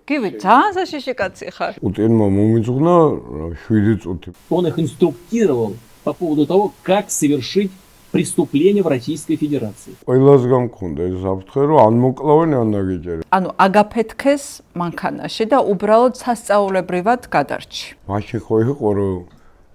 გივი ძალიან საშიში კაცი ხარ. პუტინმა მომიძღვნა 7 წუთი. Он их инструктировал по поводу того, как совершить преступление в Российской Федерации. ყველას გამქონდა ეს საფრთხე, რომ ან მოკლავენ, ან დაგიჭერენ. ანუ აგაფეთქეს მანქანაში და უბრალოდ სასწაულებრივად გადარჩი. მაშინ ხო იყო, რომ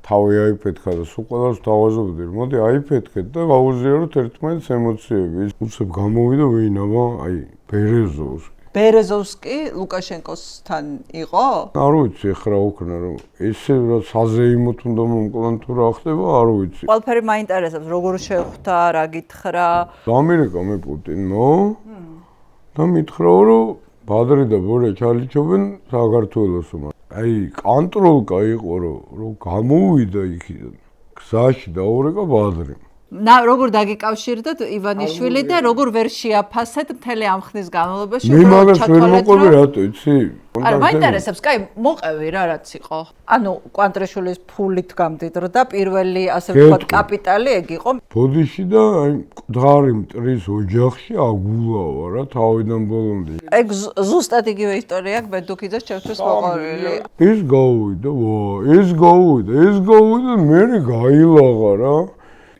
თავი აიფეთქა და სულ ყველას თავაზობდი, რომ მოდი აიფეთქეთ და გავუზიაროთ ერთმანეთს ემოციები. უცებ გამოვიდა ვინამა, აი, ბერეზოვსკი. ბერეზოვსკი ლუკაშენკოსთან იყო? არ ვიცი, ეხლა უკნა, რომ ესე რა საზეიმოთ უნდა მომკლან თუ რა ხდება, არ ვიცი. ყველაფერი მაინტერესებს, როგორ შეხვდა, რა გითხრა. ამერიკა მე პუტინო და მითხრა, რომ ბადრი და ბორე ჩალიჩობენ საქართველოსო. აი, კონტროლკა იყო, რომ გამოვიდა იქიდან. გზაში დაურეკა ბადრი. როგორ დაგიკავშირდათ ივანიშვილი და როგორ ვერ შეაფასეთ მთელი ამ ხნის განმავლობაში? მე მაგას ვერ მოყვები რატო, იცი? არა, მაინტერესებს, კაი, მოყევი რა რაც იყო. ანუ კვანტრიშვილის ფულით გამდიდრდა პირველი, ასე ვთქვათ, კაპიტალი ეგ იყო. ბოდიში და აი მკვდარი მტრის ოჯახში აგულავა რა თავიდან ბოლომდე. ეგ ზუსტად იგივე ისტორია ბედუქიძეს ჩემთვის მოყოლილი. ეს გავუვიდა, ეს გავუვიდა, მე გაილაღა რა.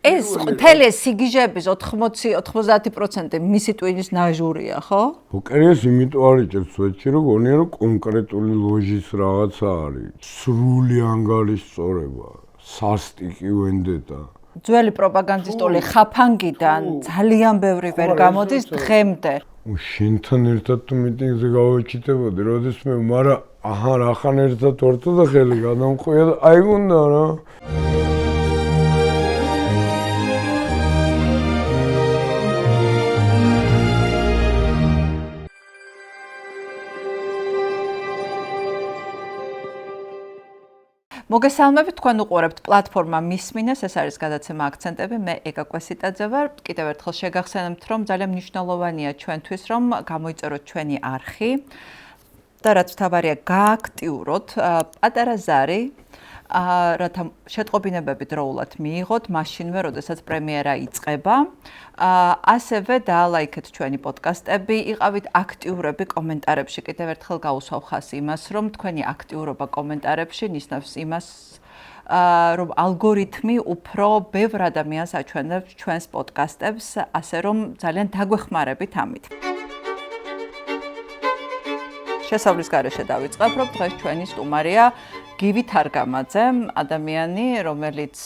ეს მთელი სიგიჟების 80-90% მისი ტვინის ნაჟურია, ხო? ბოკერიას იმიტომ არ იჭერს სვეტში, რომ გონია რომ კონკრეტული ლოჟის რაღაცა არის. სრული ანგარიშწორება, სასტიკი ვენდეტა. ძველი პროპაგანდისტული ხაფანგიდან ძალიან ბევრი ვერ გამოდის დღემდე. შენთან ერთად თუ მიტინგზე გავაჩიტებოდი, როდეს მე მარა ახან ერთად ვართო და ხელი გადამხვია და აი გუნდა რა. მოგესალმებით, თქვენ უყურებთ პლატფორმა მისმინეს, ეს არის გადაცემა აქცენტები, მე ეგა კვესიტაძე ვარ. კიდევ ერთხელ შეგახსენებთ, რომ ძალიან მნიშვნელოვანია ჩვენთვის, რომ გამოიწეროთ ჩვენი არხი და რაც მთავარია, გააქტიუროთ პატარა ზარი, რათა შეტყობინებები დროულად მიიღოთ, მაშინვე, როდესაც პრემიერა იწყება. ასევე დაალაიქეთ ჩვენი პოდკასტები, იყავით აქტიურები კომენტარებში. კიდევ ერთხელ გაუსვავ ხაზს იმას, რომ თქვენი აქტიურობა კომენტარებში ნიშნავს იმას, რომ ალგორითმი უფრო ბევრ ადამიანს აჩვენებს ჩვენს პოდკასტებს, ასე რომ ძალიან დაგვეხმარებით ამით. შესავლის გარეშე დავიწყებ, რომ დღეს ჩვენი სტუმარია გივი თარგამაძე, ადამიანი, რომელიც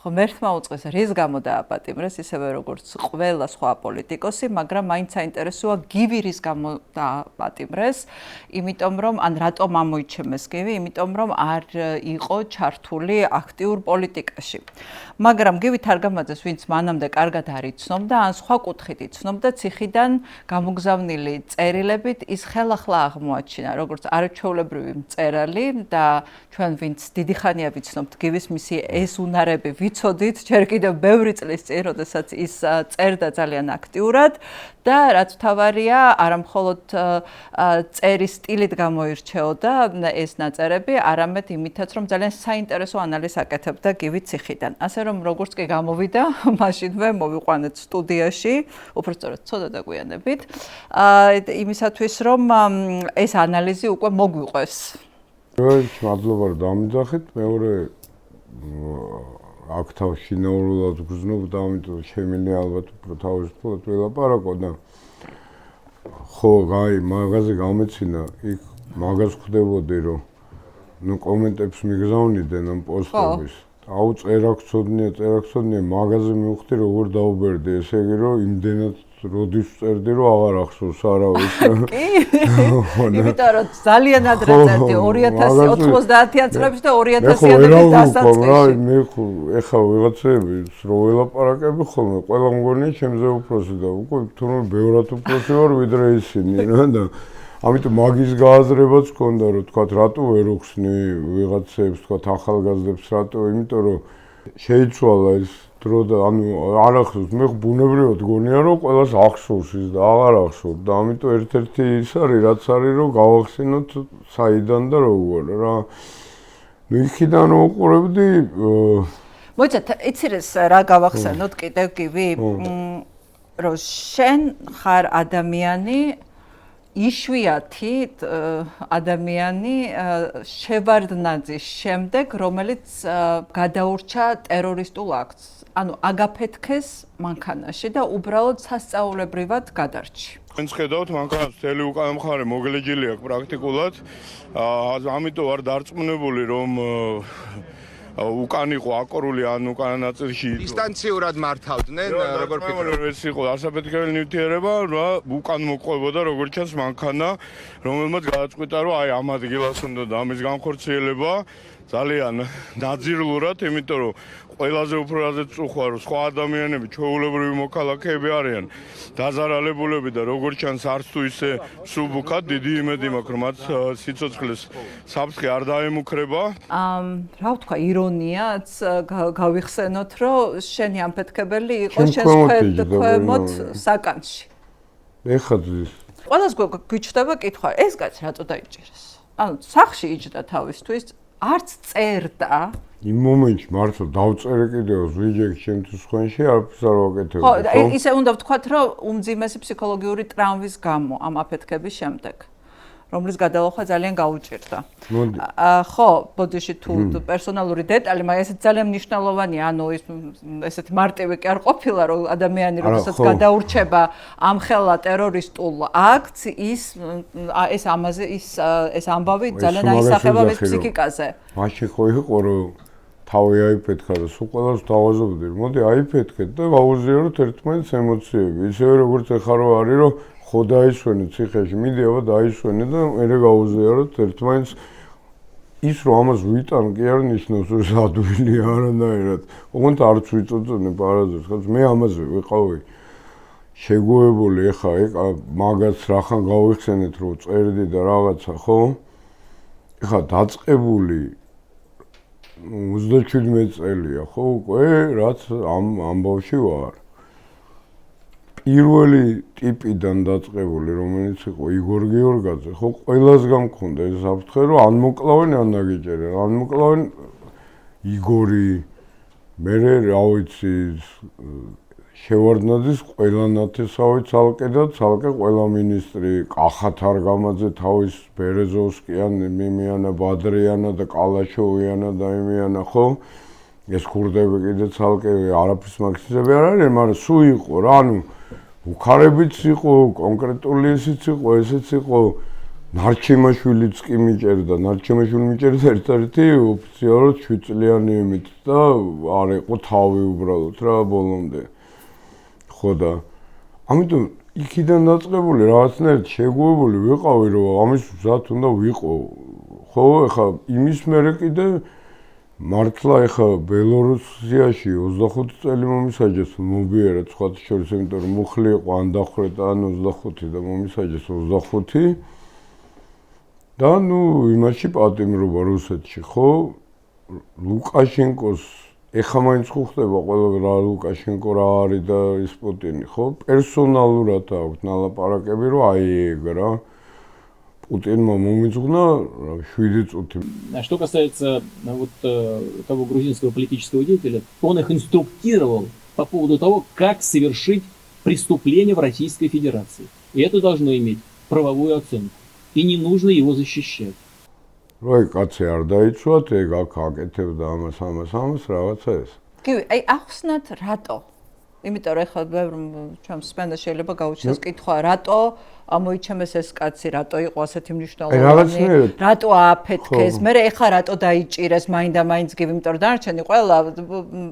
ღმერთმა უწყეს რის გამო დააპატიმრეს, ისევე როგორც ყველა სხვა პოლიტიკოსი, მაგრამ მაინც საინტერესოა გივი რის გამო დააპატიმრეს, იმიტომ რომ ან რატომ ამოიჩემეს გივი, იმიტომ რომ არ იყო ჩართული აქტიურ პოლიტიკაში. მაგრამ გივი თარგამაძეს, ვინც მანამდე კარგად არ იცნობდა, ან სხვა კუთხით იცნობდა, ციხიდან გამოგზავნილი წერილებით ის ხელახლა აღმოაჩინა, როგორც არაჩვეულებრივი მწერალი და ჩვენ ვინც დიდი ხანია ვიცნობთ გივის მისი ეს უნარები ვიცოდით ჯერ კიდევ ბევრი წლის წინ, როდესაც ის წერდა ძალიან აქტიურად და რაც მთავარია, არა მხოლოდ წერის სტილით გამოირჩეოდა ეს ნაწერები, არამედ იმითაც, რომ ძალიან საინტერესო ანალიზს აკეთებდა გივი ციხიდან. ასე რომ როგორც კი გამოვიდა, მაშინვე მოვიყვანეთ სტუდიაში, უბრალოდ ცოტა დაგვიანებით, იმისათვის, რომ ეს ანალიზი უკვე მოგვიყვეს. მადლობა რომ დამიძახეთ, მეორე აქ თავშინაურულად გრძნობ და ამიტომ შემიძლია ალბათ უფრო თავისუფლად ველაპარაკო და ხო, გაი, მაგაზე გამეცინა, იქ მაგას ხვდებოდი, რომ ნუ კომენტებს მიგზავნიდნენ ამ პოსტების. აუ წერაქცოდნია, მაგაზე მივხვდი როგორ დაუბერდი, ესე იგი რომ იმდენად როდის წერდი, რომ აღარ ახსოვს არავის. კი. იმიტომ რომ ძალიან ადრე წერდი 2090-იან წლებში და 2000-იანების დასაწყისში. მე ეხლა ვიღაცები რო ველაპარაკები ხოლმე, ყველა მგონია ჩემზე უფროსი და უკვე თუნდაც ბევრად უფროსი ვარ ვიდრე ისინი რა და ამიტომ მაგის გააზრებაც ჰქონდა, რომ თქვა რატო ვერ უხსნი ვიღაცებს, თქვა ახალგაზრდებს რატო, იმიტომ რომ შეიცვალა ეს დრო და ანუ არ ახსოვს, მე ბუნებრივად გონია რომ ყველას ახსოვს ის და აღარ ახსოვს და ამიტომ ერთ-ერთი ის არის რაც არის რომ გავახსენოთ საიდან და როგორ რა. ნუ იქიდან რომ უყურებდი მოიცათ, იცი რა გავახსენოთ კიდევ გივი, რომ შენ ხარ ადამიანი იშვიათი ადამიანი შევარდნაძის შემდეგ, რომელიც გადაურჩა ტერორისტულ აქტს. ანუ აგაფეთქეს მანქანაში და უბრალოდ სასწაულებრივად გადარჩი. Ვინც ხედავთ, მანქანას მთელი უკანა მხარე მოგლეჯილი აქვს პრაქტიკულად. ამიტომ ვარ დარწმუნებული, რომ უკან იყო აკორული ან უკანა ნაწილში დისტანციურად მართავდნენ როგორ ფიქრობთ? ეს იყო ასაფეთქებელი ნივთიერება, უკან მოყვებოდა როგორც ჩანს მანქანა, რომელმაც გადაწყვიტა, რომ აი ამ ადგილას უნდა და ამის განხორციელება ძალიან დაძიрлურად, იმიტომ რომ ყველაზე უფრო რაზეც წუხვა, რომ სხვა ადამიანები, ჩვეულებრივი მოქალაქეები არიან დაზარალებულები და როგორც ჩანს არც თუ ისე სუბუქად დიდი იმედი მაქვს, რომ მათ სიცოცხლეს საფრთხე არ დაემუქრება. რა ვთქვა, ირონიაც გავიხსენოთ, რომ შენი ამფეთქებელი იყო შენს ქვემოთ საკანში. ეხლა ზის. ყველას გვიჩნდება კითხვა, ეს კაცი რატო დაიჭირეს? ანუ სახლში იჯდა თავისთვის, არც წერდა. იმ მომენტში მართლა დავწერე კიდევ ვიჯექ ჩემთვის ხვენში არაფერს არ ვაკეთებ. ხო, ისე უნდა ვთქვათ, რომ უმძიმესი ფსიქოლოგიური ტრამვის გამო ამ აფეთქების შემდეგ, რომლის გადალახვა ძალიან გაუჭირდა. ხო, ბოდიში თუ პერსონალური დეტალი, მაგრამ ესეც ძალიან მნიშვნელოვანია, ანუ ესეთი მარტივი კი არ ყოფილა, რომ ადამიანი როდესაც გადაურჩება ამხელა ტერორისტულ აქტს, ეს ამაზე ეს ამბავი ძალიან აისახება მის ფსიქიკაზე. მაშინ ხო იყო, რომ თავი აიფეთქა და სულ ყველას დავაზობდი, რომ მოდი აიფეთქეთ და გავუზიაროთ ერთმანეთს ემოციები. ისევე როგორც ეხლა რო არის, რომ ხო დაისვენე ციხეში, მიდი აბა დაისვენე და მერე გავუზიაროთ ერთმანეთს. ის რომ ამას ვიტან კი არ ნიშნავს, რომ ადვილი არანაირად. ოღონდ არც ვიწოწონებ არასდროს, ხაც მე ამაზე ვიყავი შეგუებული, ეხა მაგაც რახან გავიხსენეთ, რომ წერდი და რაღაცა, ხო? ეხა დაწყებული 37 წელია, ხო, უკვე რაც ამ ამბავში ვარ. პირველი ტიპიდან დაწყებული, რომელიც იყო იგორ გიორგაძე, ხო, ყველას გამქონდა ეს საფრთხე, რომ ან მოკლავენ, ან დაგიჭერენ. ან მოკლავენ იგორი, მე რა ვიცი, შევარდნაძის ყველა ნათესავი ცალკე და ცალკე ყველა მინისტრი, კახათ არგამაძე, თავის ბერეზოვსკიან, მიმიანა ბადრიანა და კალაშოვიანა და იმიანა, ხო? ეს ქურდები კიდე ცალკე არაფრის მაქსიმები არ არის, მაგრამ სულ იყო რა, ანუ უქარებიც იყო, კონკრეტული ისიც იყო, ესეც იყო. ნარჩიმაშვილიც კი მიჭერდა, ნარჩიმაშვილი მიჭერდა ერთ-ერთი ოფიციალურად 7 წლიანი იმით და არ იყო თავი უბრალოდ რა ბოლომდე. ხო და ამიტომ იქიდან დაწყებული რაღაცნაირად შეგუებული ვიყავი, რომ ამის მზად უნდა ვიყო. ხო, ეხა იმის მერე კიდე მართლა ეხა ბელორუსიაში 25 წელი მომისაჯეს მობიერად სხვათა შორის, იმიტომ რომ მუხლი იყო ან დახვრეტა ან 25 და მომისაჯეს 25 და ნუ იმაში პატიმრობა რუსეთში, ხო? ლუკაშენკოს ეხა მაინც ხო ხდება ყველა რა ლუკაშენკო რა არის და ის პუტინი, ხო? პერსონალურად აქვს ნალაპარაკები, რომ აი ეგ რა Путинმა მომიძღვნა 7 წუთი. Что касается того грузинского политического деятеля, он их инструктировал по поводу того, как совершить преступление в Российской Федерации. И это должно иметь правовую оценку. И не нужно его защищать. Рой კაცი არ დაიცვათ, ეგ აკეთებდა ამას რაღაცა ეს. კი, აი ახსნათ რატო? იმიტომ რომ ეხლა ჩემს სპენდა შეიძლება გაუჩნდეს კითხვა, რატო ამოიჩემეს ეს კაცი, რატო იყო ასეთი მნიშვნელოვანი, რატო ააფეთქეს, მე ეხლა რატო დაიჭირეს მაინდა-მაინც გივი, იმიტომ რომ დანარჩენი ყველა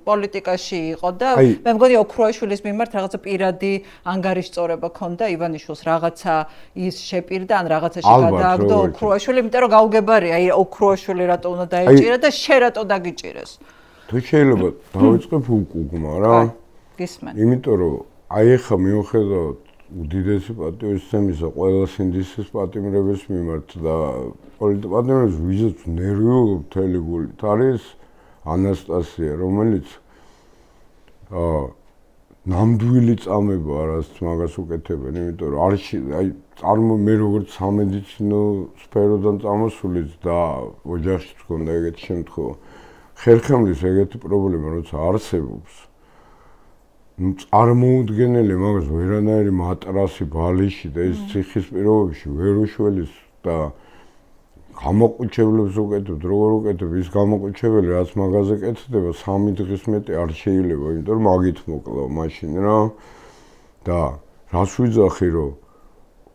პოლიტიკაში იყო და მე მგონი ოქროაშვილის მიმართ რაღაცა პირადი ანგარიშწორება ქონდა ივანიშვილს, რაღაცა ის შეპირდა ან რაღაცაში გადააგდო ოქროაშვილი, იმიტომ რომ გაუგებარია, აი ოქროაშვილი რატო უნდა დაიჭირა და შე რატო დაგიჭირეს. თუ შეიძლება დავიწყებ უკუგმა რა. იმიტომ რომ აი ახლა მიუხედავად უდიდესი პატივისცემისა ყველა სინდისის პატიმრების მიმართ და პოლიტპატიმრების ვიზაც ნერვიულობ მთელი გულით არის ანასტასია, რომელიც ნამდვილი წამება რაც მაგას უკეთებენ, იმიტომ რომ აი მე როგორც სამედიცინო სფეროდან წამოსულიც და ოჯახშიც მქონდა ეგეთი შემთხვევა, ხერხემლის ეგეთი პრობლემა როცა არსებობს წარმოუდგენელი მაგას ვერანაირი მატრასი ბალიში და ეს ციხის პირობებში ვერ უშველის და გამოყუჩებლებს უკეთებ, როგორ უკეთებ ის გამოყუჩებელი რაც მაგაზე კეთდება 3 დღის მეტი არ შეიძლება, იმიტომ რომ მაგით მოკლა მაშინ რა და რას ვიძახი რომ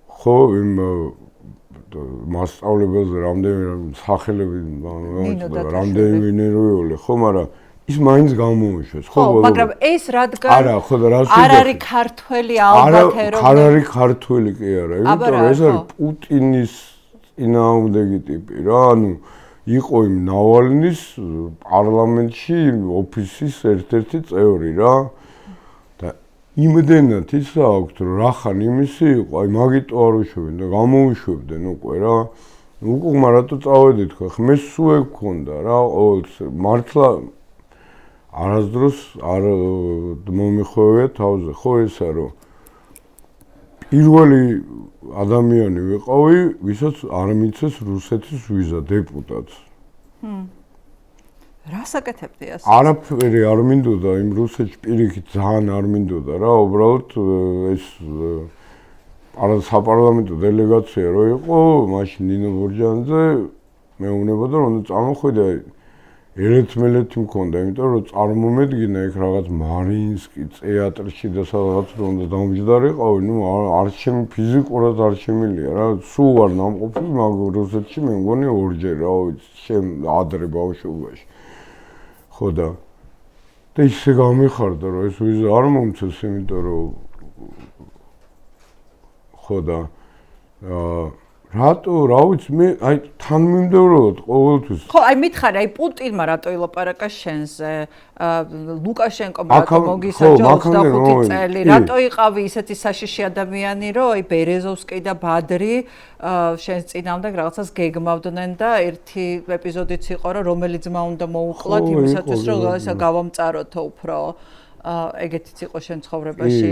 ხო იმ მასწავლებელზე რამდენი სახელები რამდენი ნერვიული ხო, მაგრამ ის მაინც გამოუშვეს, ხო, მაგრამ ეს რადგან არა, ხო და რას არ არის ქართველი ალბათ ეროვნული. არ არის ქართველი კი არა, იმიტომ რომ ეს არის პუტინის წინააღმდეგი ტიპი რა, ანუ იყო იმ ნავალნის პარლამენტში ოფისის ერთ-ერთი წევრი რა. და იმდენად ის აქვს რომ რახან იმისი იყო, აი მაგიტო არ უშვებენ და გამოუშვებდნენ უკვე რა. უკუღმა რატო წავედით ხო? ხმეს სულ გქონდა რა, მართლა არასდროს არ მომიხვევია თავზე, ხო ესა რომ პირველი ადამიანი ვიყავი, ვისაც არ მიცეს რუსეთის ვიზა დეპუტატს. რას აკეთებდი ასე? არაფერი არ მინდოდა იმ რუსეთში პირიქით ძალიან არ მინდოდა რა, უბრალოდ ეს საპარლამენტო დელეგაცია რო იყო, მაშინ ნინო ბურჯანიძე მეუბნებოდა რომ უნდა წამოხვიდე ერთმელეთი მქონდა, იმიტომ რომ წარმომედგინა იქ რაღაც მარინსკი თეატრში და სადღაც რომ უნდა დამჯდარიყავი, ნუ არ ფიზიკურად არ შემილია რა, სულ არ ნამყოფი მაგ რუსეთში მე მგონი ორჯერ რა, ადრე ბავშვობაში. ხო და ისე გამიხარდა რომ ეს ვიზა არ მომცეს, იმიტომ რომ ხო და რატო, რა ვიცი, მე აი თანმიმდევრულად ყოველთვის. ხო, აი მითხარი, აი პუტინმა რატო ილაპარაკა შენზე, ლუკაშენკომ რატო მოგისაჯა 25 წელი, რატო იყავი ისეთი საშიში ადამიანი, რომ აი ბერეზოვსკი და ბადრი შენს წინამდე რაღაცას გეგმავდნენ და ერთი ეპიზოდიც იყო, რომ რომელი ძმა უნდა მოუკლათ იმისათვის, რომ ესა გავამწაროთო უფრო. ეგეთიც იყო შენ ცხოვრებაში.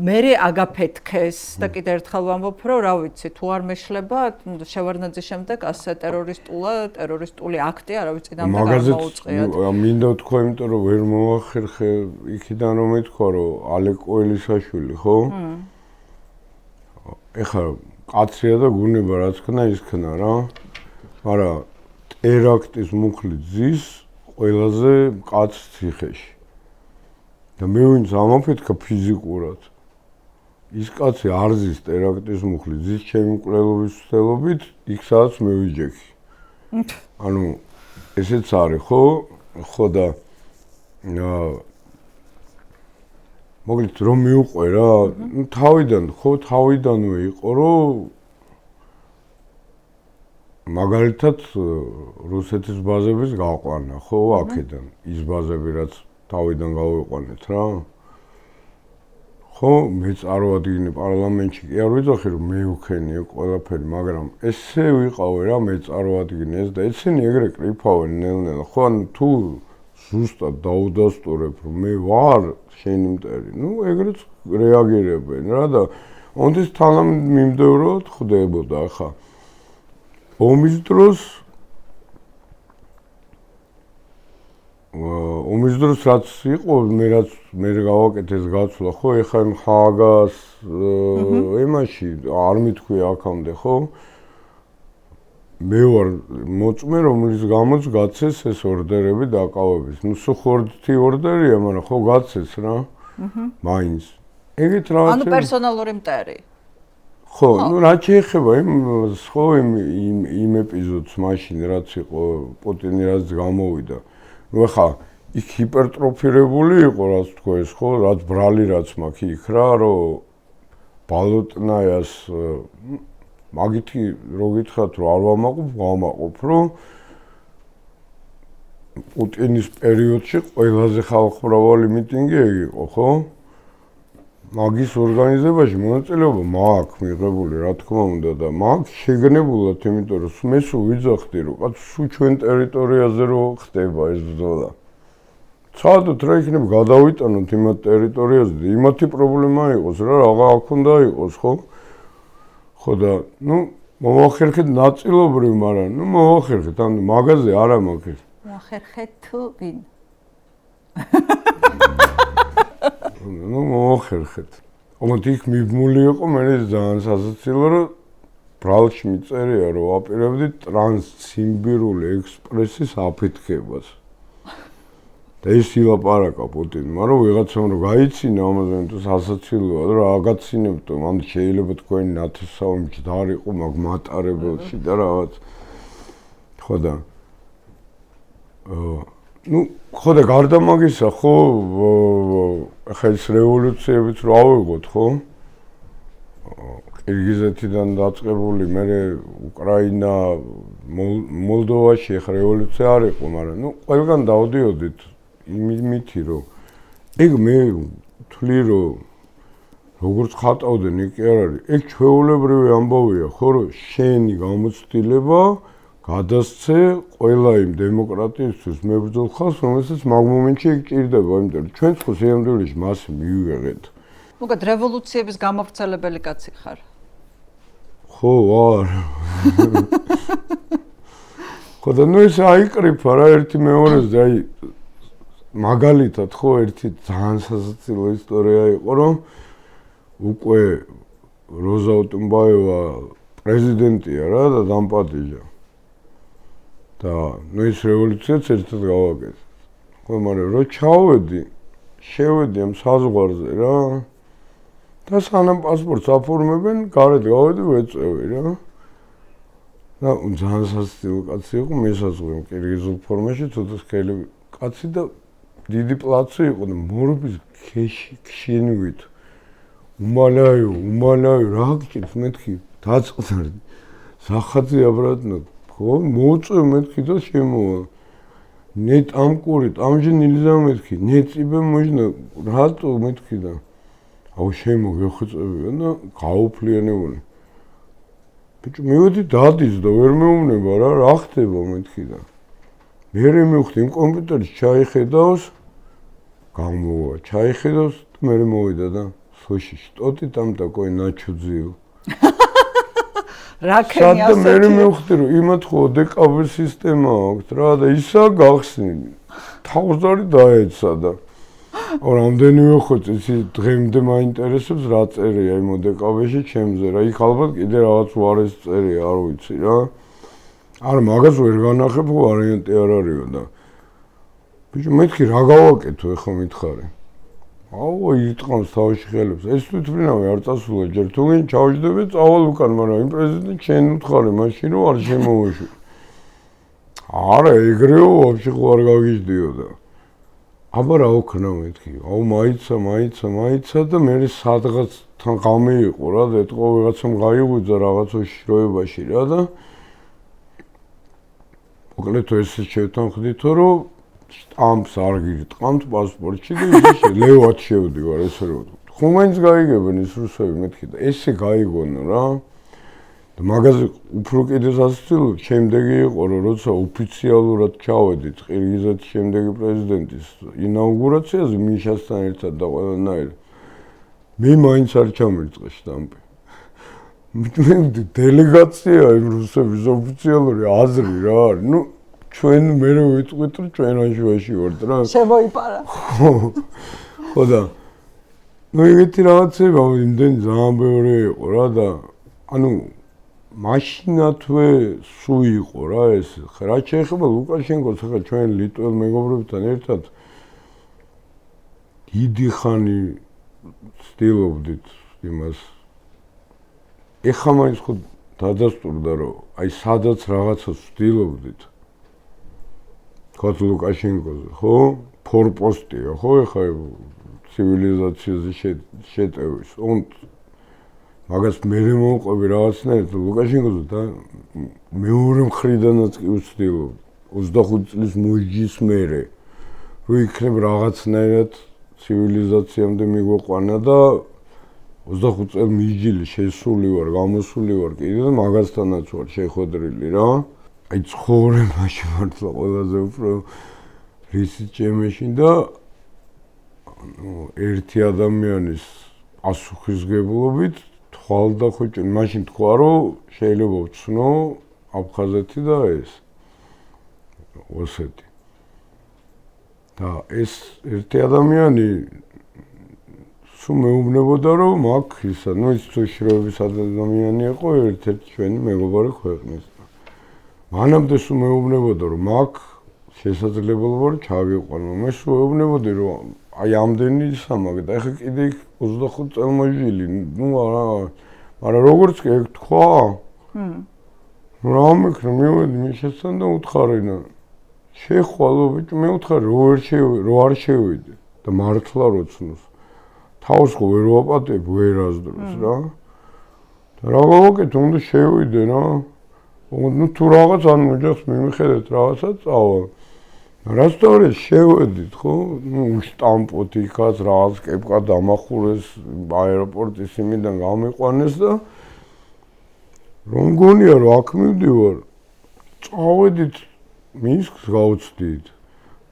მერე აგაფეთქეს და კიდე ერთხელ ვამბობ, რომ რა ვიცი, თუ არ მეშლება შევარდნაძის შემდეგ ასე ტერორისტული აქტი არავის წინამდე არ მოუწყიათ. მაგაზეც მინდა ვთქვა, იმიტომ რომ ვერ მოახერხე იქიდან რომ ეთქვა, რომ ალეკ კოელიშვილი, ხო? ეხლა კაცია და გუნება რაც ქნა ის ქნა რა. მაგრამ ტერაქტის მუხლი ძის ყველაზე კაცს ციხეში. და მე ვინც ამაფეთქა ფიზიკურად. ის კაცი არ ზის ტერაქტის მუხლი, ზის ჩემი მკვლელობის ცდელობით, იქ სადაც მე ვიჯექი. ანუ ესეც არის, ხო? ხო და მოკლედ რომ მიუყვე რა, თავიდანვე იყო, რომ მაგალითად რუსეთის ბაზების გაყვანა, ხო, აქედან, ის ბაზები რაც თავიდან გავიყვანეთ რა. ხო, მე წარვადგინე პარლამენტში, კი არ ვიძახი რომ მე ვქენიე ყველაფერი, მაგრამ ესე ვიყავი რა, მე წარვადგინე ეს და ესენი ეგრე კრიფავენ ნელ-ნელა. ხო, ანუ თუ ზუსტად დაუდასტურებ რომ მე ვარ შენი მტერი, ნუ ეგრეც რეაგირებენ რა და ონდეს თანამიმდევრულად ხდებოდა ახლა. ომის დროს რაც იყო, მე გავაკეთე ეს გაცვლა, ხო, ეხლა ხაგას ემაში არ მithქვია აქამდე, ხო? მე ვარ მოწმე, რომლის გამოც გაცეს ეს ორდერები დაკავების. ნუ სუხორთი ორდერია, მაგრამ ხო გაცეს რა. მაინც. ეგეთ რაღაც ანუ პერსონალური მტერი. ხო, ნუ რა შეეხება იმ ეპიზოდს მაშინ რაც იყო პუტინი რაც გამოვიდა. ნუ ახლა იქ ჰიპერტროფირებული იყო, რაც თქვა ეს, ხო, რაც ბრალი რაც მაქვს იქ რა, რომ ბალოტნაიას მაგითი რო გითხრათ, რომ არ ვამაყობ, რომ პუტინის პერიოდში ყველაზე ხალხმრავალი მიტინგი ეგ იყო, ხო? მაგის ორგანიზებაში მონაწილეობა მაქვს მიღებული, რა თქმა უნდა და მაქვს შეგნებულად, იმიტომ რომ მე სულ ვიძახდი, რომ კაც სულ ჩვენ ტერიტორიაზე რო ხდება ეს ბრძოლა. ცადოთ რა იქნება გადავიტანოთ იმათ ტერიტორიაზე და იმათი პრობლემა იყოს რა, რაღა აქ უნდა იყოს, ხო? ხო და ნუ მოახერხეთ ნაწილობრივ, მაგრამ ნუ მოახერხეთ, ანუ მაღაზე არა მაქვს. მოახერხეთ თუ ვინ? ნუ მოახერხეთ. ამათ იქ მიბმული იყო მე ძალიან სასაცილო რომ ბრალში მიწერია რომ ვაპირებდი ტრანსციმბირული ექსპრესის აფეთქებას. და ის ილაპარაკა პუტინმა, მაგრამ ვიღაცამ რომ გაიცინა ამაზე თუ სასაცილოა და რა გაცინებთ, ამ შეიძლება თქვენი ნათესავებიც არ იყო მაგ მატარებელში და რაღაც. ხო და ნუ ხო და გარდა მაგისა ხო ახლა ეს რევოლუციებიც რა ავიღოთ ხო? ყირგიზეთიდან დაწყებული მე უკრაინა მოლდოვაში ახლა რევოლუცია არ იყო, მაგრამ ნუ ყველგან დავდიოდით იმითი რომ ეგ მე თვლი რომ როგორც ხატავდნენ იქ არ არის ეგ ჩვეულებრივი ამბავია ხო რომ შენი გამოცდილება გადასცე ყველა იმ დემოკრატიისთვის მებრძოლ ხალხს რომელსაც მაგ მომენტში ეგ ჭირდება იმიტომ რომ ჩვენ ხო სიამდვილეში მას მივიღეთ მოგეთ რევოლუციების გამავრცელებელი კაცი ხარ ხო ვარ ხო და ნუ ეს აიკრიფა რა ერთი მეორეს და აი მაგალითად ხო ერთი ძალიან სასაცილო ისტორია იყო რომ უკვე როზა ოტუნბაევა პრეზიდენტია რა და დამპატიჟა და ნუ ეს რევოლუციაც ერთად გავაკეთე ხო მაგრამ რო ჩავედი შევედი ამ საზღვარზე რა და სანამ პასპორტს აფორმებენ გარეთ გავედი ვეწევი რა და ძალიან სასაცილო კაცი იყო მესაზღვრე კირგიზულ ფორმაში ცოტა სქელი კაცი და დიდი პლაცი იყო და მორბის ქშენივით უმალაი რა გჭირს მეთქი დაწყდარი სახაძე აბრატნა ხო მოუწევ მეთქი და შემოვა ნეტ ამკურით ამჟე ნილზა მეთქი ნეტიბე მოჟნა რატო მეთქი და აუ შემოგეხწევია და გაუფლიანებული ბიჭო მივედი დადის და ვერ მეუბნება რა ხდება მეთქი და მე მივხვდი იმ კომპიუტერში ჩაიხედავს გამოვა ჩაიხედავს მე მოვიდა და სოში შტოტი там такой начудзил რაკენი ასეთი მე მივხვდი რომ იმათ ხო დეკაბერ სისტემა აქვს რა და ისა გახსნილი თავზარი დაეცა და რამდენიმე ხოც ისი დღემდე მაინტერესებს რა წერია იმ დეკაბერში ჩემზე რა იქ ალბათ კიდე რაღაც უარეს წერია არ ვიცი რა არა მაგას ვერ განახებ ხო ვარიანტი არ არისო და ბიჭო მეთქი რა გავაკეთო ეხლა მითხარი აუ იტყავს თავში ხელებს ეს თვითმფრინავი არ წასულა ჯერ თუნდაც ჩავჯდები წავალ უკან მაგრამ იმ პრეზიდენტს შენ უთხარი მაშინ რომ არ შემოვეშვი არა ეგრეო ვაფშე ხო არ გაგიჟდიო და აბა რა ოქნა მეთქი აუ მაიცა და მე სადღაც თან ღამე იყო რა და ეთყო ვიღაცამ გაიღვიძა რაღაცა შროებაში რა და მოკლედ ეს შევთანხმდითო რომ სტამპს არ გიტყამთ პასპორტში და ისე ლევად შევდივარ ესე რომ ხუმაინც გაიგებენ ის რუსები მეთქი და ესე გაიგონო რა და მაგაზე უფრო კიდე სასაცილო შემდეგი იყო რომ როცა ოფიციალურად ჩავედით ყირგიზეთის შემდეგი პრეზიდენტის ინაუგურაციაზე მიშასთან ერთად და ყველანაირ მე მაინც არ ჩამერწყე სტამპი მე დელეგაცია იმ რუსების ოფიციალური აზრი რა არის ნუ ჩვენ მე ვიტყვით რომ ჩვენ აჟუაში ვართ რა შემოიპარა ხო და ნუ იგეთი რაღაცება იმდენ ძალიან ბევრი იყო რა და ანუ მაშინათვე სუ იყო რა ეს რა შეეხება ლუკაშენკოს ახლა ჩვენ ლიტველ მეგობრებთან ერთად დიდი ხანი ცდილობდით იმას ეხლა მაინც ხო დადასტურდა რომ აი სადაც რაღაცას ვცდილობდით ხო ლუკაშენკოზე ხო ფორპოსტია ხო ეხლა ცივილიზაციაზე შეტევის მაგას მე მოვყვები რაღაცნაირად ლუკაშენკოზე და მეორე მხრიდანაც კი ვცდილობ 25 წლის მოიჯის მერე რომ იქნებ რაღაცნაირად ცივილიზაციამდე მიგვეყვანა და 25 წელი მიჯილი შესული ვარ გამოსული ვარ კიდე და მაგასთანაც ვარ შეხვედრილი რა აი ცხოვრებაში მართლა ყველაზე უფრო რისი ჭემეში და ერთი ადამიანის პასუხისგებლობით თვალ და ხუჭი მაშინ თქვა რომ შეიძლება ვცნო აფხაზეთი და ეს ოსეთი და ეს ერთი ადამიანი სულ მეუბნებოდა რომ მაგ ისა, ну ის თუშროების ადამიანი იყო ერთ-ერთი ჩვენი მეგობარი ქვეყნის. მანამდე სულ მეუბნებოდა რომ მაგ შესაძლებელობა რომ ჩავიყვანო. მე სულ მეუბნებოდი რომ აი ამდენი სამაგ და ეხა კიდე 25 წელმოჟილი, ну არა როგორც კი ეგ თქვა. რა მეკრა მივედი მიშესთან და უთხარინა. შეხვალო ბიჭო მე უთხარი რო არ შევიდე და მართლა როცნოს. თავს ხო ვერ ვაპატებ ვერასდროს რა. და რა გავაკეთე უნდა შევიდე რა. ну თუ რაღაც ან მოჯახს მიმიხედეთ რაღაცა წავალ. რასტორანში შევედით ხო? ну შტამპოთ იქაც რაღაც კეპკა დამახურეს აეროპორტის იმიდან გამიყვანეს და რომ გონია რომ აქ მივდივარ წავედით მინსკს გავუცდით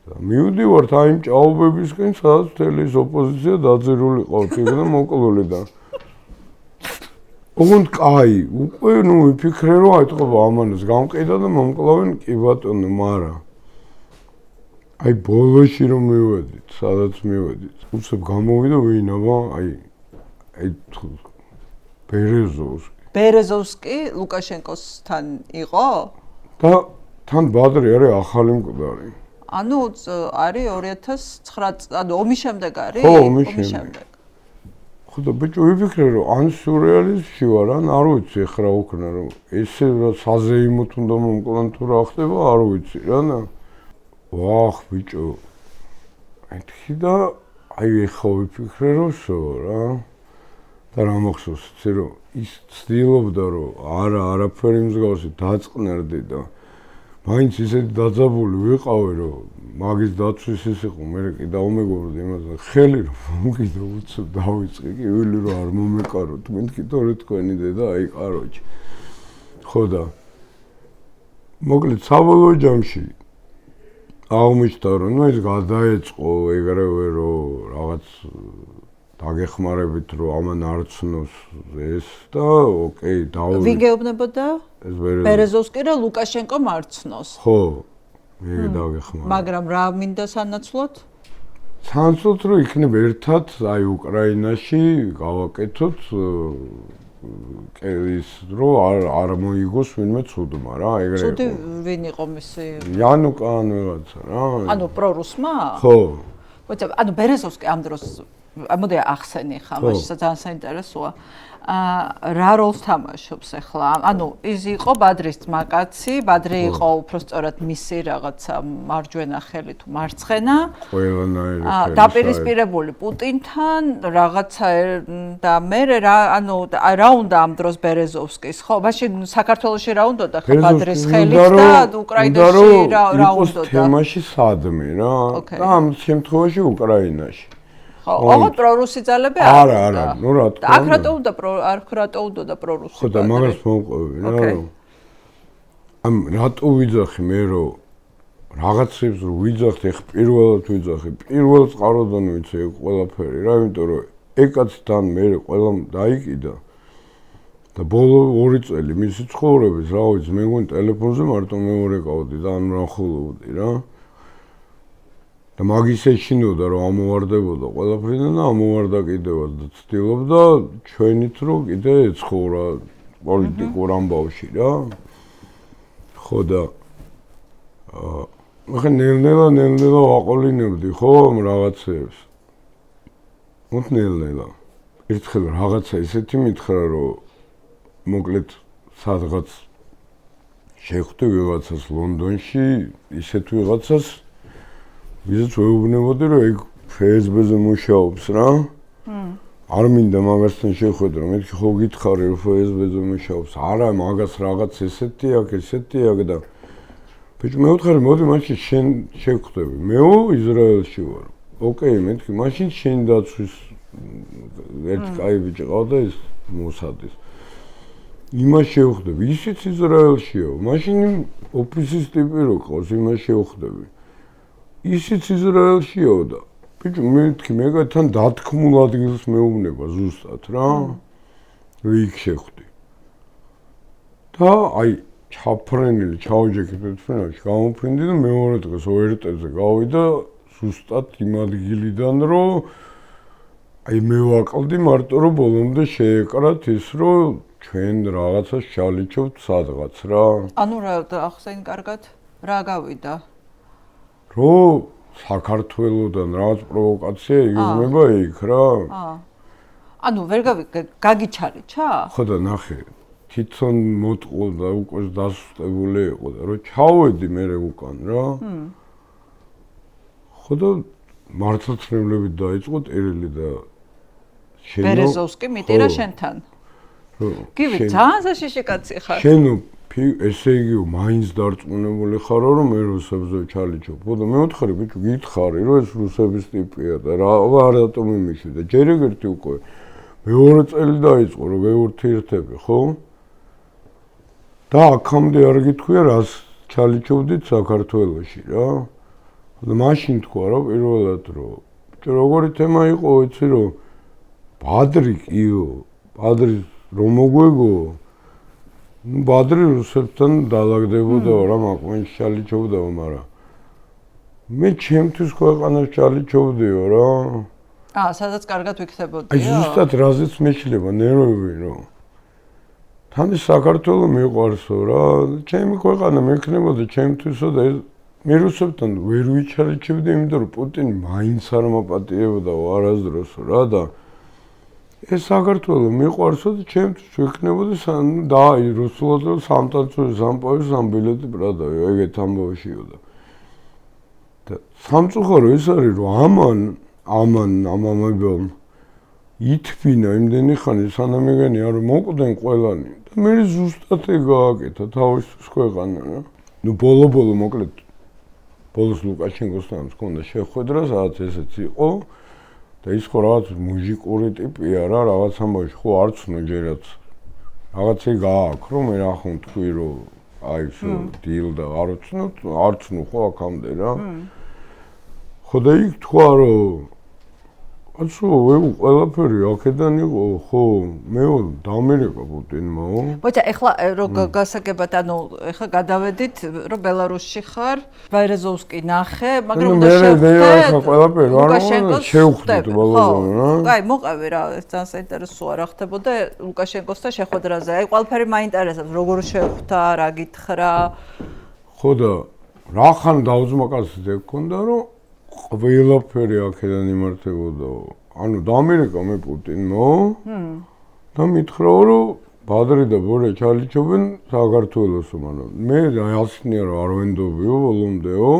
და მივდივართ აი იმ ჭაობებისკენ სადაც მთელი ეს ოპოზიცია დაძირული ყავთ იქ და მოკლული და ოღონდ კაი უკვე ნუ ვიფიქრე რომ აი თქო ამანას გამყიდა და მომკლავენ კი ბატონო მარა აი ბოლოში რომ მივედით სადაც მივედით უცებ გამოვიდა ვინაბა აი ბერეზოვსკი ლუკაშენკოსთან იყო? და თან ბადრი არის ახალი მკვდარი. ანუ არის 2009 ანუ ომის შემდეგ არის? ხო, ომის შემდეგ. ხო და ბიჭო ვიფიქრე რომ ან სიურეალიზმში ვარ, ან არ ვიცი ეხლა უკნა რომ ესე საზეიმოთ უნდა მომკლან თუ რა ხდება, არ ვიცი რა და ვახ ბიჭო ეთქი და აი ეხლა ვიფიქრე რომ შო რა და რა მახსოვს იცი რომ ის ცდილობდა რომ არაფერი მსგავსი დაწყნარდი და მაინც ისეთი დაძაბული ვიყავი რომ მაგის დაცვის ის იყო მე კი დაუმეგობრდი იმას და ხელი რომ მომკიდო უცებ დავიწყე კი ვილი რომ არ მომეკაროთ მეთქი თორე თქვენი დედა აი კაროჩი ხო და მოკლედ საბოლოო ჯამში აღმოჩნდა რომ ნუ ის გადაეწყო ეგრევე რომ რაღაც დაგეხმარებით რომ ამან არ ცნოს ეს და ოკეი დავი ვინ გეუბნებოდა? ბერეზოვსკი და ლუკაშენკო მარცნოს. ხო მე დაგეხმარა. მაგრამ რა მინდა სანაცვლოდ? სანაცვლოდ რომ იქნებ ერთად აი უკრაინაში გავაკეთოთ ის რომ არ მოიგოს ვინმე ცუდმა რა ეგრე იყო. ცუდი ვინ იყო მისი? იანუკა ან ვიღაცა რა. ანუ პრორუსმა? ხო. ანუ ბერეზოვსკი ამ დროს მოდი ახსენი ხა მაშინ ძალიან საინტერესოა. რა როლს თამაშობს ახლა? ანუ ის იყო ბადრის ძმაკაცი, ბადრი იყო უბრალოდ მისი რაღაცა მარჯვენა ხელი თუ მარცხენა. ყველანაირი ხელი. დაპირისპირებული პუტინთან რაღაცა და მე ანუ რა უნდა ამ დროს ბერეზოვსკის, ხო? მაშინ საქართველოში რა უნდა და ბადრის ხელით და უკრაინაში რა უნდა და თემაში სადმე რა. და ამ შემთხვევაში უკრაინაში. ოღონდ პრორუსი ძალები არა, ნუ რა თქმა უნდა. აქ რატო უნდა პრორუსი. ხო და მაგას მომყვევი რა რომ ამ რატო ვიძახი მე რომ რაღაცებს რო ვიძახთ ეხ პირველად ვიძახი პირველ წყაროდან ვიცი ეგ ყველაფერი რა იმიტომ რომ ეკაცთან მე ყველამ დაიკიდა და ბოლო 2 წელი მისი ცხოვრების რა ვიცი მე მგონი ტელეფონზე მარტო მეორეკავდი და ან მრახულობდი რა და მაგის ეშინოდა რომ ამოვარდებოდა ყველაფრიდან და ამოვარდა კიდევაც და ცდილობდა ჩვენით რომ კიდე ეცხოვრა პოლიტიკურ ამბავში რა ხო და ახლა ნელ-ნელა ვაყოლინებდი ხო ამ რაღაცებს ნელ-ნელა ერთხელ რაღაცა ისეთი მითხრა რომ მოკლედ სადღაც შეხვდი ვიღაცას ლონდონში ისეთ ვიღაცას ვიზაც ვეუბნებოდი რომ ეგ ფსბ-ზე მუშაობს რა. არ მინდა მაგასთან შეხვედრა, მეთქი ხო გითხარი რომ ფსბ-ზე მუშაობს. არა, მაგას რაღაც ესეთი აქ და ბიჭო მე ვთხარი მოდი მაშინ შენ შევხვდები. მეო ისრაელში ვარ. ოკეი, მეთქი მაშინ შენ დაცვის ერთი კაი ბიჭი ყავდა ის მოსადის. იმას შევხვდები. ისიც ისრაელშია. მაშინ ოფისის ტიპი რო ყავს, იმას შევხვდები. ისიც ისრაელშიო და ბიჭო მეთქი მეგათან დათქმულ ადგილს მეუბნება ზუსტად რა იქ შეხვდი და აი ჩაფრენილი ჩაუჯექეთ ფრენაში გამოფრინდი და მეორე დღეს ORT-ზე გავიდა ზუსტად იმ ადგილიდან რომ აი მე ვაკლდი მარტო რომ ბოლომდე შეეკრათ ის რომ ჩვენ რაღაცას ჩალიჩობთ სადღაც რა. ანუ რა ახსენ კარგად რა გავიდა? რომ საქართველოსთან რაღაც პროვოკაცია იგრძნობა იქ რა. ანუ ვერ გაგიჩალიჩა? ხო და ნახე თვითონ მოტყო და უკვე დასუსტებული იყო და რომ ჩავედი მე უკან რა. ხო და მართლმსაჯულებით დაიწყო ტერილი და ბერეზოვსკი მიტირა შენთან. გივი ძალიან საშიში კაცი ხარ. შენო ესე იგი მაინც დარწმუნებული ხარო რომ მე რუსებზე ჩალიჩობ. ხო და მე ვთხარი ბიჭო გითხარი რომ ეს რუსების ტიპია და რა რატომ იმიშვი და ჯერ ეგერთი უკვე მეორე წელი დაიწყო რომ გეურთიერთები ხო? და აქამდე არ გითქვია რას ჩალიჩობდით საქართველოში რა. და მაშინ თქვა რა პირველად რომ როგორი თემა იყო იცი რომ ბადრი კიო ბადრი რომ მოგვეგო ნუ ბადრი რუსებთან დაალაგდებოდა რა მაყმენ ჩალიჩობდა მაგრამ მე ჩემთვის ქვეყანას ჩალიჩობდიო რა. სადაც კარგად ვიქცებოდიო? აი ზუსტად რაზეც მეშლება ნერვები რომ თან საქართველოს მიყვარსო რა ჩემი ქვეყანა მექნებოდა ჩემთვისო და მე რუსებთან ვერ ვიჩალიჩებდი იმიტომ რომ პუტინი მაინც არ მოპატიებოდა არასდროსო რა და ეს საქართველოს მიყვარსო და ჩემთვის ვიქნებოდი და აი რუსულად სამტაცოი სამპოეს სამბილეტი ბრადავი ეგეთ ამბავშიო და სამწუხარო ეს არის რომ ამამებელ ითბინა იმდენი ხანი სანამ ეგენი არ მოკვდნენ ყველანი და მე ზუსტად ეგ გააკეთა თავისთვის ქვეყანა რა. ნუ ბოლო მოკლედ ბოლოს ლუკაშენკოსთან მქონდა შეხვედრა სადაც ესეც იყო და ის ხო რაღაც მუჟიკური ტიპია რა რაღაც ამბავში ხო არც ნუ ჯერაც რაღაცე გააქვს რომ მე რა ხომ თქვი რომ აი შო დილ და არც ნუ ხო აქამდე რა. ხო და იქ თქვა რომ ასო ყველაფერი აქედან იყო ხო მე დამერეკა პუტინმაო. ბოჭა ეხლა რომ გასაგებად ანუ ეხლა გადავედით რომ ბელარუსში ხარ ბერეზოვსკი ნახე მაგრამ უნდა შევხვდე ლუკაშენკოს შევხვდით ბოლომდე რა. აი მოყევი რა ეს ძალიან საინტერესოა რა ხდებოდა ლუკაშენკოსთან შეხვედრაზე აი ყველაფერი მაინტერესებს როგორ შევხვდა რა გითხრა. ხო და რახან დაუძმაკაცზე გქონდა რომ ყველაფერი აქედან იმართებოდა. ანუ დამერეკა მე პუტინმო და მითხრა რომ ბადრი და ბორე ჩალიჩობენ საქართველოს მაგრამ მე ასნია რომ არ ვენდობიო ბოლომდეო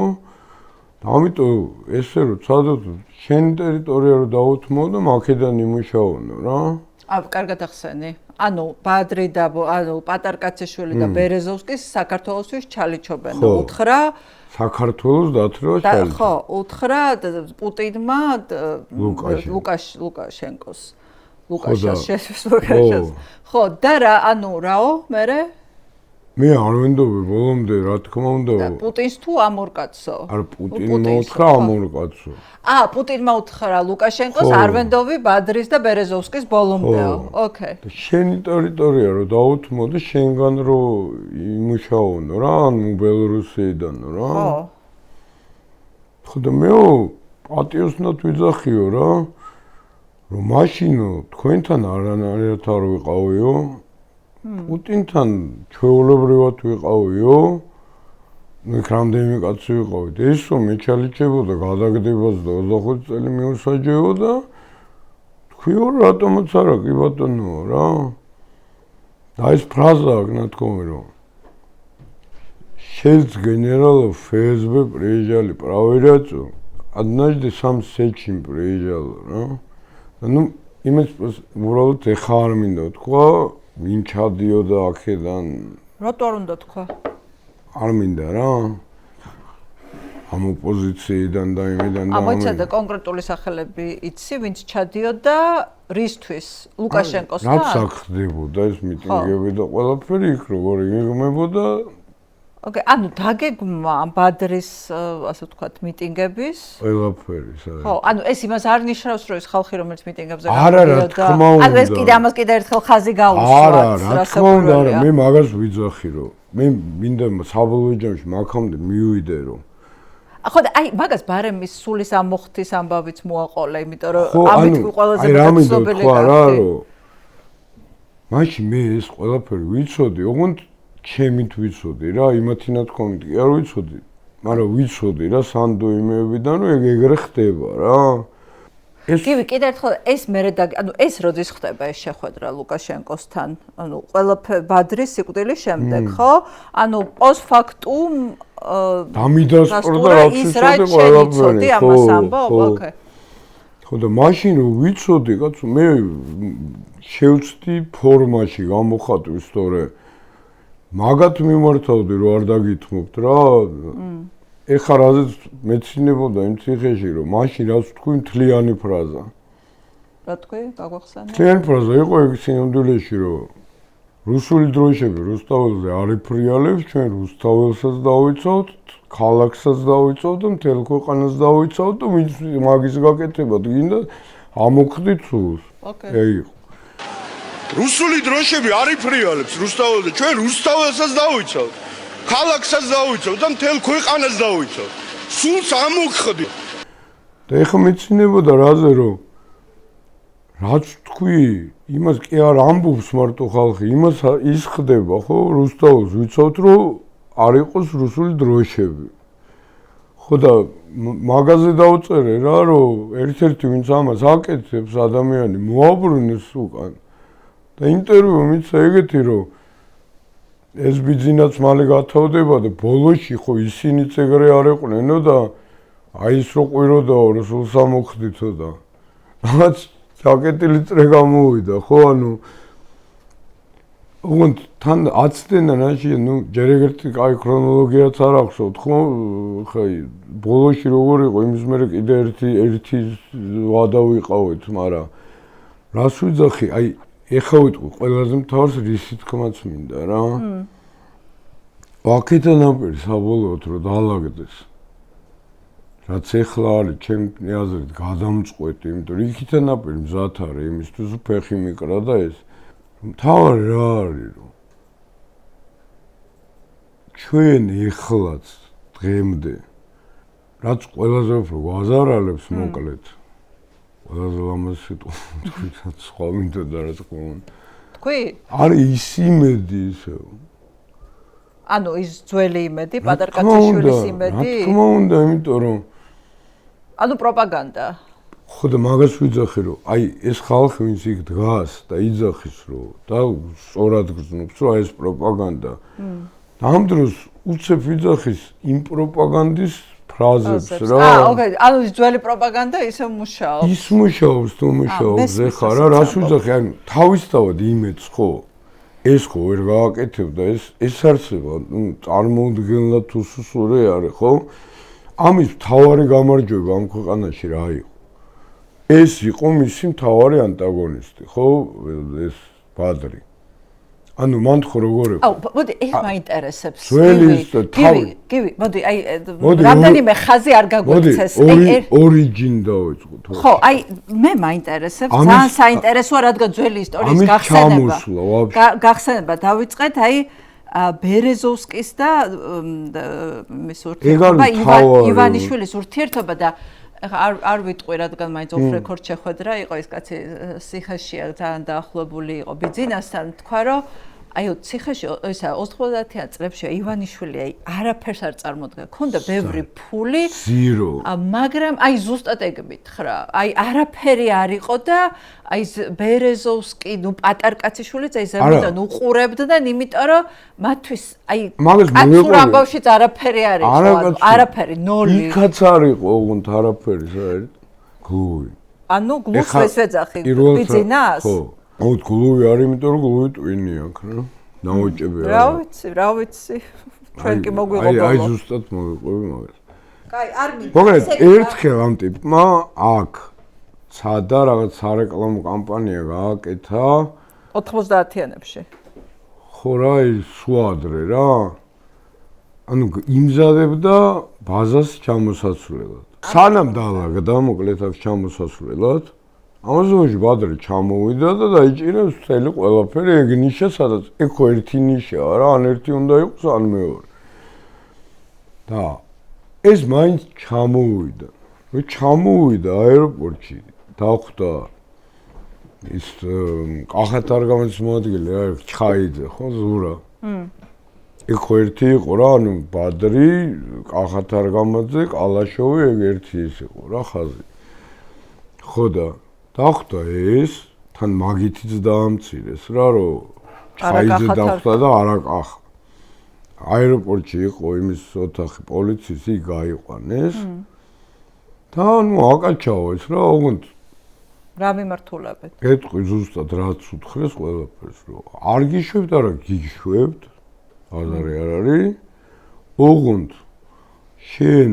და ამიტომ ესე რომ ცადოთ შენ ტერიტორია რომ დაუთმო და აქედან იმუშაონო რა. კარგად ახსენი. ანუ ბადრი და ანუ პატარკაცეშვილი და ბერეზოვსკის საქართველოსთვის ჩალიჩობენ და უთხრა საქართველოს დათრევა შეიძლება. ხო, უთხრა პუტინმა ლუკაშენკოს. ლუკაშას. ხო, და რა, ანუ რაო, მერე? მე არ ვენდობი ბოლომდე, რა თქმა უნდა. პუტინს თუ ამორკაცო? არ პუტინმა უთხრა ამორკაცო. პუტინმა უთხრა ლუკაშენკოს, არ ვენდობი ბადრის და ბერეზოვსკის ბოლომდეო. ოკეი. შენი ტერიტორია რომ დაუთმო და შენგან რომ იმუშაონო რა, ანუ ბელორუსიიდან რა. ხო და მე პატიოსნად ვიძახიო რა, რომ მაშინო თქვენთან არანაირად არ ვიყავიო. პუტინთან ჩვეულებრივად ვიყავიო. მე რამდენი კაცი ვიყავით. ეს რომ მე ჩალიჩებოდა გადაგდებას და 25 წელი მიუსაჯეო და თქვიო რატომაც არა კი ბატონო რა. და ეს ფრაზა აქვს ნათქვამი რომ шесть генералов ФСБ приезжали проверять, однажды сам Сечин приезжал, ну, იმის უბრალოდ ეხა არ მინდა თქვა, ვინ ჩადიოდა აქედან. რატო არ უნდა თქვა? არ მინდა რა. ამ ოპოზიციიდან და იმიდან და ამოიცადა კონკრეტული სახელები იცი, ვინც ჩადიოდა რისთვის? ლუკაშენკოსთან? რაც აქ ხდებოდა ეს მიტინგები და ყველაფერი იქ როგორ იღმებოდა. ოკეი, ანუ დაგეგმა ბადრის, ასე ვთქვათ, მიტინგების? ყველაფერი, საერთოდ. ხო, ანუ ეს იმას არ ნიშნავს, რომ ეს ხალხი, რომელიც მიტინგებზე არა, რა თქმა უნდა. ანუ ეს კიდე ამას კიდე ერთხელ ხაზი გაუსვათ. არა, რა თქმა უნდა, არა, მე მაგას ვიძახი, რომ მე მინდა საბოლოო ჯამში მაგამდე მივიდე, რომ ხო და აი მაგას ბარემის სულის ამოხთის ამბავიც მოაყოლა, იმიტომ რომ ამით ყველაზე მეტად ცნობილი გახდი. მაშინ მე ეს ყველაფერი ვიცოდი, ოღონდ ჩემით ვიცოდი რა, იმათი ნათქვამით კი არ ვიცოდი, მაგრამ ვიცოდი რა სანდო იმეებიდან, რომ ეგრე ხდება რა. გივი კიდე ერთხელ ეს მერე ანუ ეს როდის ხდება ეს შეხვედრა ლუკაშენკოსთან? ანუ ყველაფერი ბადრის სიკვდილის შემდეგ, ხო? ანუ პოსტფაქტუმ დამიდასწორდა რა ვიცოდი ყველაფერი, ხო. ხო და მაშინ რომ ვიცოდი, კაცო, მე შევწდი ფორმაში გამოხატვის, თორე მაგათ მიმართავდი რომ არ დაგითმობთ რა. ეხლა რაზეც მეცინებოდა იმ ციხეში რომ მაშინ რაც თქვი მთლიანი ფრაზა. რა თქვი? გაგვახსენე. მთლიანი ფრაზა იყო ეგ სინამდვილეში რომ რუსული დროშები რუსთაველზე არ იფრიალებს, ჩვენ რუსთაველსაც დავიცავთ, ქალაქსაც დავიცავთ და მთელ ქვეყანას დავიცავთ და მაგის გაკეთებად გინდა ამოხდით სულს. ეგ იყო. რუსული დროშები არ იფრიალებს რუსთაველზე, ჩვენ რუსთაველსაც დავიცავთ. ქალაქსაც დავიცავთ და მთელ ქვეყანას დავიცავთ. სულს ამოხდი. და ეხლა მეცინებოდა რაზე რომ რაც თქვი, იმას კი არ ამბობს მარტო ხალხი, იმას ის ხდება, ხო, რუსთაველს ვიცავთ რომ არ იყოს რუსული დროშები. ხო და მაგაზე დავწერე რა, რომ ერთ-ერთი ვინც ამას აკეთებს ადამიანი მოაბრუნეს უკან. და ინტერვიუ მიცა ეგეთი რომ ეს ბიძინაც მალე გათავდება და ბოლოში ხო ისინიც ეგრე არ ეყვნენო და აი ის რო ყვიროდაო რომ სულს ამოხდითო და რაც ჩაკეტილი წრე გამოვიდა ხო ანუ ოღონდ თან აცდენა რაში ნუ ჯერ ეგრეთი კაი ქრონოლოგიაც არ ახსოვთ ხო ხაი ბოლოში როგორ იყო იმის მერე კიდე ერთი ვადა ვიყავით მაგრამ რას ვიძახი აი ეხა ვიტყვი ყველაზე მთავარს რისი თქმაც მინდა რა. ვაკეთან აპირ საბოლოოდ რომ დაალაგდეს. რაც ეხლა არის ჩემი აზრით გადამწყვეტი, იმიტომ რომ იქიდან აპირ მზად არის იმისთვის ფეხი მიკრა და ეს მთავარი რა არის რომ ჩვენ ეხლაც დღემდე რაც ყველაზე უფრო ვაზარალებს მოკლედ ყველაზე ლამაზი სიტყვა თქვით სხვა მინდოდა რა თქმა უნდა. თქვი? არის ის იმედი ისევ. ანუ ის ძველი იმედი, პატარკაციშვილის იმედი? რა თქმა უნდა, იმიტომ რომ ანუ პროპაგანდა. ხო და მაგას ვიძახი რომ აი ეს ხალხი ვინც იქ დგას და იძახის რომ და სწორად გრძნობს რომ აი ეს პროპაგანდა. ამ დროს უცებ ვიძახის იმ პროპაგანდის ფრაზებს რა. ანუ ის ძველი პროპაგანდა ისე მუშაობს. ის მუშაობს თუ მუშაობს ეხლა რა რას ვიძახი ანუ თავისთავად იმედს ხო ეს ხო ვერ გააკეთებდა ეს არსება ნუ წარმოუდგენლად უსუსურე არის ხო ამის მთავარი გამარჯვება ამ ქვეყანაში რა იყო ეს იყო მისი მთავარი ანტაგონისტი ხო ეს ბადრი ანუ მან ხო როგორ იყო? აუ, მოდი, ეს მაინტერესებს. გივი, მოდი, აი რამდენიმე ხაზი არ გაგვეცეს. ორიჯინ დავიწყოთ. ხო, აი მე მაინტერესებს, ძალიან საინტერესოა, რადგან ძველი ისტორიის გახსენება დავიწყეთ, აი ბერეზოვსკის და მის ურთიერთობა ივანიშვილის ურთიერთობა და არ ვიტყვი, რადგან მაინც off record შეხვედრა იყო, ეს კაცი ციხეშია ძალიან დაახლოებული იყო ბიძინასთან, თქვა რომ აი ციხეში ისა 90-იან წლებში ივანიშვილი აი არაფერს არ წარმოდგა. ქონდა ბევრი ფული, მაგრამ აი ზუსტად ეგ მითხრა. აი არაფერი არ იყო და აი ბერეზოვსკი, ნუ პატარკაციშვილიც აი ზემოდან უყურებდნენ, იმიტომ რომ მათთვის აი კაცურ ამბავშიც არაფერი არ იყო, არაფერი, ნოლი. იქაც არ იყო, ოღონდ არაფერი საერთოდ. გლუვი. ანუ გლუვს ვეძახი ბიძინას? ხო. აუთ გლუვი არის, იმიტომ რომ გლუვი ტვინი აქვს რა. დაუჭები არა. რა ვიცი. ჩვენ კი მოგვიყვება. აი ზუსტად მოიყვები მაგას. კაი, არ მინდა. მოგეთ, ერთხელ ამ ტიპმა აქ ცადა რაღაც სარეკლამო კამპანია გააკეთა 90-იანებში. ხო რა, სუადრე რა. ანუ იმზადებდა ბაზას ჩამოსაცვლელად. სანამ დაალაგდა, მოკლედ აქ ჩამოსაცვლელად. ამაზონში ბადრი ჩამოვიდა და დაიჭირეს მთელი ყველაფერი ეგ ნიშა სადაც ეგ ხო ერთი ნიშაა რა ან ერთი უნდა იყოს ან მეორე და ეს მაინც ჩამოვიდა. რო ჩამოვიდა აეროპორტში, დახვდა ის კახათარგამაძის მოადგილე რა ჩხაიძე ხო ზურა. იქ ერთი იყო რა, ანუ ბადრი, კახათარგამაძე, კალაშოვი, ეგ ერთი ის იყო რა ხაზი. ხო და დახვდა ეს, თან მაგითიც დაამცირეს რა, რომ ჩხაიძე დახვდა და არაკახა. აეროპორტში იყო იმის ოთახი პოლიციის, იქ გაიყვანეს. და ნუ აკაჩაო ეს რა, ოღონდ რა მიმართულებით? გეტყვი ზუსტად რაც უთხრეს ყველაფერს, რომ არ გიშვებთ, არა გიშვებთ. აზარი არ არის. ოღონდ შენ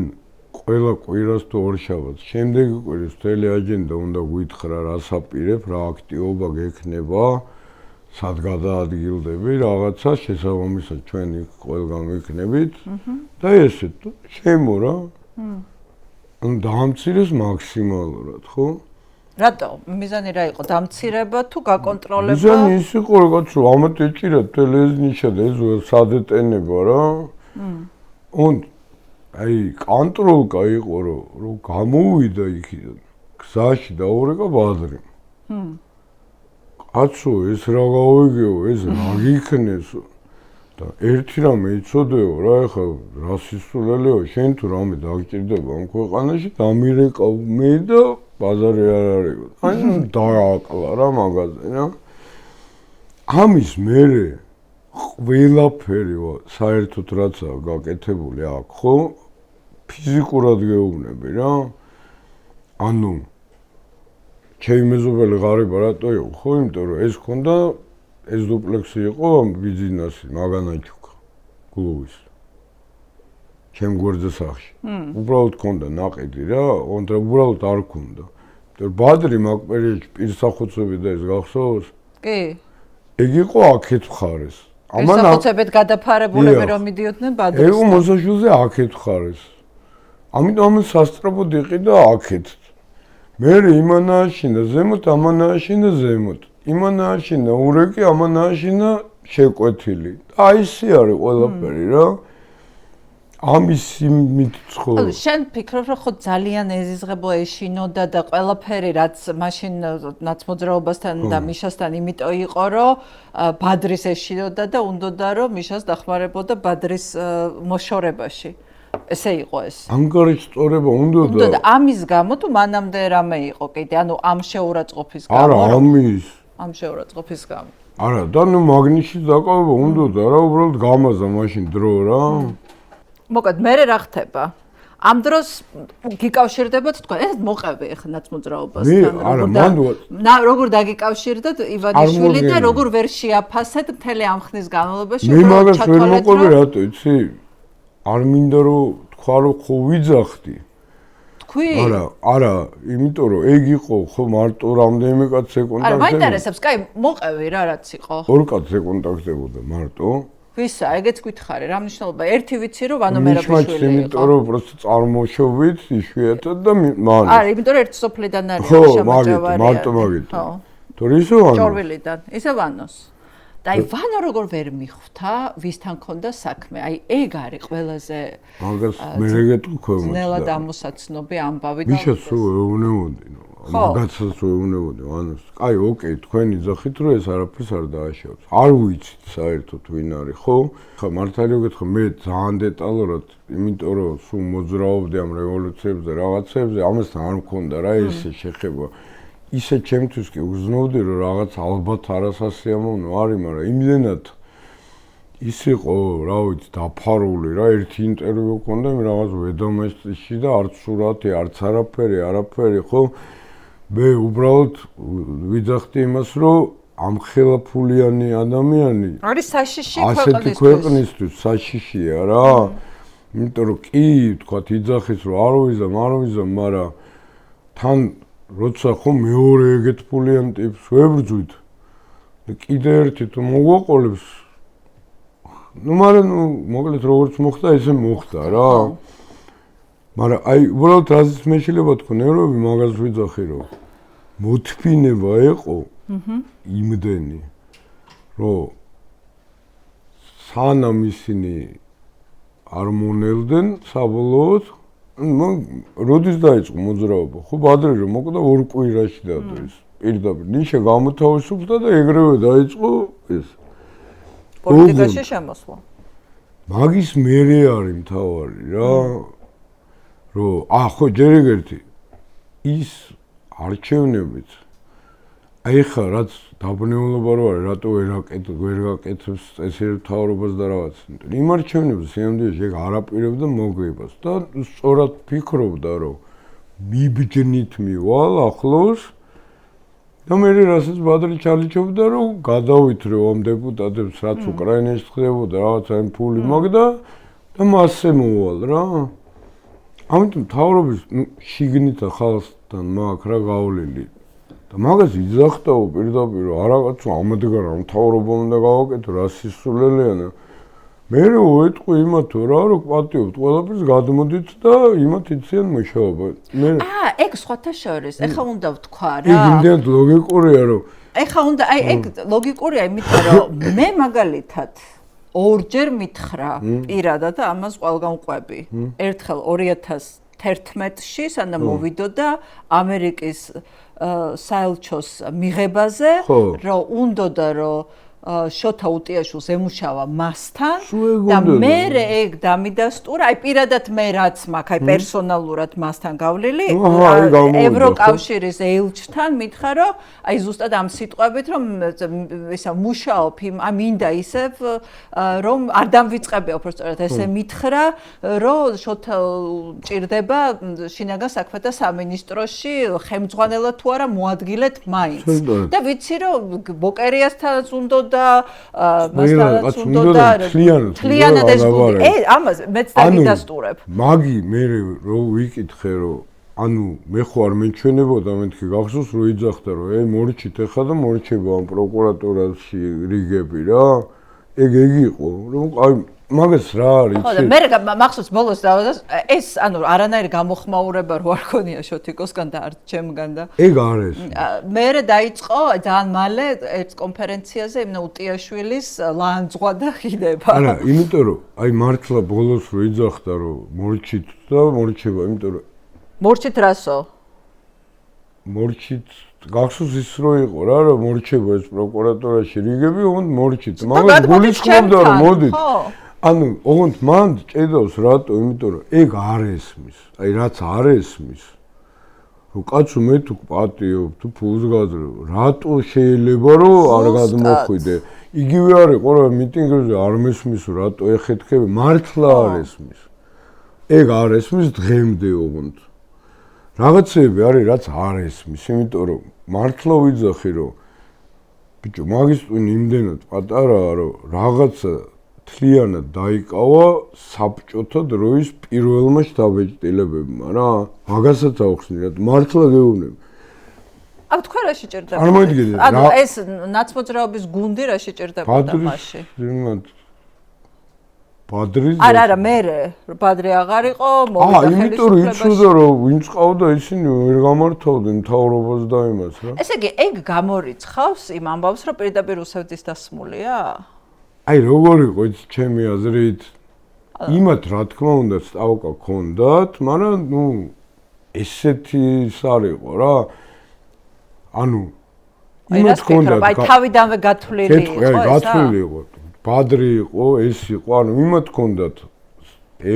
ყველა კვირას თუ ორშაბათს, შემდეგი კვირის მთელი აჯენდა უნდა გვითხრა, რას აპირებ, რა აქტივობა გექნება, სად გადაადგილდები, რაღაცა შესაბამისად ჩვენ იქ ყველგან ვიქნებით და ესეთ შემო რა. ანუ დაამცირეს მაქსიმალურად, ხო? რატო? მიზანი რა იყო? დამცირება თუ გაკონტროლება? მიზანი ის იყო, როგორც რომ ამათ ეჭირა თელეზნიშა და ეს სადეტენება რა. und აი კონტროლკა იყო რომ გამოვიდა იქიდან. გზაში დაურეკა ბადრი. კაცო ეს რა გავიგეო, ეს რა გიქნესო. და ერთი რამე იცოდეო რა, ეხლა რასისტულელიო, შენ თუ რამე დაგჭირდება ამ ქვეყანაში, დამირეკავ მე და ბაზარი არ არის. აი დააკლა რა მაგაზე რა. ამის მერე ყველაფერი საერთოდ რაცაა გაკეთებული აქ, ხო? ფიზიკურად გეუბნები რა. ანუ ჩემი მეზობელი ღარიბა რატო იყო, ხო? იმიტომ რომ ეს ქონდა ეს დუპლექსი იყო ბიზნესი მაგანაჩუკა გლუვის. ჩემ გვერდზე სახში. უბრალოდ ქონდა ნაყიდი რა, უბრალოდ არ ქონდა. იმიტომ ბადრი მაგ პერიოდში პირსახოცები და ეს გახსოვს? კი. ეგ იყო აქეთ მხარეს. პირსახოცებით გადაფარებულები რომ მიდიოდნენ ბადრისთან. ეგ მოსაშულზე აქეთ მხარეს. ამიტომ ამას სასწრაფოდ იყიდა აქეთ. მე იმან ააშინა ზემოთ, ამან ააშინა ზემოთ. იმან ააშინა ურეკი, ამან ააშინა შეკვეთილი. აი ისე არის ყველაფერი რა. ამის იმით ცხოვრობ. შენ ფიქრობ რომ ხო ძალიან ეზიზღებო ეშინოდა და ყველაფერი რაც მაშინ ნაცმოძრაობასთან და მიშასთან იმიტომ იყო რომ ბადრის ეშინოდა და უნდოდა რომ მიშას დახმარებოდა ბადრის მოშორებაში. ესე იყო ეს. ანგარიშ სწორება უნდოდა. უნდა და ამის გამო თუ მანამდე რამე იყო კიდე, ანუ ამ შეურაცხყოფის გამო. არა, ამის. ამ შეურაცხყოფის გამო. არა, და ნუ მაგნიშის დაკავება უნდოდა რა, უბრალოდ გამაზა მაშინ დრო რა. მოკლედ მე რა ხდება? ამ დროს გიკავშირდებათ თქვენ ეს მოყევი ახლა ნაცმოძრაობასთან როგორ დაგიკავშირდეთ ივანიშვილი და როგორ ვერ შეაფასეთ მთელი ამ ხნის განმავლობაში მე მაგას ვერ მოყევი რატო იცი? არ მინდა რომ თქვა რომ ხო ვიძახდი. თქვი? არა, იმიტომ რომ ეგ იყო ხო მარტო რამდენიმე კაცს ეკონტაქტებოდა. არა, მაინტერესებს, კაი, მოყევი რა რაც იყო. ორ კაცს ეკონტაქტებოდა მარტო. ვისა, ეგეც გითხარი, რა მნიშვნელობა? ერთი ვიცი რომ ვანომერაბიშვილი იყო. იმიტომ რომ პროსტ წარმოშობით იშვიათად და მან. არა, იმიტომ რომ ერთი სოფლიდან არის შამაჭავარი. მარტო მაგით. ხო. თორე ისე ვანო. ჭორვილიდან, ისე ვანოს. და აი ვანო როგორ ვერ მიხვდა, ვისთან ქონდა საქმე? აი ეგ არის ყველაზე მაგას მე რეგეტყვი ქვემოთ. ნელა დამოსაცნობი ამბავი და მიშა სულ ეუბნებოდი. მაგაცაც ეუბნებოდი ვანოს. კაი, ოკეი, თქვენი ძახით რომ ეს არაფერს არ დააშევს. არ ვიცით საერთოდ ვინ არის, ხო? ხა მართალია გითხრა მე ძალიან დეტალურად, იმიტომ რომ სულ მოძრაობდი ამ რევოლუციებზე, რაღაცებზე, ამასთან არ მქონდა რა ესე შეხება. ისე ჩემთვის კი უგზნობდი რომ რაღაც ალბათ არასასიამოვნო არის, მაგრამ იმდენად ის იყო, რა ვიცი, დაფარული რა, ერთი ინტერვიუ ჰქონდა მე რაღაც ვედომესტში და არც სურათი, არც არაფერი, ხო? მე უბრალოდ ვიძახდი იმას, რომ ამ ხელაფულიანი ადამიანი არის საშიში ასეთი ქვეყნისთვის საშიშია რა. იმიტომ რომ კი, თქვათ, იძახის რომ არ ვიზამ, მაგრამ თან როცა ხო მეორე ეგეთ ფულიან ტიპს ვებრძვით და კიდე ერთი თუ მოგვაყოლებს მაგრამ მოკლედ როგორც მოხდა ესე მოხდა რა მაგრამ აი უბრალოდ რაზეც მე შეიძლება თქვა ნევრები მაგას ვიძახი რომ მოთფინება იყო იმდენი რომ სანამ ისინი არ მონელდნენ საბოლოოდ. როდის დაიწყო მოძრაობა? ხო ბადრი რომ მოკდა 2 კვირაში დადო ეს. პირდაპირ ნიშა გამოთავისუფლდა და ეგრევე დაიწყო ეს. პოლიტიკაში შემოსვლა. მაგის მერე არის მთავარი რა. რომ ხო ჯერ ერთი ის არჩევნებიც აი ხა რაც დაბნეულობა რო არის რატო ვერ გაკეთებს წესრიგ მთავრობას და რაღაც იმ არჩევნებს სიამდვილეში ეგ არაპირებდა მოგებას და სწორად ფიქრობდა რომ მიბჯნით მივალ ახლოს და მე რასაც ბადრი ჩალიჩობდა რომ გადავითრევ ამ დეპუტატებს რაც უკრაინაში ხდებოდა რაღაც ამ ფული მაგდა და მასზე მოვალ რა ამიტომ მთავრობის შიგნით ხალხთან მაქვს რა გავლილი და მაგას იძახდაო პირდაპირ რომ არაკაცო ამადგარა მთავრობა უნდა გავაკეთო რა სისულელიანა მე ვეთყვი იმათო რა რომ პატიობთ ყველაფერს გადმოდით და იმათ იციან მუშაობა მე ეგ სხვათა შორის ეხა უნდა ვთქვა რა ეგ იმდენ ლოგიკურია რომ ეხა უნდა აი ეგ ლოგიკურია იმიტომ რომ მე მაგალითად ორჯერ მითხრა პირადად და ამას ყველგან ვყვები ერთხელ 2011-ში სანამ მოვიდოდა ამერიკის საელჩოს მიღებაზე რომ უნდოდა რომ შოთა უტიაშვილს ემუშავა მასთან და მე ეგ დამიდასტურა აი პირადად მე რაც მაქვს აი პერსონალურად მასთან გავლილი ევროკავშირის ელჩთან მითხრა რომ აი ზუსტად ამ სიტყვებით რომ ისა მუშაობ აი მინდა ისევ რომ არ დამვიწყებია უბრალოდ ესე მითხრა რომ შოთა ჭირდება შინაგან საქმეთა სამინისტროში ხელმძღვანელად თუ არა მოადგილეთ მაინც და ვიცი რომ ბოკერიასთანაც უნდა მასთან უნდა თლიანად ეს გუნდი ამას მეც დავიდასტურებ მაგი მე რო ვიკითხე რომ ანუ მე ხო არ მეჩვენებოდა მეთქი გახსოვს რომ იძახდა რომ მორჩით ეხა და მორჩება ამ პროკურატურაში რიგები რა ეგ იყო რომ აი მაგას რა არის ხო და მე მახსოვს ბოლოს ეს ანუ არანაირი გამოხმაურება რო არ ქონია შოთიკოსგან და არც ჩემგან და ეგ არის მე დაიწყო ძალიან მალე ერთ კონფერენციაზე იმნა უტიაშვილის ლანძღვა და ხიდება არა იმიტომ რომ აი მართლა ბოლოს რო იძახდა რომ მორჩით და მორჩება იმიტომ რომ მორჩით რასო მორჩით გახსოვს ის რო იყო რა რომ მორჩება ეს პროკურატურაში რიგები ოღონდ მორჩით მაგას გულისხმობდა რომ მოდით ანუ ოღონდ მან ჭედავს რატო იმიტომ რომ ეგ არ ესმის აი რაც არ ესმის რომ კაცო მე თუ პატიობ თუ ფულს გაძლევ რატო შეიძლება რომ არ გადმოხვიდე იგივე არის ყველა მიტინგებზე არ მესმის რატო ეხეთქები მართლა არ ესმის ეგ არ ესმის დღემდე ოღონდ რაღაცები არის რაც არ ესმის იმიტომ რომ მართლა ვიძახი რომ ბიჭო მაგის ტვინი იმდენად პატარაა რომ რაღაცა თლიანად დაიკავა საბჭოთა დროის პირველმა შთაბეჭდილებებმა რა მაგასაც ავხსნიათ მართლა გეუბნები აბა თქვენ რა შეჭერდება წარმოიდგინეთ ანუ ეს ნაცმოძრაობის გუნდი რა შეჭერდებოდა მასში ბადრის არა მე ბადრი აღარ იყო მოვიდა იმიტომ რომ იცოდა რომ ვინც ყავდა ისინი ვერ გამართავდნენ მთავრობას და იმას რა ესე იგი ეგ გამორიცხავს იმ ამბავს რომ პირდაპირ რუსეთის დასმულია აი როგორ იყო ის ჩემი აზრით იმათ რა თქმა უნდა სტავკა ქონდათ მაგრამ ნუ ესეთი ის არ იყო რა ანუ იმათ ქონდათ აი თავიდანვე გათვლილი იყო ეს გათვლილი იყო ბადრი იყო ეს იყო ანუ იმათ ქონდათ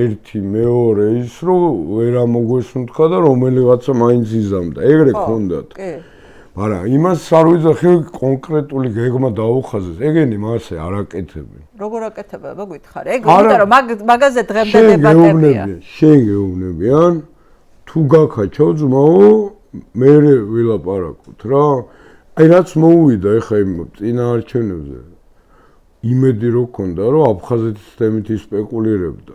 ერთი მეორე ის რომ ვერ ამოგვესუნთქა და რომელიღაცა მაინც იზამდა ეგრე ქონდათ კი მაგრამ იმას არ ვიძახი კონკრეტული გეგმა დაუხაზეს ეგენი მასე არ აკეთებენ როგორ აკეთებენ მოგითხარი ეგ უნდა რომ მაგაზე დღემდე დებატებია შენ გეუბნებიან თუ გაქაჩავ ძმაო მე ვილაპარაკოთ რა აი რაც მოუვიდა ეხა იმ წინა არჩევნებზე იმედი რო ქონდა რომ აფხაზეთის თემით ისპეკულირებდა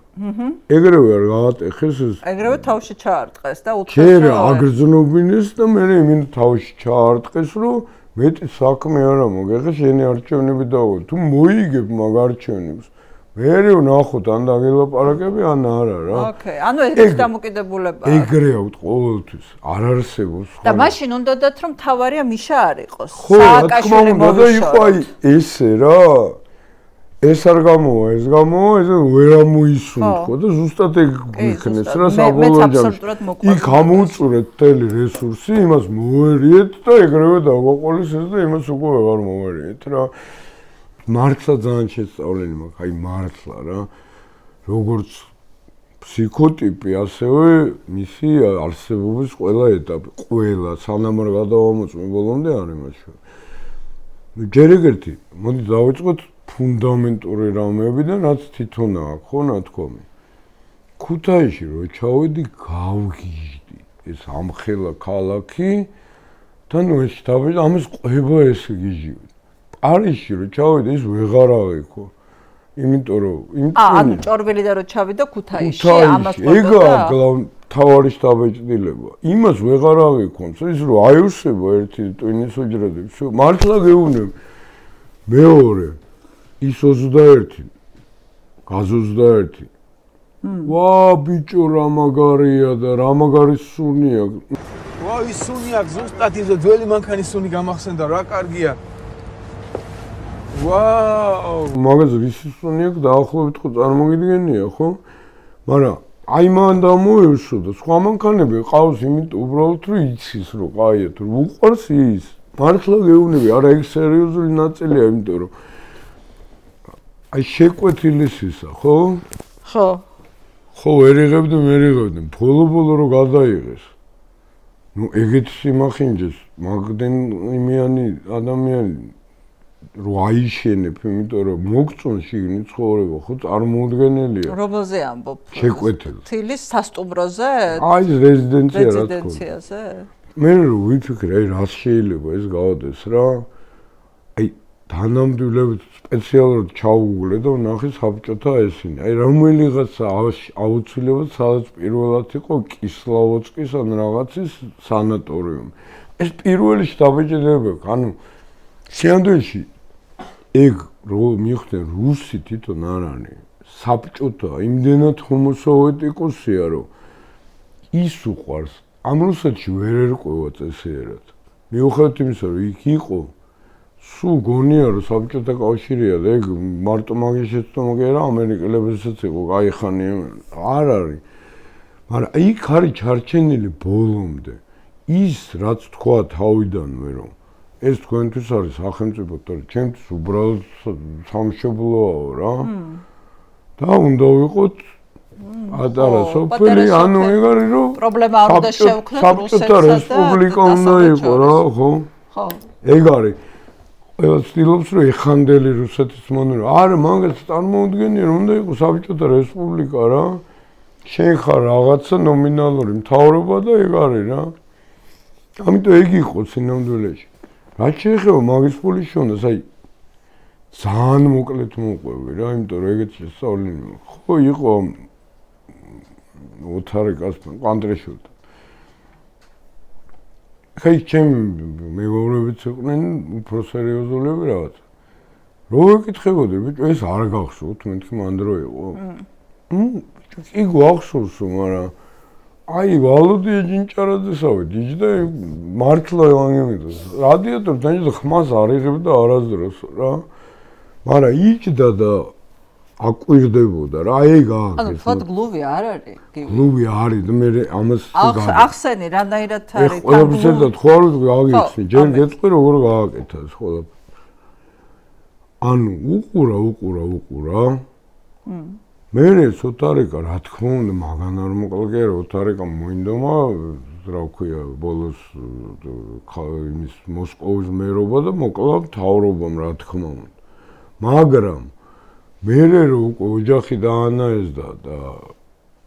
ეგრევე არ გაატეხეს ეს ეგრევე თავში ჩაარტყეს და უთხეს აგრძნობინეს და მე იმენ თავში ჩაარტყეს რომ მეტი საქმე არა მოგეხა შენი არჩევნები დავა თუ მოიგებ მაგ არჩევნებს მე ვნახოთ ან დაგელაპარაკები ან არა რა ოკეი ანუ ეს დამოკიდებულებაა ეგრეა ყოველთვის არ არსებობს და მაშინ უნდათ რომ თავარია მიშა არ იყოს სააკაშვილი მოვიშოროთ და იყო აი ესე რა ეს არ გამოვა, ეს გამოვა, ეს ვერ ამოისუნთქო და ზუსტად ეგ გიქნეს რა საბოლოო ჯამში. იქ ამოუწურეთ მთელი რესურსი, იმას მოერიეთ და ეგრევე დაგვაყოლეს ეს და იმას უკვე ვეღარ მოვერიეთ რა. მართლა ძალიან შესწავლილი მაქვს, აი მართლა რა. როგორც ფსიქოტიპი, ასევე მისი არსებობის ყველა ეტაპი, ყველა სანამ არ გადავამოწმე ბოლომდე არ იმაში. ჯერ ეგერთი, მოდი დავიწყოთ ფუნდამენტური რამეებიდან, რაც თვითონ აქვს, ხო, ნათქვამი. ქუთაისში რო ჩავედი, გავგიჟდი. ეს ამხელა ქალაქი და ნუ ეს თავი ამას ყვება ეს გიჟივი. პარიზში რო ჩავედი, ეს ვეღარ აღიქო. იმიტომ რომ ანუ ჭორბელიდან რო ჩავიდა ქუთაისში, ამას ყვება. ეგა თავარი შტაბ-ეჭდილება. იმას ვეღარ აღიქონს, ის რო აიუსება ერთი ტვინის უჯრედებს, მართლა გეუბნები. მეორე ის 21 გაზ21 ვა ბიჭო რა მაგარია და რა მაგარი სუნი აქვს ვა ის სუნი აქვს ზუსტად ის ძველი მანქანის სუნი გამახსენდა რა კარგია ვაუ მაგაზე ისი სუნი აქვს დაახლოებით ხო წარმოგიდგენია ხო მაგრამ აი მან დამოევსო და სხვა მანქანები ყავს იმიტომ უბრალოდ რომ იცის რომ ყაია თუ უყვარს ის მართლა გეუბნები არა ეგ სერიოზული ნაწილია იმიტომ რომ აი შეკვეთილისისა, ხო? ხო. ხო, ვერ იღებდი, ბოლო რო გადაიღეს. ნუ ეგეთ სიმახინჯეს, მაგდენ იმიანი ადამიანი რო აიშენებ, იმიტომ რომ მოგწონ შიგნით ცხოვრება, ხო, წარმოუდგენელია. რომელზე ამბობ? შეკვეთილს. თილის სასტუმროზე? აი, რეზიდენცია რა თქმა. რეზიდენციაზე? მე რო ვიფიქრე, აი, რას შეიძლება ეს გავადეს რა? აი თანამდებობებით სპეციალურად ჩაუგულე და ვნახე საბჭოთა ესენი. აი რომელიღაცა აუცილებლად სადაც პირველად იყო კისლავოცკის ან რაღაცის სანატორიუმი. ეს პირველი შტაბ-ეჭდილება, ანუ სიამდვილეში ეგ რო მიხდნენ რუსი თვითონ არ არის. საბჭოთა იმდენად ჰომოსოვეტიკოსია, რომ ის უყვარს ამ რუსეთში ვერ ერკვევა წესიერად. მიუხედავად იმისა, რომ იქ იყო სულ გონია რომ საბჭოთა კავშირია და ეგ მარტო მაგის შეცდომა კი არა ამერიკელებსაც იყო გაიხანი არ არის მაგრამ იქ არის ჩარჩენილი ბოლომდე ის რაც თქვა თავიდანვე რომ ეს თქვენთვის არის სახელმწიფო და ჩემთვის უბრალოდ სამშობლოა რა და უნდა ვიყოთ ატარა სოფელი ანუ ეგ არის რომ პრობლემა არ უნდა შევქმნათ საბჭოთა რესპუბლიკა უნდა იყო რა ხო ხო ეგ არის ყველა ცდილობს რომ ეხანდელი რუსეთის მონური არა მაგას წარმოუდგენია რომ უნდა იყოს საბჭოთა რესპუბლიკა რა შენ ხარ რაღაცა ნომინალური მთავრობა და ეგ არის რა ამიტომ ეგ იყო სინამდვილეში რაც შეეხება მაგის ფულის შონდას აი ძალიან მოკლედ მოყვევი რა იმიტომ რომ ეგეც შესწავლილი ხო იყო ოთარიკას ანდრეშვილთან ხაი ჩემ მეგობრებიც იყვნენ უფრო სერიოზულები რაღაც. რო ეკითხებოდი, ბიჭო, ეს არ გახსოვთ, მეთქი მან დრო იყო. კი გვახსოვსო, მაგრამ აი ვალოდი ეჯინჭარაძესავე, დიჯდა მართლა ამიტომ რადიატორ დაიჯდა ხმას არ იღებდა არასდროს რა. მაგრამ იჯდა და აკვირდებოდა რა ეგ აქვს ანუ თქვა გლუვი არ არის გლუვი არის და მე ამას ახსენი რანაირად არის ყველაფერს და თქვა რომ გააგიხსნი ჯერ გეტყვი როგორ გააკეთა ეს ყველაფერი ანუ უყურა მე ოთარიკა რა თქმა უნდა მაგან არ მოკლე რა ოთარიკა მოინდომა რა ქვია ბოლოს იმის მოსკოვის მერობა და მოკლა მთავრობამ რა თქმა უნდა მაგრამ მერე რო უკვე ოჯახი დაანაესდა და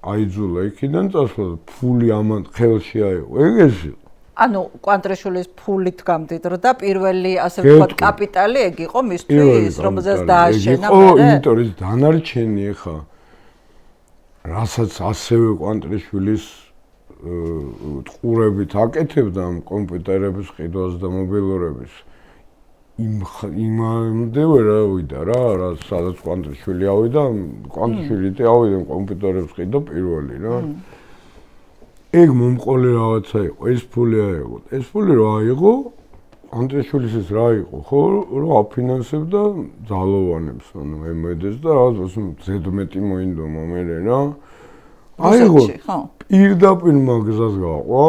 აიძულა იქიდან წასვლა ფული ამან ხელში აიღო ეგ ეს იყო ანუ კვანტრეშვილის ფულით გამდიდრდა პირველი ასე ვთქვათ კაპიტალი ეგ იყო მისთვის რომელზეც დააშენა მერე იმიტომ რომ დანარჩენი ხა რასაც ასევე კვანტრეშვილის ყურებით აკეთებდა ამ კომპიუტერების ყიდვას და მობილურების იმამდე რა ვიდა რა სადაც კვანტრეშვილი ავიდა კვანტრეშვილი ავიდა კომპიუტერებს ყიდო პირველი რა ეგ მომყოლი რაღაცა იყო ეს ფული აიღო ეს ფული რა აიღო ანდრეშვილის რა იყო, ხო, რომ აფინანსებდა ძალოვანებს, ანუ ემედეს და რაღაც ზედმეტი მოინდომა მე რა. აიღო, პირდაპირ მაგზას გაყვა.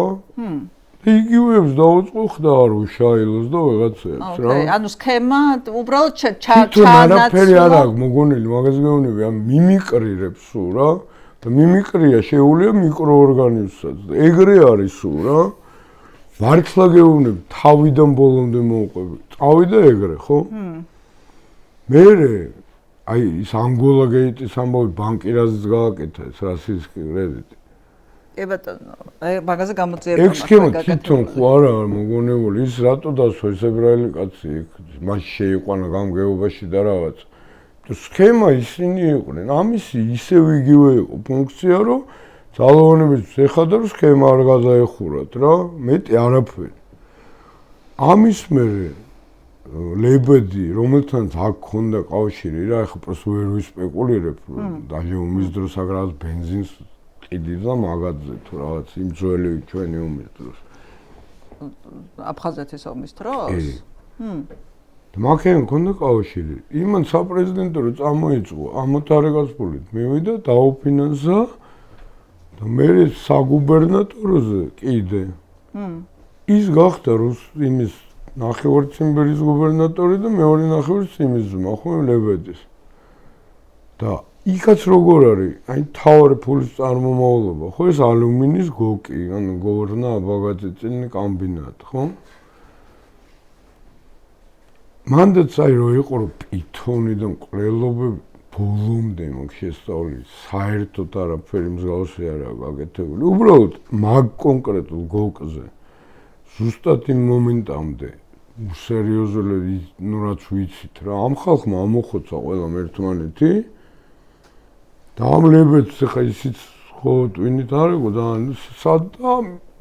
იგივეებს დაუწყო ხდარო შაილოს და ვიღაცებს რა. ანუ სქემა უბრალოდ თვითონ არაფერი არ აქვს მოგონილი მაგაზე გეუბნები, ამ მიმიკრირებს სულ რა. და მიმიკრია შეუულია მიკროორგანიზმსაც და ეგრე არის სულ რა. ვარცხლა გეუბნები, თავიდან ბოლომდე მოვყვები. წავიდა ეგრე, ხო? მერე აი ის ანგოლა გეიტის ამბავი ბანკირაზეც გააკეთა ეს რასისტი კრედიტი. კი ბატონო, მაგაზე გამოძიება მაქვს. ექსქემა თვითონ ხო არა მოგონებული, ის რატო დასვა ეს ებრაელი კაცი იქ მას შეიყვანა გამგეობაში და რაღაც. სქემა ისინი იყვნენ, ამისი ისევ იგივე იყო ფუნქცია, რომ ძალოვანებიც ეხადა რომ სქემა არ გადაეხურათ რა, მეტი არაფერი. ამის მერე ლებედი, რომელთანაც აქ ქონდა კავშირი რა, ეხლა პროს ვერ ვისპეკულირებ, დაჟე ომის დროს აგრად ბენზინს ყიდიდა მაგაძე თუ რაღაც იმ ძველი ჩვენი ომის დროს. აფხაზეთის ომის დროს? მაქენ ქონდა კავშირი. იმან საპრეზიდენტო რო წამოიწყო, ამოთარეგასპულით მივიდა, დაუფინანსა და მე საგუბერნატოროზე კიდე. ის გახდა იმის ნახევარციმბირის გუბერნატორი და მეორე ნახევარციმის ძმა, ხო ლებედის. და იქაც როგორ არის, აი თავარი ფულის წარმომავლობა, ხო ეს ალუმინის გოკი, ანუ გორნა აბაგაძეწინი კომბინატი, ხო? მანდაც აი რო იყო რომ პითონიდან ყრელობები ბოლომდე მაგ შესწავლილი საერთოდ არაფერი მსგავსი არა გაკეთებული. უბრალოდ მაგ კონკრეტულ გოკზე ზუსტად იმ მომენტამდე სერიოზულად ნუ რაც ვიცით რა ამ ხალხმა ამოხოცა ყველამ ერთმანეთი და ამ ლებედს ხა ისიც ხო ტვინით არ იყო და სადა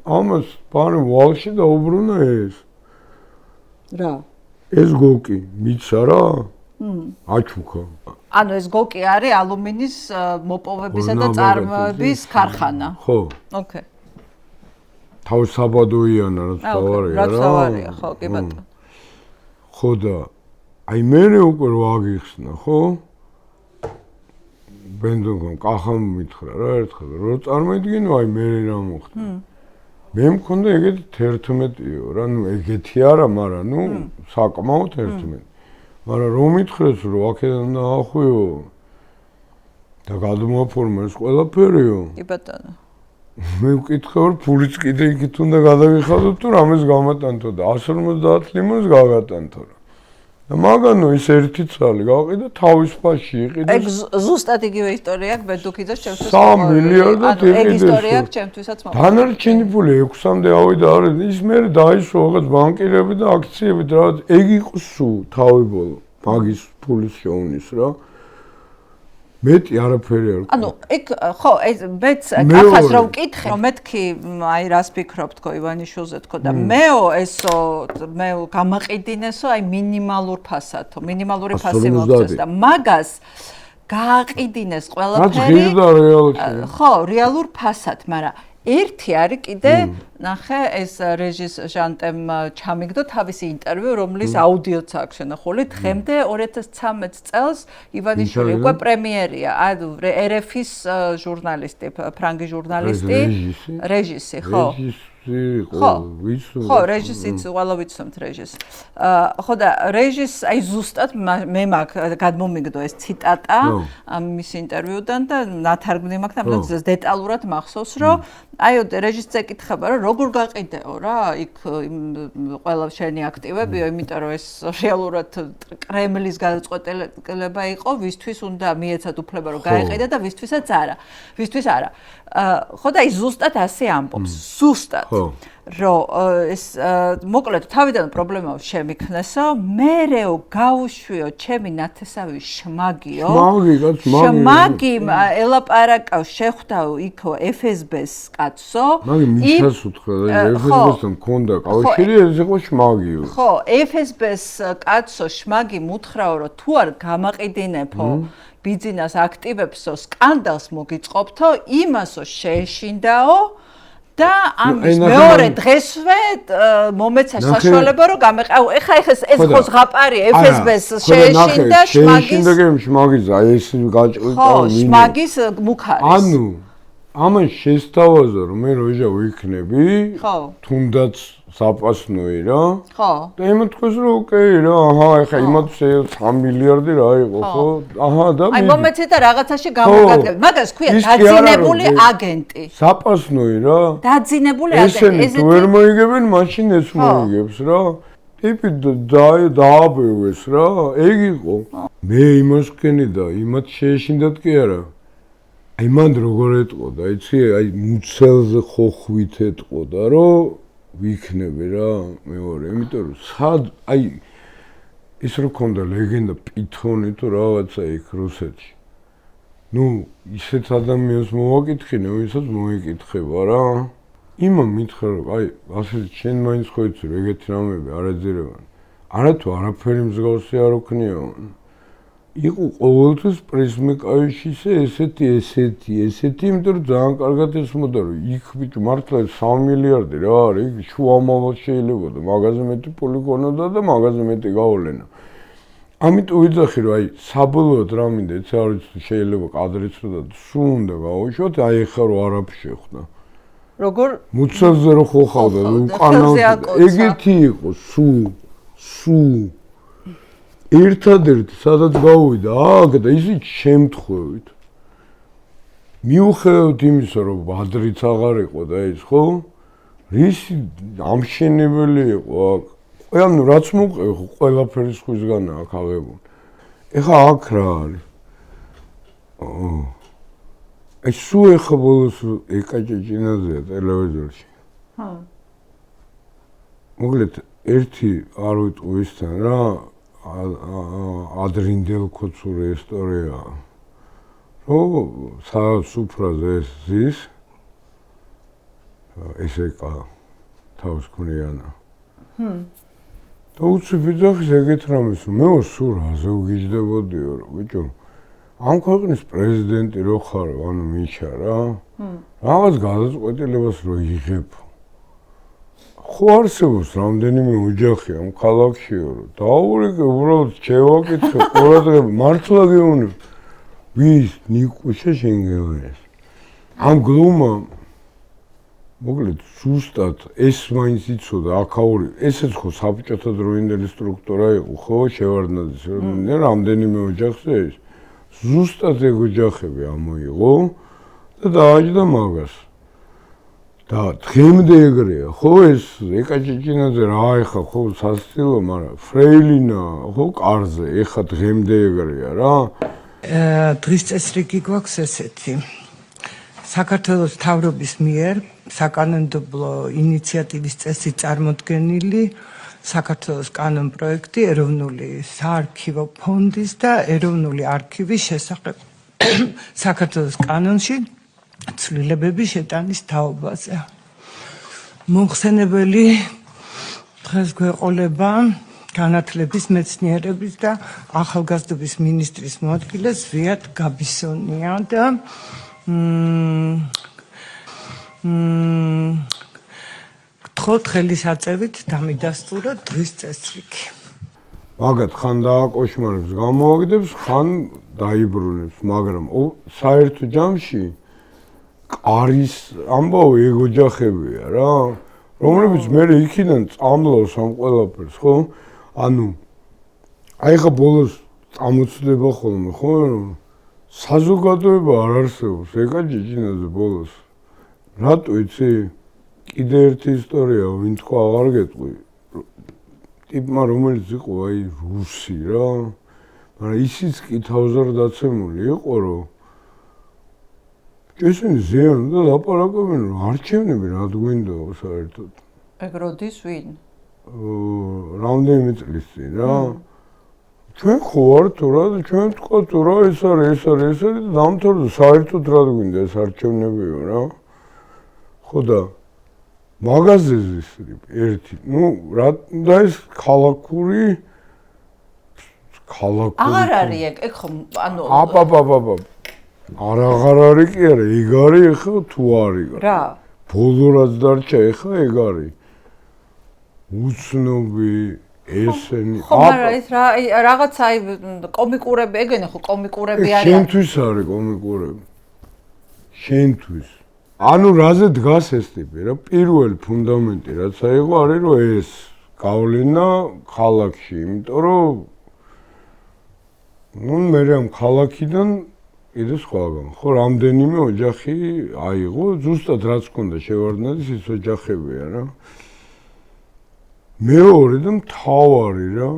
ამას პარი ვალში დაუბრუნა ეს რა ეს გოკი მიცა რა აჩუქა ანუ ეს გოკი არის ალუმინის მოპოვებისა და წარმოების ქარხანა ხო ოკეი თავის საბადოიანა რაც თავარია რა რაც თავარია ხო კი ბატონო ხო და აი მე უკვე რო აგიხსნა ხო ბენდონგან კახამ მითხრა რა ერთხელ რო წარმოიდგინო აი მე რა მოხდა მე მქონდა ეგეთი 11-იო რა ნუ ეგეთი არა მაგრამ ნუ საკმაოდ 11 მაგრამ რომ მითხრეს რომ აქედან ახვიო და გადმოაფორმა ეს ყველაფერიო კი ბატონო მე ვკითხე რომ ფულიც კიდე იქით უნდა გადავიხადოთ თუ რამეს გამატანთო და 150 ლიმონს გავატანთო რა და მაგანო ის ერთი ცალი გავყიდა თავის ფაში იყიდა ეგ ზუსტად იგივე ისტორია აქვს ბედუქიძეს ჩემთვის 3 მილიარდად იყიდეს ეგ ისტორია აქვს ჩემთვისაც მოყვა დანარჩენი ფული 6-მდე ავიდა არის ის მე დაიშვა რაღაც ბანკირები და აქციები და რაღაც ეგ იყო სულ თავი ბოლო მაგის ფულის შოვნის რა მეტი არაფერი არ ანუ ეგ ხო ეს მეც კახას რომ ვკითხე რომ მეთქი აი რას ფიქრობ თქო ივანიშვილზე თქო და მეო ესო მე გამაყიდინესო აი მინიმალურ ფასათო მინიმალური ფასი მოგწეს და მაგას გააყიდინეს ყველაფერი ხო რეალურ ფასად მაგრამ ერთი არის კიდე ნახე ეს რეჟის ჟანტემ ჩამიგდო თავისი ინტერვიუ რომლის აუდიოც აქვს შენახული დღემდე 2013 წელს ივანიშვილი უკვე პრემიერია ანუ RFI-ის ჟურნალისტი ფრანგი ჟურნალისტი რეჟისი ხო ხო რეჟისიც ყველა ვიცნობთ რეჟის ხო და რეჟის აი ზუსტად მე მაქვს გადმომიგდო ეს ციტატა მის ინტერვიუდან და ნათარგმნი მაქვს და დეტალურად მახსოვს რომ აი რეჟისს ეკითხება რომ როგორ გაყიდეო რა იქ ყველა შენი აქტივებიო იმიტომ რომ ეს რეალურად კრემლის გადაწყვეტილება იყო ვისთვის უნდა მიეცათ უფლება რომ გაეყიდა და ვისთვისაც არა ვისთვის არა ხო და ის ზუსტად ასე ამბობს ზუსტად რომ ეს მოკლედ თავიდან პრობლემა შემიქნესო მერეო გაუშვიო ჩემი ნათესავი შმაგიო შმაგი ელაპარაკავს შეხვდაო იქო FSB-ს კაცო მაგ მისას უთხრა და FSB-სთან მქონდა კავშირი ეს იყო შმაგიო ხო FSB-ს კაცო შმაგი მუთხრაო რომ თუ არ გამაყიდინებო ბიზნეს აქტივებსო სკანდალს მოგიწყობთო იმასო შეეშინდაო და ამის მეორე დღესვე მომეცა საშუალება რომ გამეყავ. ეხა ეს ხო ზღაპარია FSB-ს შეეშინდა შმაგის აი ეს გაჭყიდა ხო შმაგის მუქარი. ანუ ამან შესთავაზა რომ მე როჟა ვიქნები ხო თუნდაც საპასნოი რა ხო და იმათ თქვეს რომ ოკეი რა აჰა ეხა იმათ 3 მილიარდი რა იყო ხო აჰა და აი მომეცე და რაღაცაში გამოგადგები მაგას ქვია დაძინებული აგენტი საპასნოი რა დაძინებული აგენტი ესენი თუ ვერ მოიგებენ მაშინ ეს მოიგებს რა ტიპი დააბევეს რა ეგ იყო მე იმას ვქენი და იმათ შეეშინდათ კი არა აი მან როგორ ეტყოდა იცი აი მუცელზე ხოხვით ეტყოდა რომ ვიქნები რა მეორე იმიტომ რომ სად აი ის რო ქონდა ლეგენდა პითონი თუ რაღაცა იქ რუსეთში ნუ ისეთ ადამიანს მოვაკითხინე ვისაც მოიკითხება რა იმან მითხრა რომ აი ასეთ შენ მაინც ხო იცი რომ ეგეთი რამეები არ ეძირებან არათუ არაფერი მსგავსი არ ოქნიო იყო ყოველთვის პრიზმიკაიშისე ესეთი იმიტომ რომ ძალიან კარგად ესმოდა რომ იქ ბიჭო მართლა 3 მილიარდი რა არის იქ შუამავად შეიძლება და მაგაზე მეტი პული ქონოდა და მაგაზე მეტი გავლენა ამიტომ ვიძახი რომ აი საბოლოოდ რა მინდა ეს არ ვიცი შეიძლება კადრიც და სულ უნდა გავუშვათ აი ეხა რომ არაფერი შეხვდა როგორ მუცელზე რო ხოხავდა უკანონო ეგეთი იყო სულ ერთადერთი სადაც გავუვიდა აქ და ისიც შემთხვევით მიუხედავად იმისა რომ ბადრიც აღარ იყო და ის ხო რისი ამშენებელი იყო აქ ანუ რაც მოყევ ყველაფერი სხვისგანა აქ აღებული ეხა აქ რა არის ეს სულ ეხა ბოლოს ეკაჭეჭინაზეა ტელევიზორში მოკლედ ერთი არ ვიტყვი ისთან რა ადრინდელ ქოცური ისტორია რომ სუფრაზე ზის ესე თავს ქონიანა და უცებ ვიძახის ეგეთ რამეს მე სულ რაზე ვგიჟდებოდიო რომ ბიჭო ამ ქვეყნის პრეზიდენტი რო ხარ ანუ მიშა რა რაღაც გადაწყვეტილებას რო იღებ ხო არსებობს რამდენიმე ოჯახი ამ ქალაქშიო რომ დაურიგე უბრალოდ შევაკითხე ყურადღება მართლა გეუბნები ვის ნიკუშა შენგელეს ამ გლუმა მოკლედ ზუსტად ეს მაინც იცოდა აქაური ესეც ხო საბჭოთა დროინდელი სტრუქტურა იყო ხო შევარდნაძის რამდენიმე ოჯახზე ეს ზუსტად ეგ ოჯახები ამოიღო და დააჯდა მაგას და დღემდე ეგრეა ხო ეს ეკაჭეჭინაძე რა ეხა ხო სასწილო მაგრამ ფრეილინა ხო კარზე ეხა დღემდე ეგრეა რა დღის წესრიგი გვაქვს ესეთი საქართველოს მთავრობის მიერ საკანონმდებლო ინიციატივის წესით წარმოდგენილი საქართველოს კანონპროექტი ეროვნული საარქივო ფონდის და ეროვნული არქივის შესახებ საქართველოს კანონში ცვლილებების შეტანის თაობაზე. მომხსენებელი დღეს გვეყოლება განათლების მეცნიერების და ახალგაზრდობის მინისტრის მოადგილე ზვიად გაბისონია და გთხოვთ ხელისაწევით დამიდასტუროთ დღის წესრიგი. მაგათ ხან დააკოშმარებს გამოვაგდებს, ხან დაიბრუნებს, მაგრამ საერთო ჯამში ყარის ამბავი ეგ ოჯახებია რა, რომლებიც მე იქიდან წამლავს ამ ყველაფერს, ხო? ანუ აი ხა ბოლოს წამოწდება ხოლმე, ხო? საზოგადოება არ არსებობს, ეკაჭეჭინაძე ბოლოს. რატო იცი? კიდე ერთი ისტორია, ვინ თქვა აღარ გეტყვი. ტიპმა რომელიც იყო აი რუსი რა, მაგრამ ისიც კი თავზე დაცემული იყო, რომ ესენი ზეან და ლაპარაკობენ, რომ არჩევნები რა გვინდა საერთოდ. ეგ როდის ვინ? რამდენიმე წლის წინ რა. ჩვენ ხო ვართ რა და ჩვენ თქვა თუ რა ეს არის და დამთავრდა საერთოდ რა გვინდა ეს არჩევნებიო რა. ხო და მაგაზეზის ერთი, ну, რა და ეს ქალაქური აღარ არის ეგ ხომ ანუ აბაბაბაბ აღარ არის კი არა, ეგ არის ხო თუ არის. რა? ბოლო რაც დარჩა ეხა ეგ არის უცნობი ესენი მაგრამ ის რაღაცა კომიკურები ეგენი ხო კომიკურები არის შენთვის არის კომიკურები შენთვის ანუ რაზე დგას ეს ტიპი რა პირველი ფუნდამენტი რაც აიღო არის რომ ეს გავლენა ქალაქში იმიტომ რომ მე ამ ქალაქიდან კიდე სხვაგან ხო რამდენიმე ოჯახი აიღო ზუსტად რაც ჰქონდა შევარდნაძის ის ოჯახებია რა მეორე და მთავარი რა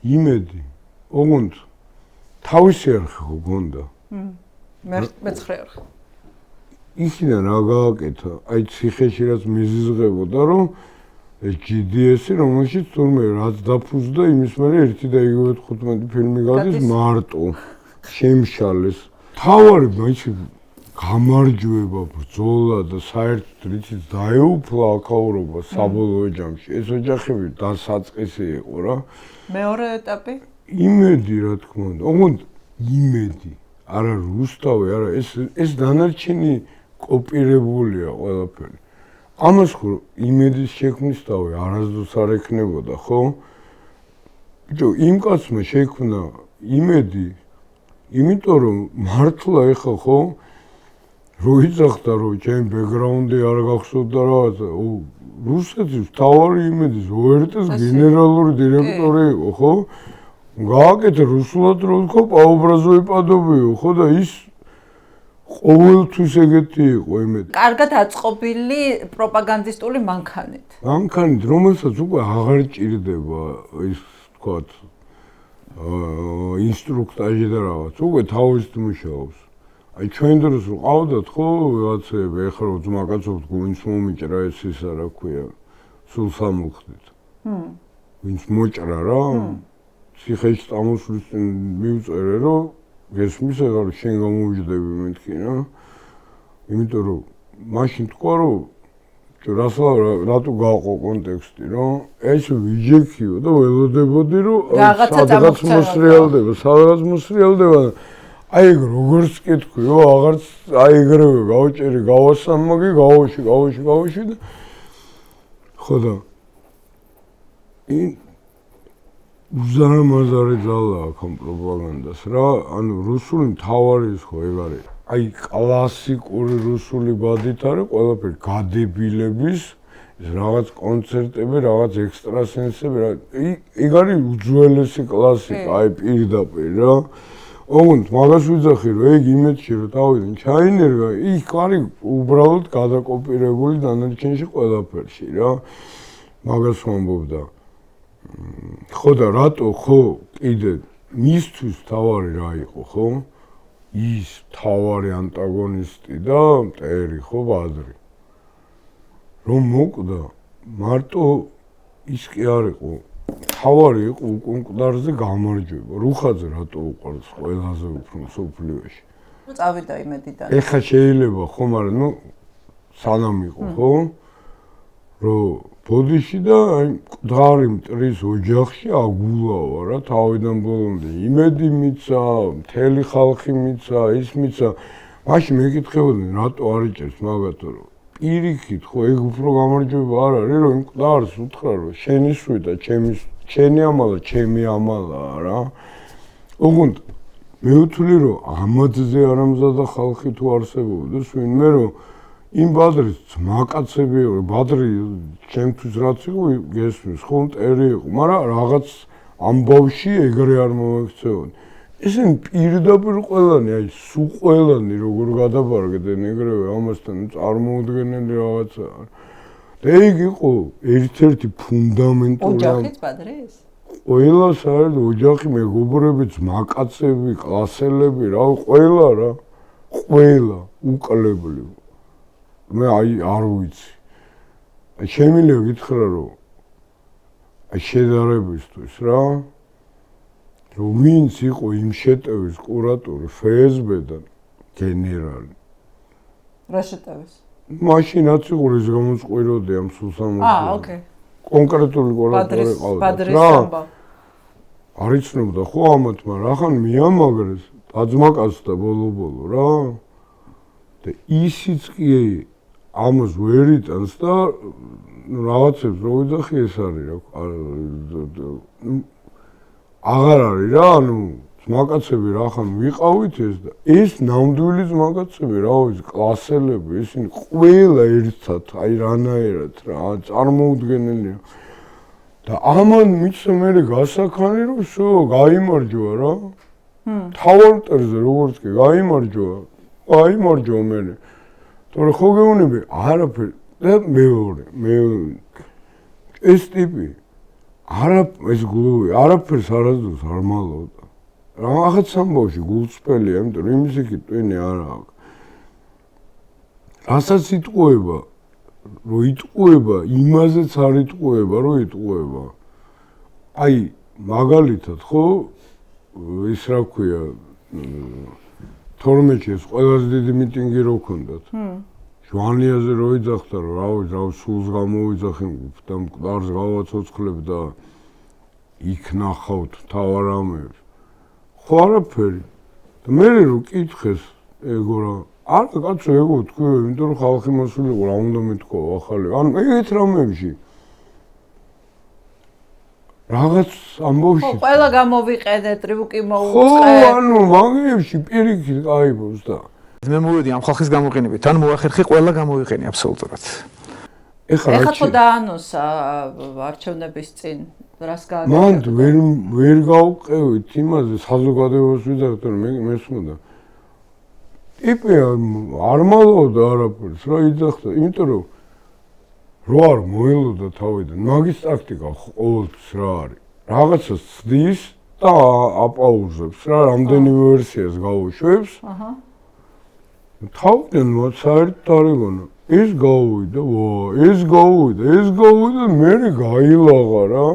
იმედი ოღონდ თავისი არხი ხო გონდა მეცხრე არხი იქიდან რა გააკეთა აი ციხეში რაც მიზიზღებოდა რომ ეს GDS-ი რომელშიც თურმე რაც დაფუძდა იმის მერე 1 და იგივე 15 ფილმი გადის მარტო შემშალეს თავარი მაინც გამარჯვება ბრძოლა და საერთოდ რითიც დაეუფლა აქაურობა საბოლოო ჯამში ეს ოჯახები დასაწყისი იყო რა მეორე ეტაპი იმედი რა თქმა უნდა ოღონდ იმედი არა რუსთავი არა ეს დანარჩენი კოპირებულია ყველაფერი ამას ხო იმედის შექმნის თავი არასდროს არ ექნებოდა ხო ბიჭო იმ კაცმა შექმნა იმედი იმიტომ რომ მართლა ეხა ხო რო იცახდა რომ ჩემ ბექგრაუნდი არ გახსოვდა რაღაცა რუსეთის თავარი იმედის ORT-ს გენერალური დირექტორი იყო ხო გააკეთა რუსულად რო თქო პაუბრაზოვი პადობიო ხო და ის ყოველთვის ეგეთი იყო იმედი კარგად აწყობილი პროპაგანდისტული მანქანით მანქანით რომელსაც უკვე აღარ ჭირდება ის თქვათ ინსტრუქტაჟი და რაღაც უკვე თავისით მუშაობს აი ჩვენ დროს ყავდათ ხო რაღაცები ეხლა რომ ძმაკაცობთ ვინც მომიჭრა ეს ისა რა ქვია სულ სამუხდით ვინც მოჭრა რა ციხეში წამოსვლის წინ მივწერე რომ გესმის ეხლა შენ გამოვიჯდები მეთქი რა იმიტომ რომ მაშინ თქვა რომ რატო გაყო კონტექსტი რომ ეს ვიჯექიო და ველოდებოდი რომ სადღაც მოსრიალდება აი ეგ როგორც კითხიო აღარც აი ეგრევე გავჭერი გავასამაგი გავოში და ხო და უზარმაზარი ძალა აქ ამ პროპაგანდას რა ანუ რუსული მთავარი ის ხო ეგ არის აი კლასიკური რუსული ბადით არის ყველაფერი გადებილების რაღაც კონცერტები რაღაც ექსტრასენსები ეგ არის უძველესი კლასიკა აი პირდაპირ რა ოღონდ მაგას ვიძახი რომ ეგ იმედში რომ თავიდან ჩაინერგა იქ არის უბრალოდ გადაკოპირებული დანარჩენში ყველაფერში რა მაგას ვამბობდა ხო და რატო ხო კიდე მისთვის თავარი რა იყო ხო ის თავარი ანტაგონისტი და მტერი ხო ბადრი რომ მოკვდა მარტო ის კი არ იყო თავარი იყო უკუნკვდარზე გამარჯვება რუხაძე რატო უყარს ყველაზე უფრო სოფლიოში წავიდა იმედიდან ეხა შეიძლება ხო მაგრამ ნუ სანამ იყო ხო რომ ბოდიში და აი მკვდარი მტრის ოჯახში აგულავა რა თავიდან ბოლომდე იმედი მიცა მთელი ხალხი მიცა ის მიცა მაშინ მეკითხებოდნენ რატო არ იჭერს მაგათო რომ პირიქით ხო ეგ უფრო გამარჯვება არ არის რომ იმ მკვდარს უთხრა რომ შენი სვიდა ჩემი ამალა ჩემი ამალაა რა ოღონდ მე ვთვლი რომ ამაძზე არამზადა ხალხი თუ არსებობდეს ვინმე რომ იმ ბადრის ძმაკაცები იყო ბადრი ჩემთვის რაც იყო გესმის ხო მტერი იყო მაგრამ რაღაც ამბავში ეგრე არ მომექცეოდი ესენი პირდაპირ ყველანი აი სულ ყველანი როგორ გადაბარგდნენ ეგრევე ამასთან წარმოუდგენელი რაღაცა და ეგ იყო ერთ-ერთი ფუნდამენტური ოჯახიც ბადრის ყველა საერთოდ ოჯახი მეგობრები ძმაკაცები კლასელები რა ყველა უკალებლი მე აი არ ვიცი აი შემიძლია გითხრა რომ აი შედარებისთვის რა რომ ვინც იყო იმ შეტევის კურატორი FSB-დან გენერალი რა შეტევის მაშინაც იყო ის გამოწყვიროდი ამ სულსამოსში ოკეი კონკრეტული კურატორი ყავდა ბადრის ამბავ არ იცნობდა ხო ამათ მაგრამ ახან მიამაგრეს დაძმაკაცდა ბოლო რა და ისიც კი ამას ვერ იტანს და რაღაცებს რო ვიძახი ეს არის რა აღარ არის რა ანუ ძმაკაცები რა ხან ვიყავით ეს და ეს ნამდვილი ძმაკაცები რა ვიცი კლასელები ისინი ყველა ერთად აი რანაირად რა წარმოუდგენელია და ამან მიცა მე გასაქანი რომ შო გაიმარჯვა რა თავარტერზე როგორც კი გაიმარჯვა მე თორე ხო გეუბნები არაფერი და მე ეს ტიპი ეს გულოვი არაფერს არასდროს არ მალავდა რაღაცა ამბავში გულწრფელია იმიტომ რომ იმის იქით ტვინი არ აქვს რასაც იტყუება რომ იტყუება იმაზეც არ იტყუება რომ იტყუება აი მაგალითად ხო ის რა ქვია 12-ში ეს ყველაზე დიდი მიტინგი რო ქონდათ ჟვანიაზე რო იძახდა რომ რა სულს გამოვიძახი და მკვდარს გავაცოცხლებ და იქ ნახავთ თავარ ამებს ხო არაფერი და მე რო კითხეს ეგო რა არა კაცო ეგო თქვი იმიტომ რომ ხალხი მოსულიყო რა უნდა მეთქვა ახალი ანუ ეგეთ რამებში რაღაც ამბავში ხო ყველა გამოვიყენეთ ტრიბუკი ხო მოუწყე ანუ მაგებში პირიქით გაიბოს და მე მოვედი ამ ხალხის გამოყენებით ან მოახერხე ყველა გამოვიყენი აბსოლუტურად ეხლა ხო დაანონსა არჩევნების წინ რას გააკეთა მან ვერ გავყევით იმაზე საზოგადოებას ვიძახეთ რომ მესმოდა ტიპი არ მალავდა არაფერს რა იძახდა იმიტომ რომ რო არ მოელოდა თავიდან მაგის ტაქტიკა ყოველთვის რა არის რაღაცას ცდის და აპაუზებს რა რამდენიმე ვერსიას გავუშვებს თავიდან საერთოდ არ ეგონა ეს გავუვიდა მე გაილაღა რა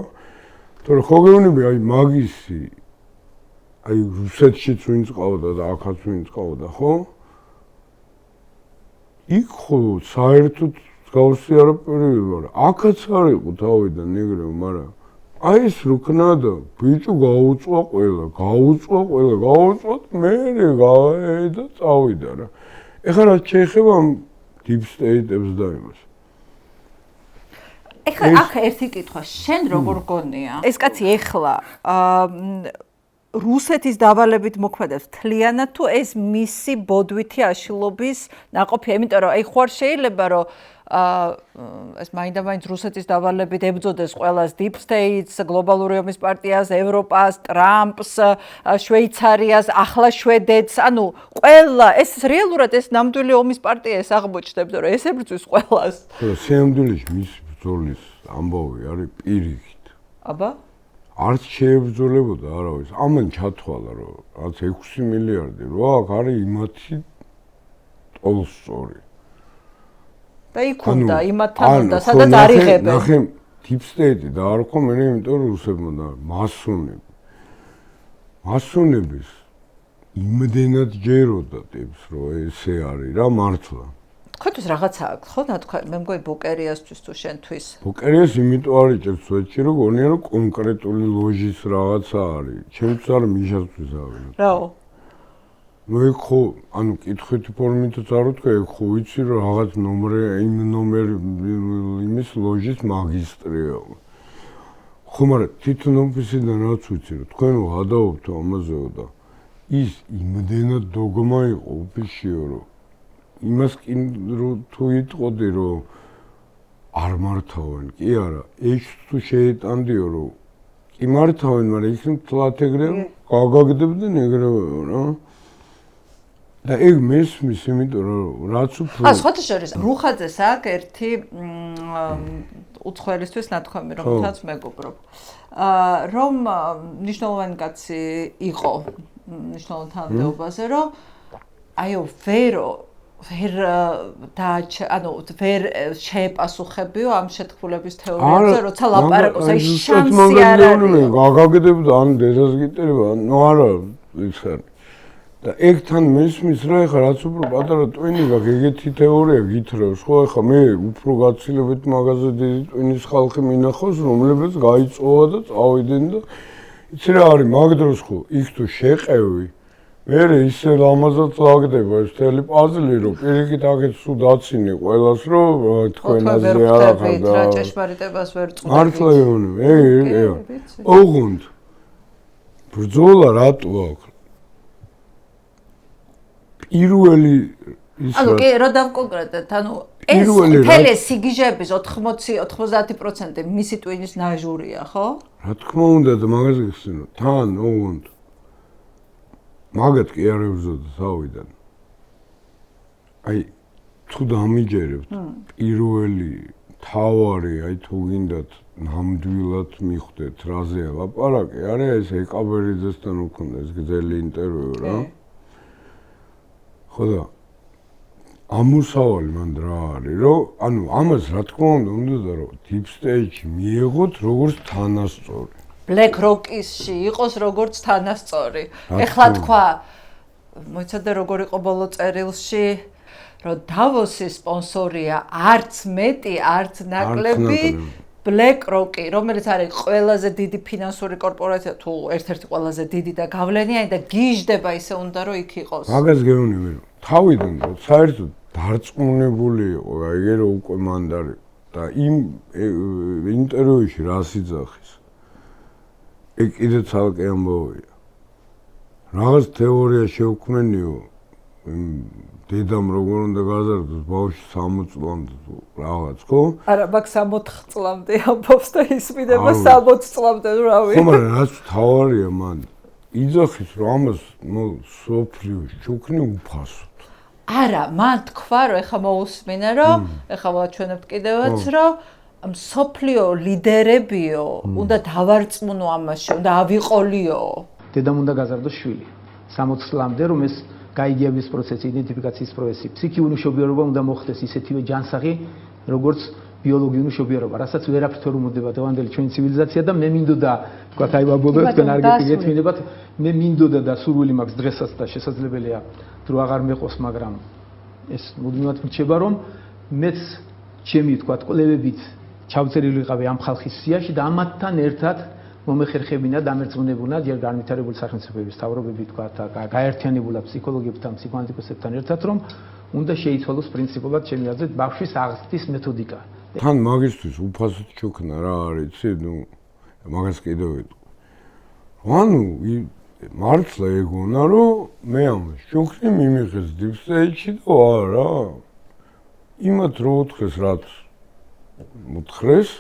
თორე ხო გეუბნები აი მაგისი აი რუსეთშიც ვინც ყავდა და აქაც ვინც ყავდა ხო იქ ხო საერთოდ გავსი არაფერი არა აქაც არ იყო თავიდან ეგრევე მაგრამ აი ეს რუკნა და ბიჭო გაუწვა ყველა მე და წავიდა რა ეხლა რა შეეხება deep state-ებს და იმას ეხლა აქ ერთი კითხვა შენ როგორ გონია ეს კაცი ეხლა რუსეთის დავალებით მოქმედებს თლიანად თუ ეს მისი ბოდვითი აშლობის ნაყოფია იმიტომ რომ აი ხوار შეიძლება რომ ეს მაინდა-მაინც რუსეთის დავალებით ებრძოდეს ყველას deep states, გლობალური ომის პარტიას, ევროპას, ტრამპს, შვეიცარიას, ახლა შვედეთს, ანუ ყველა ეს რეალურად ეს ნამდვილი ომის პარტია ეს აღმოჩნდება, რომ ეს ებრძვის ყველას. სიამდვილეში მის ბრძოლის ამბავი არის პირიქით. აბა? არც შეებრძოლებოდა არავის. ამან ჩათვალა, რომ რაც 6 მილიარდი რო აქ არის იმათი ტოლსტორი. და იქ უნდა იმათთან უნდა სადაც არიღებენ. ნახე deep state და არ ხო მე იმიტომ რომ რუსებმა და მასონების იმდენად ჯეროდა ტიპს რომ ესე არის რა მართლა. თქვენთვის რაღაცა აქვს ხო ნათქვამი მე მგონი ბოკერიასთვის თუ შენთვის. ბოკერიას იმიტომ არ იჭერს სვეტში რომ გონია რომ კონკრეტული ლოჟის რაღაცა არის. ჩემთვის არ მიშასთვის არის. რაო? ну ეგ ხო ანუ კითხვით ფორმითაც არ ვთქვა ეგ ხო ვიცი რომ რაღაც ნომერი იმის ლოჟის მაგისტრია ხო მაგრამ თვითონ ოფისიდან რაც ვიცი რომ თქვენ ვადაობთ ამაზეო და ის იმდენად დოგმა იყო ოფისშიო რომ იმას კი რომ თუ იტყოდი რომ არ მართავენ კი არა ეს თუ შეეტანდიო რომ კი მართავენ მაგრამ იქ თლათ ეგრევე გაგაგდებდნენ ეგრევე რა და ეგ მესმის იმიტომ რომ რაც უფრო სხვათა შორის რუხაძეს აქ ერთი უცხოელისთვის ნათქვამი რომელთაც მეგობრობ რომ ნიშნულოვანი კაცი იყო ნიშნულოვან თანამდებობაზე რომ აიო ვერ შეეპასუხებიო ამ შეთქმულების თეორიებზე როცა ლაპარაკობს აი შანსი არ არის გაგაგდებდა ან დედას გიტერება ნუ არა ის არის და ეგ თან მესმის რა ეხა რაც უფრო პატარა ტვინი გაქვს ეგეთი თეორია გითხრავს ხო ეხა მე უფრო გაცილებით მაღაზია დიდი ტვინის ხალხი მინახავს რომლებიც გაიწოვა და წავიდნენ და იცი რა არის მაგ დროს ხო იქ თუ შეყევი მე ისე ლამაზად ლაგდება ეს მთელი პაზლი, რომ პირიქით აქეთ სულ დაცინე ყველას, რომ თქვენაზე აღარ და ჭეშმარიტებას ვერ წყვეტით. მართლა იონი, ოღონდ ბრძოლა რატო აქვს? პირველი ანუ კი რა დავკონკრეტეთ, ანუ ეს მთელი სიგიჟების 80-90% მისი ტვინის ნაჟურია, ხო? რა თქმა უნდა და მაგაზე გიხსენო, თან ოღონდ მაგათ კი არ ებრძოდა თავიდან. აი თუ დამიჯერებთ პირველი თავარი, აი თუ გინდათ ნამდვილად მიხვდეთ რაზე ლაპარაკი, არის ეს ეკაბერიძესთან უქონდა ეს გრძელი ინტერვიუ რა. ხო და ამოსავალი მან რა არის, რომ ანუ ამას რა თქმა უნდა რომ deep stage მიიღოთ როგორც თანასწორი. Black Rock-ში იყოს როგორც თანასწორი. ეხლა თქვა, მოიცადე როგორ იყო ბოლო წერილში, რომ Davos-ის სპონსორია არც მეტი, არც ნაკლები Black Rock-ი, რომელიც არის ყველაზე დიდი ფინანსური კორპორაცია, თუ ერთ-ერთი ყველაზე დიდი და გავლენიანი და გიჟდება ისე უნდა რომ იქ იყოს. მაგას გეუბნები რომ თავიდან საერთოდ დარწმუნებული იყო, ეგ რომ უკვე მანდარი და იმ ინტერვიუში რას იძახის. ეგ კიდე ცალკე ამბავია. რაღაც თეორია შეუქმნიო დედამ როგორ უნდა გაზარდოს ბავშვი 60 წლამდე რაღაც, ხო? არა, მაგ 64 წლამდე ამბობს და ისმინება 60 წლამდე, რავი. ხო, მაგრამ რაც თავარია მან იძახის რომ ამას სოფლიოში ჩუქნი უფასოდ. არა, მან თქვა რომ ეხა მოусმინა რომ ეხა ვაჩვენებთ კიდევაც რომ სოფლიო ლიდერებიო უნდა დავარწმუნო ამაში, უნდა ავიყოლიო. დედამ უნდა გაზარდოს შვილი. 60 წლამდე რომ ეს გაიგების პროცესი, იდენტიფიკაციის პროცესი, ფსიქიური მშობიარობა უნდა მოხდეს ისეთივე ჯანსაღი, როგორც ბიოლოგიური მშობიარობა, რასაც ვერაფრით ვერ უმოდება დღევანდელი ჩვენი ცივილიზაცია და მე მინდოდა, თქვათ აი ვაბოლოებთ თქვენ არ გეტყვინებათ, მე მინდოდა და სურვილი მაქვს დღესაც და შესაძლებელია დრო აღარ მეყოს, მაგრამ ეს მუდმივად მრჩება რომ მეც ჩემი თქვათ კვლევებით ჩავწერილი ვიყავი ამ ხალხის სიაში და ამათთან ერთად მომეხერხებინა დამერწმუნებუნა ჯერ განვითარებული სახელმწიფოების მთავრობები თქვათ გაერთიანებულა ფსიქოლოგებთან, ფსიქოანალიტიკოსებთან ერთად რომ უნდა შეიცვალოს პრინციპულად ჩემი აზრით ბავშვის აღზრდის მეთოდიკა. თან მაგისტრის უფასოდ ჩუქნა რა არის, იცი, ნუ მაგას კიდევ ვიტყვი. ანუ მართლა ეგონა რომ მე ამას ჩუქნი მიმიღეს deep stage-ში და არა. იმათ რო უთხრეს რაც უთხრეს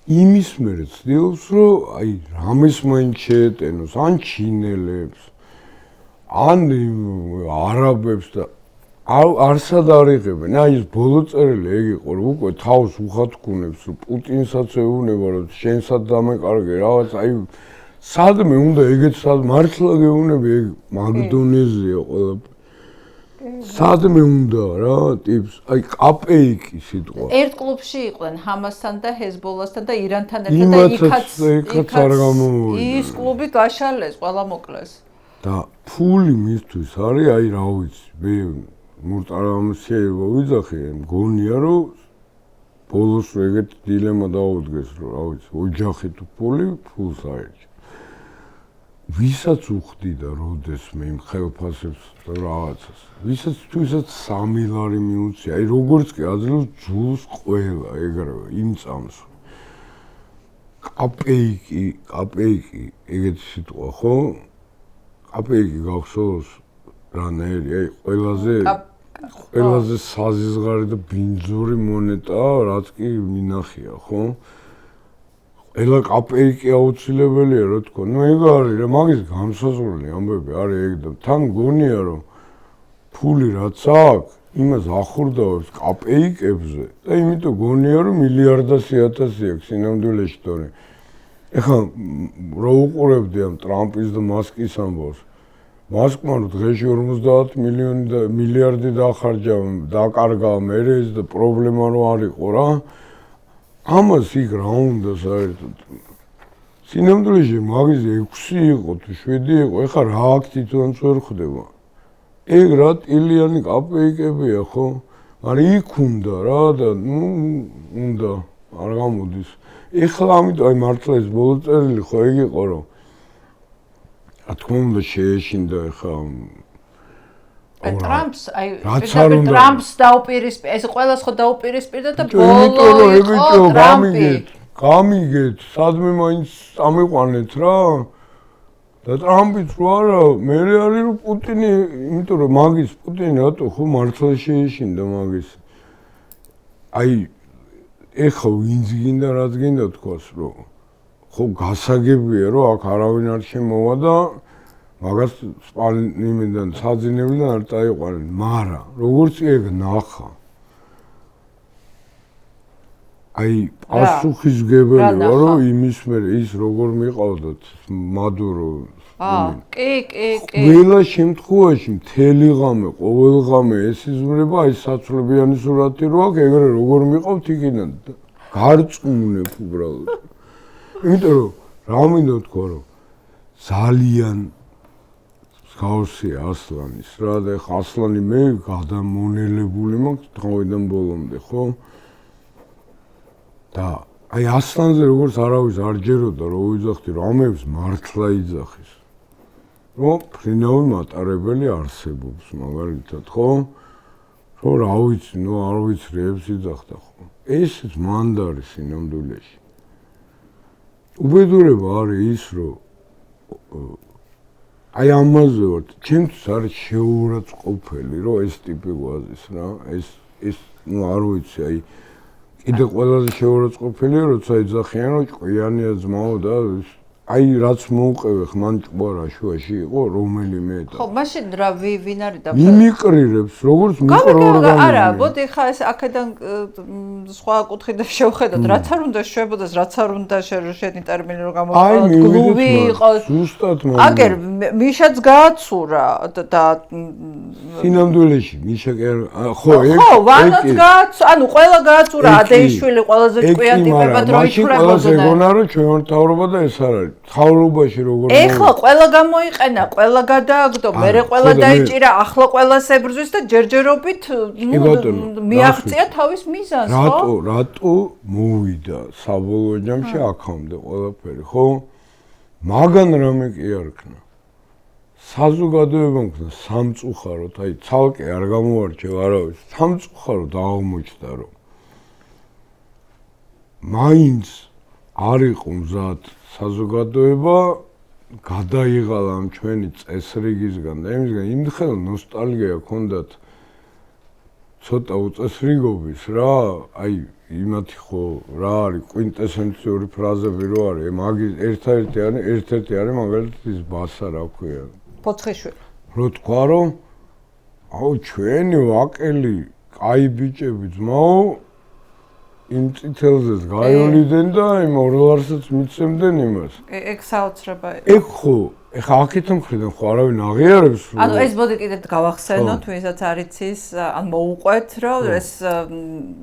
იმის მერე ცდილობს რომ აი რამეს მაინც შეეტენოს ან ჩინელებს ან არაბებს და არსად არ იღებენ. აი ეს ბოლო წერილი ეგ იყო რომ უკვე თავს უხათქუნებს რომ პუტინსაც ეუბნება რომ შენსაც დამეკარგე რაღაც აი სადმე უნდა ეგეც სად მართლა გეუბნები ეგ მაგდონეზია ყველაფერი. სადმე უნდა რა ტიპს აი კაპეიკი სიტყვა. ერთ კლუბში იყვნენ ჰამასთან და ჰეზბოლასთან და ირანთან ერთად და იქაც არ გამოვიდა. ის კლუბი გაშალეს, ყველა მოკლეს. და ფული მისთვის არის აი რა ვიცი, მე მურტარამსიევა ვიძახე, მგონია რომ ბოლოს ეგეთ დილემა დაუდგეს რომ რა ვიცი, ოჯახი თუ ფულს აერჩა. ვისაც უხდი და როდესმე იმ ხელფასებს და რაღაცას. ვისაც 3 ლარი მიუწია, აი როგორც კი აძლევს ძულს ყველა ეგრევე იმ წამს. კაპეიკი, ეგეთი სიტყვა ხო? კაპეიკი გახსოვს რანაირი, აი ყველაზე საზიზღარი და ბინძური მონეტა, რაც კი მინახია, ხო? ელა კაპეიკი აუცილებელია რა თქო. ნუ ეგ არის რა მაგის განსაზღვრელი ამბები არის ეგ და თან გონია რომ ფული რაც აქვს იმას ახურდავს კაპეიკებზე და იმიტომ გონია რომ მილიარდასი ათასი აქვს სინამდვილეში თორე ეხლა რა უყურებდი ამ ტრამპის და მასკის ამბავს მასკმა რომ დღეში 50 მილიონი და მილიარდი დაახარჯა დაკარგა მე ეს და პრობლემა რო არ იყო რა ამას იქ რა უნდა საერთოდ სინამდვილეში მაგის 6 იყო თუ 7 იყო ეხლა რა აქ თვითონაც ვერ ხდება ეგ რა ტილიანი კაპეიკებია ხო მაგრამ იქ უნდა რა და ნუ უნდა არ გამოდის ეხლა ამიტომ აი მართლა ეს ბოლო წერილი ხო ეგ იყო რომ რა თქმა უნდა შეეშინდა ხა ტრამპს რაც არ უნდა ტრამპს დაუპირისპირდა ეს ყველას ხო დაუპირისპირდა და ბოლო იყო ტრამპი გამიგეთ სადმე მაინც ამიყვანეთ რა და ტრამპიც რო არა მე არის რომ პუტინი იმიტომ რომ მაგის პუტინი რატო ხო მართლა შეეშინდა მაგის აი ეხა ვინც გინდა რაც გინდა თქვას რომ ხო გასაგებია რომ აქ არავინ არ შემოვა და მაგას სპალინიდან საძინებლიდან არ წაიყვანენ მაგრამ როგორც ეგ ნახა აი პასუხისგებელი ვარ რომ იმის მერე ის როგორ მიყავდათ მადურო კი ყველა შემთხვევაში მთელი ღამე ყოველ ღამე ეს იზრდება აი საცვლებიანი სურათი რო აქვს ეგრე როგორ მიყავთ იქიდან გარწმუნებ უბრალოდ იმიტომ რომ რა მინდა თქვა რომ ძალიან მსგავსია ასლანის რა და ეხა ასლანი მე გადამონელებული მაქვს თავიდან ბოლომდე ხო და აი ასლანზე როგორც არავის არ ჯეროდა რომ ვიძახდი რომ ამებს მართლა იძახის რომ ფრინავი მატარებელი არსებობს მაგალითად ხო რომ რა ვიცი ნუ არ ვიცრიებს იძახდა ხო ესეც მანდარი სინამდვილეში უბედურება არის ის რომ აი ამაზე ვარ ჩემთვის არის შეურაცხყოფელი რომ ეს ტიპი გვაზის რა ეს ნუ არ ვიცი აი კიდე ყველაზე შეურაცხყოფელია როცა იძახიან რომ ჭკვიანია ძმაო და აი რაც მოუყევე ხმან ჭკვარა შუაში იყო რომელიმე და ხო მაშინ რა ვინ არის და მიმიკრირებს როგორც მიკროორგანიზმი არა ბოდი ხა ეს აქედან სხვა კუთხიდან შევხედოთ რაც არ უნდა შვებოდეს რაც არ უნდა შენი ტერმინი რომ გამოვიყენოთ გლუვი იყოს ზუსტად აგერ მიშაც გააცურა და სინამდვილეში მიშა ხო ეგ ხო ვანოც გააცურა ანუ ყველა გააცურა ადეიშვილი ყველაზე ჭკვიან ტიპებად რო ითვლებოდნენ ყველაზე გონა რომ ჩვენ მთავრობა და ეს არ არის მთავრობაში როგორ ეხლა ყველა გამოიყენა ყველა გადააგდო მერე ყველა დაიჭირა ახლა ყველას ებრძვის და ჯერჯერობით მიაღწია თავის მიზანს ხო რატო მოვიდა საბოლოო ჯამში აქამდე ყველაფერი ხო მაგან რამე კი არ ქნა საზოგადოებამ ქნა სამწუხაროდ აი ცალკე არ გამოარჩევ არავის სამწუხაროდ აღმოჩნდა რომ მაინც არ იყო მზად საზოგადოება გადაიღალა ამ ჩვენი წესრიგისგან და იმისგან იმდღელა ნოსტალგია ჰქონდათ ცოტა უწესრიგობის რა აი იმათი ხო რა არის კვინტესენციური ფრაზები რო არის მაგის ერთ-ერთი არის მაგალითად ის ბასა რა ქვია ფოცხიშვილი რო თქვა რომ აუ ჩვენი ვაკელი კაი ბიჭები ძმაო იმ წითელზეც გაიოლიდან და იმ ორლარსაც მიცემდნენ იმას. ეგ საოცრება. ეგ ხო, ეხა აქეთ მხრიდან ხო არავინ აღიარებს რომ ანუ ეს მოდი კიდე გავახსენოთ, ვისაც არ იცის, ან მოუყვეთ, რომ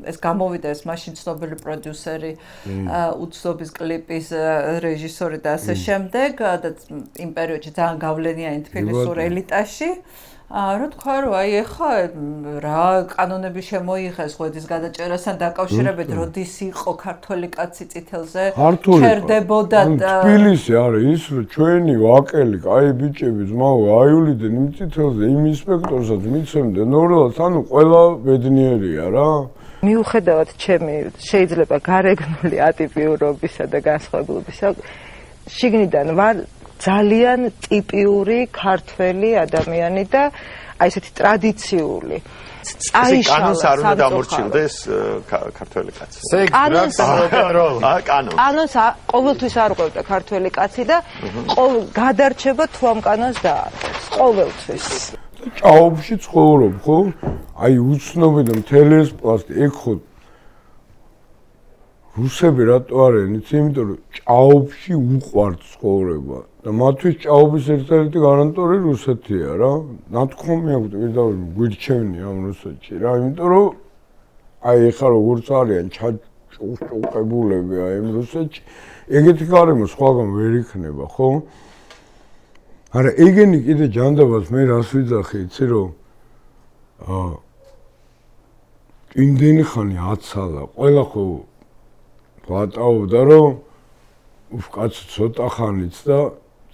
ეს გამოვიდა ეს მაშინ ცნობილი პროდიუსერი, უცნობის კლიპის რეჟისორი და ასე შემდეგ და იმ პერიოდში ძალიან გავლენიანი თბილისურ ელიტაში. რა თქვა რომ აი ეხა რა კანონები შემოიღეს ღვედის გადაჭერასთან დაკავშირებით როდის იყო ქართველი კაცი წითელზე ჩერდებოდა და თბილისი არის ის რომ ჩვენი ვაკელი კაი ბიჭები ძმაო აიულიდნენ იმ წითელზე იმ ინსპექტორსაც მიცემდნენ ორლას ანუ ყველა ბედნიერია რა მიუხედავად ჩემი შეიძლება გარეგნული ატიპიურობისა და განსხვავებულობისა შიგნიდან ვარ ძალიან ტიპიური ქართველი ადამიანი და აი ესეთი ტრადიციული. კანონს არ უნდა დამორჩილდეს ქართველი კაცი. კანონს ყოველთვის არ ყვევდა ქართველი კაცი და გადარჩება თუ ამ კანონს დაარღვევს. ყოველთვის. ჭაობში ცხოვრობ, ხო? აი უცნობი და მთელი ეს პლასტი, ეგ ხო რუსები რატო არიან, იცი, იმიტომ რომ ჭაობში უყვართ ცხოვრება. და მათთვის ჭაობის ერთ-ერთი გარანტორი რუსეთია რა. ნათქვამი აქვს პირდაპირ გვირჩევნია ამ რუსეთში რა, იმიტომ რომ აი ეხლა როგორც არიან ჩაჭუყებულები აი ამ რუსეთში, ეგეთი გარემო სხვაგან ვერ იქნება, ხო? არა, ეგენი კიდე ჯანდაბას მე რას ვიძახი, იცი რომ იმდენი ხანი აცალა, ყველა ხო ვატაობდა რომ კაცი ცოტა ხანიც და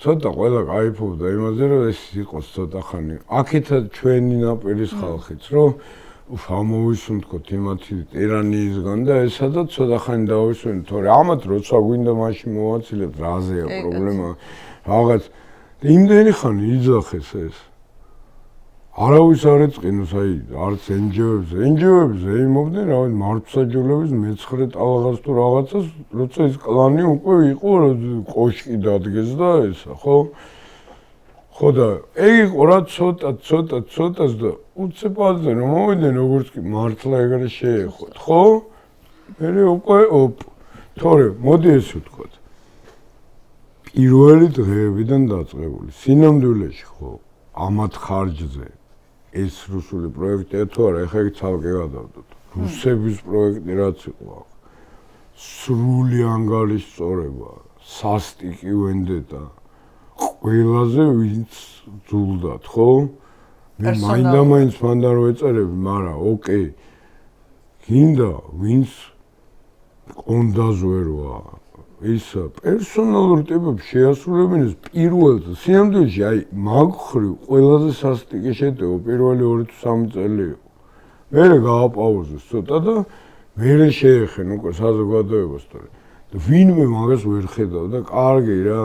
ცოტა ყველა кайფობდა იმაზე, რომ ეს იყოს ცოტა ხანი. აქეთა ჩვენი ნაპირის ხალხიც, რომ ამოვისუნთქოთ იმათი ტირანიისგან და ესადაც ცოტა ხანი დავისვენოთ, თორე ამათ როცა გვინდა მაშინ მოვაცილეთ, რაზეა პრობლემა. რაღაც იმდენი ხანი იძახეს ეს. არავის არ ეწყინოს, აი, არც NGO-ებზე იმობდნენ, რავი, მართლმსაჯულების მეცხრე ტალღას თუ რაღაცას, როცა ეს კლანი უკვე იყო, კოშკი დადგეს და ესა, ხო? ხო და ეგ იყო რა ცოტას და უცებადზე რომ მოვიდნენ როგორც კი მართლა ეგრე შეეხოთ, ხო? მე უკვე თორე მოდი ესე ვთქვათ. პირველი დღეებიდან დაწყებული, სინამდვილეში ხო, ამათ ხარჯზე ეს რუსული პროექტია თუ არა, ეხლა იქ ცალკე გადავდოთ. რუსების პროექტი რაც იყო, სრული ანგარიშწორება, სასტიკი ვენდეტა, ყველაზე ვინც ძულდათ, ხო? მე მაინდა-მაინც მანდა რო ეწერები, მაგრამ ოკეი. გინდა ვინც კონდაზვერვა ის პერსონალურ ტიპებს შეასრულებენ ეს პირველად სინამდვილეში აი მაგხრივ ყველაზე სასტიკი შეტევა პირველი 2 თუ 3 წელი იყო. მერე გააპაუზეს ცოტა და მერე შეეხენ უკვე საზოგადოებას თორე ვინმე მაგას ვერ ხედავდა კარგი რა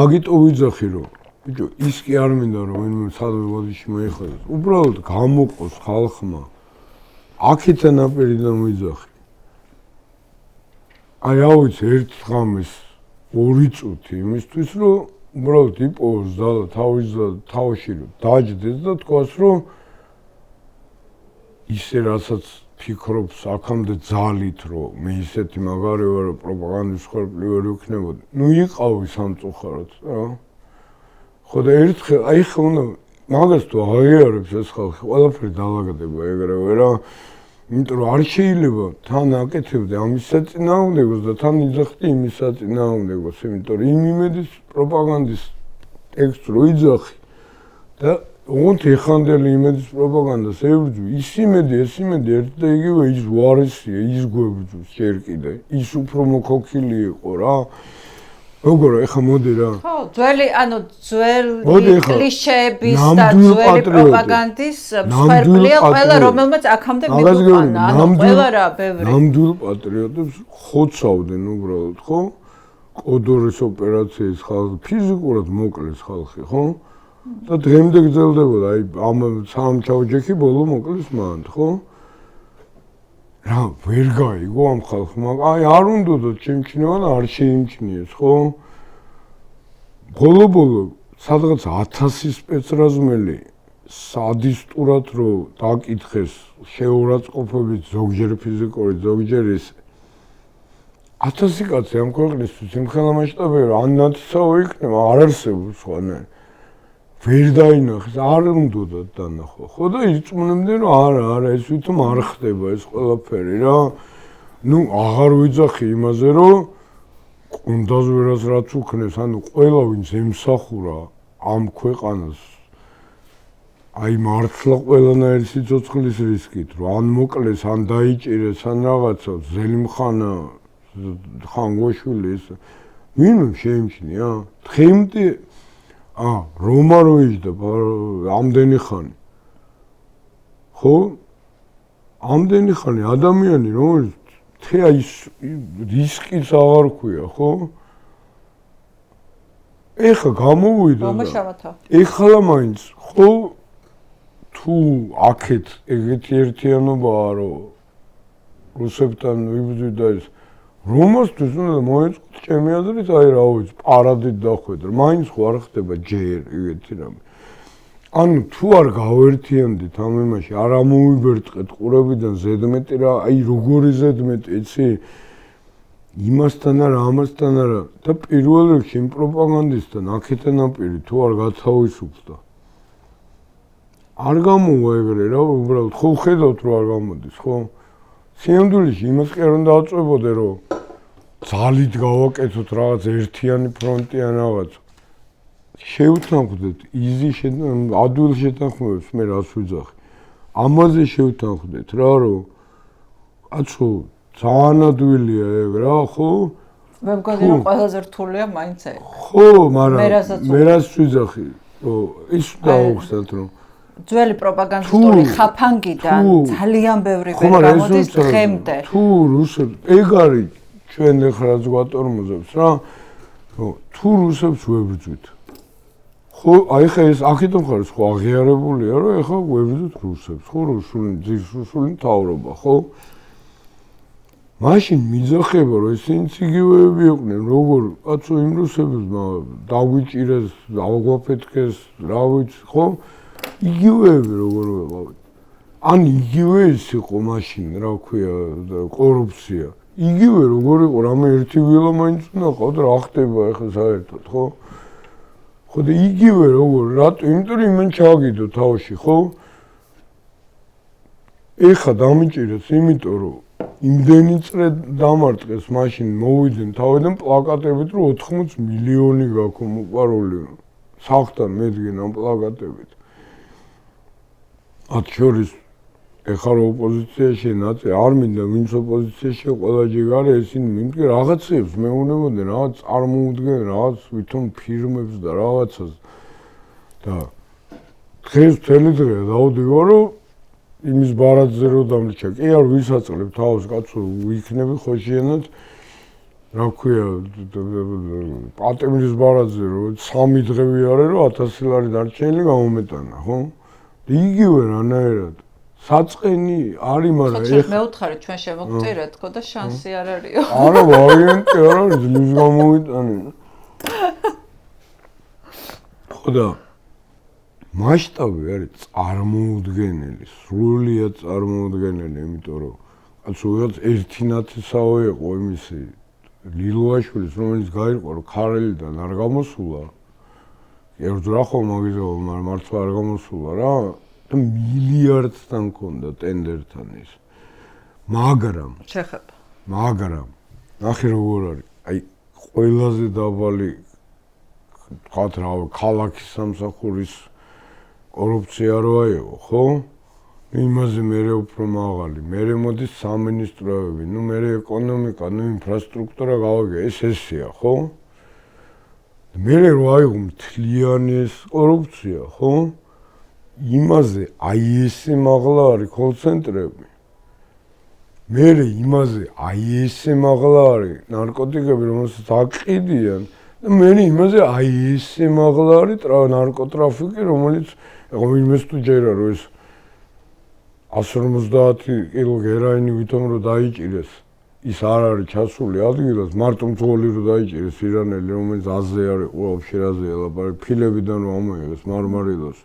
აგიტო ვიძახი რომ ბიჭო ის კი არ მინდა რომ ვინმე სადმე ბოდიში მოიხადოს უბრალოდ გამოყოს ხალხმა აქეთა ნაპირიდან ვიძახი აი ავიც ერთ ღამეს 2 წუთი იმისთვის რომ უბრალოდ იპოვოს და თავში რომ დაჯდეს და თქვას რომ ისე რასაც ფიქრობს აქამდე ძალით რომ მე ისეთი მაგარი ვარ რომ პროპაგანდის ხარბლი ვერ ვიქნებოდი ნუ იყავი სამწუხაროდ რა ხო და ერთხელ აი ხა უნდა მაგას თუ აღიარებს ეს ხალხი ყველაფერი დაალაგდება ეგრევე რა იმიტომ რომ არ შეიძლება თან აკეთებდე ამის საწინააღმდეგოს და თან იძახდი იმის საწინააღმდეგოს, იმიტომ რომ იმ იმედის პროპაგანდის ტექსტს რო იძახი და ოღონდ ეხანდელი იმედის პროპაგანდას ებრძვი, ის იმედი ერთ და იგივე ის უარესია, ის გვებრძვის ჯერ კიდე, ის უფრო მოქოქილი იყო რა. როგორ ეხა მოდი რა. ხო, ძველი კლიშეების და ძველი პროპაგანდის მსხვერპლია ყველა რომელმაც აქამდე მიგვიყვანა, ანუ ყველა რა ბევრი. ნამდვილ პატრიოტებს ხოცავდნენ უბრალოდ, ხო? კოდორის ოპერაციის ხალხი ფიზიკურად მოკლეს ხალხი, ხო? და დღემდე გრძელდებოდა, აი ამ სამჩაუჯექი ბოლო მოკლეს მანდ, ხო? რა ვერ გაიგო ამ ხალხმა აი არ უნდოდა ჩემჩნევა და არ შეიმჩნიეს ხო ბოლო სადღაც 1000 სპეცრაზმელი სადისტურად რო დაკითხეს შეურაცხყოფებით ზოგჯერ ფიზიკური ზოგჯერ ის 1000 კაცი ამ ქვეყნისთვის იმხელა მასშტაბები ან ნაცსაო იქნება არ არსებობს სხვანაირ ვერ დაინახეს, არ უნდოდა დანახო. ხო და იწმუნებდნენ რომ არა, ეს ვითომ არ ხდება ეს ყველაფერი რა. ნუ აღარ ვიძახი იმაზე რომ კონდაზვერას რაც უქნეს, ანუ ყველა ვინც ემსახურა ამ ქვეყანას აი მართლა ყველანაირი სიცოცხლის რისკით, რომ ან მოკლეს, ან დაიჭირეს, ან რაღაცა ზელიმხანა ხანგოშვილი ეს ვინმე შეიმჩნია? დღემდე რომა რო იჯდა ამდენი ხანი ხო ამდენი ხანი ადამიანი რომელიც თეა ის რისკიც აღარ ქვია ხო ეხა გამოვიდა ეხლა მაინც ხო თუ აქეთ ეგეთი ერთიანობაა რომ რუსებთან ვიბრძვიდა ის რომასთვის უნდა მოეწყოთ ჩემი აზრით აი რა ვიცი პარადით დახვედრა მაინც ხო არ ხდება ჯერ ეგეთი რამე ანუ თუ არ გავერთიანდით ამ იმაში არ ამოვიბერტყეთ ყურებიდან ზედმეტი რა აი როგორი ზედმეტი იცი იმასთან არა ამასთან არა და პირველ რიგში იმ პროპაგანდისტთან აქეთა ნაპირი თუ არ გათავისუფლდა და არ გამოვა ეგრე რა უბრალოდ ხო ხედავთ რომ არ გამოდის ხო სინამდვილეში იმას კი არ უნდა აწვებოდე რომ ძალით გავაკეთოთ რაღაც ერთიანი ფრონტი ან რაღაც შევთანხმდეთ იზი ადვილ შეთანხმებებს მე რას ვიძახი ამაზე შევთანხმდეთ რა რომ კაცო ძალიან ადვილია ეგ რა ხო მე მგონი რომ ყველაზე რთულია მაინც ეგ. ხო, მაგრამ მე რას ვიძახი? ის დაუხსნათ რომ ძველი პროპაგანდისტული ხაფანგიდან ძალიან ბევრი ვერ გამოდის დღემდე. თუ რუსებს ეგ არის ჩვენ ახლა რაც გვატორმოზებს რა, თუ რუსებს ვებრძვით. ხო, აი ხა ეს აქედან ხარ ხო აღიარებულია რომ ეხლა ვებრძვით რუსებს, ხო რუსული მთავრობა, ხო? მაშინ მიძახება რომ ესენიც იგივეები იყვნენ, როგორ კაცო იმ რუსებმა დაგვიჭირეს, დაგვაფეთქეს, რა ვიცი, ხო? იგივეები როგორ ვეყავით. ან იგივე ის იყო მაშინ, რა ქვია, კორუფცია. იგივე როგორ იყო, რამე ერთი ვილა მაინც უნდა ყავდა, რა ხდება ახლა საერთოდ, ხო? ხო და იგივე როგორ, რატო? იმიტომ რომ იმენ ჩააგიდო თავში, ხო? ეხა დამიჭირეს, იმიტომ რომ იმდენი წრე დამარტყეს, მაშინ მოვიდნენ თავიდან პლაკატებით, რომ 80 მილიონი გაქვს მოყვარული. სახლთან მედგენ ამ პლაკატებით. ათ შორის ეხლა რო ოპოზიციაში ნაწილი არ მინდა ვინც ოპოზიციაში ყველა ჯიგარი ესინი მინდა რაღაცებს მეუნებოდნენ რაღაც წარმოუდგენ რაღაც ვითომ ფირმებს და რაღაცას და დღეს მთელი დღე დავდივარ რომ იმის ბარათზე რო დამრჩა კი არ ვისაწყლებ თავს კაცო ვიქნები ხოშიანად რა ქვია პატემრის ბარათზე რო 3 დღე ვიარე რომ 1000 ლარი დარჩენილი გამომეტანა ხო იგივე რანაირად საწყენი არის მაგრამ ეხლა მე ვთხარი ჩვენ შემოგწირეთ თქო და შანსი არ არისო არა ვარიანტი არ არის ძლივს გამოვიტანენ ხო და მასშტაბი არის წარმოუდგენელი სრულიად წარმოუდგენელი იმიტომ რომ კაცო ვიღაც ერთი ნაცისაო იყო იმისი ლილოაშვილის რომელიც გაიყო რომ ქარელიდან არ გამოსულა ერთდროულად ხო მაგიზეო მაგრამ მართლა არ გამოსულა რა და მილიარდთან ქონდა ტენდერთან ის მაგრამ შეხება მაგრამ ნახე როგორ არის აი ყველაზე დაბალი თქვათ რა ქალაქის სამსახურის კორუფცია რო აიღო ხო იმაზე მერე უფრო მაღალი მერე მოდის სამინისტროები ნუ მერე ეკონომიკა ნუ ინფრასტრუქტურა გავაგე ეს ესეა ხო მერე რო აიღო მთლიანი ეს კორუფცია ხო იმაზე აი ესე მაღლა არის კოლცენტრები მერე იმაზე აი ესე მაღლა არის ნარკოტიკები რომელსაც აყიდიან და მერე იმაზე აი ესე მაღლა არის ნარკოტრაფიკი რომელიც ვინმეს თუ ჯერა რომ ეს 150 კილო გერაინი ვითომ რომ დაიჭირეს ის არ არის ჩასული ადგილას მარტო მძღოლი რომ დაიჭირეს ირანელი რომელიც აზე არის ვაფშე რაზე ელაპარაკი ფილებიდან რომ ამოიღეს მარმარილოს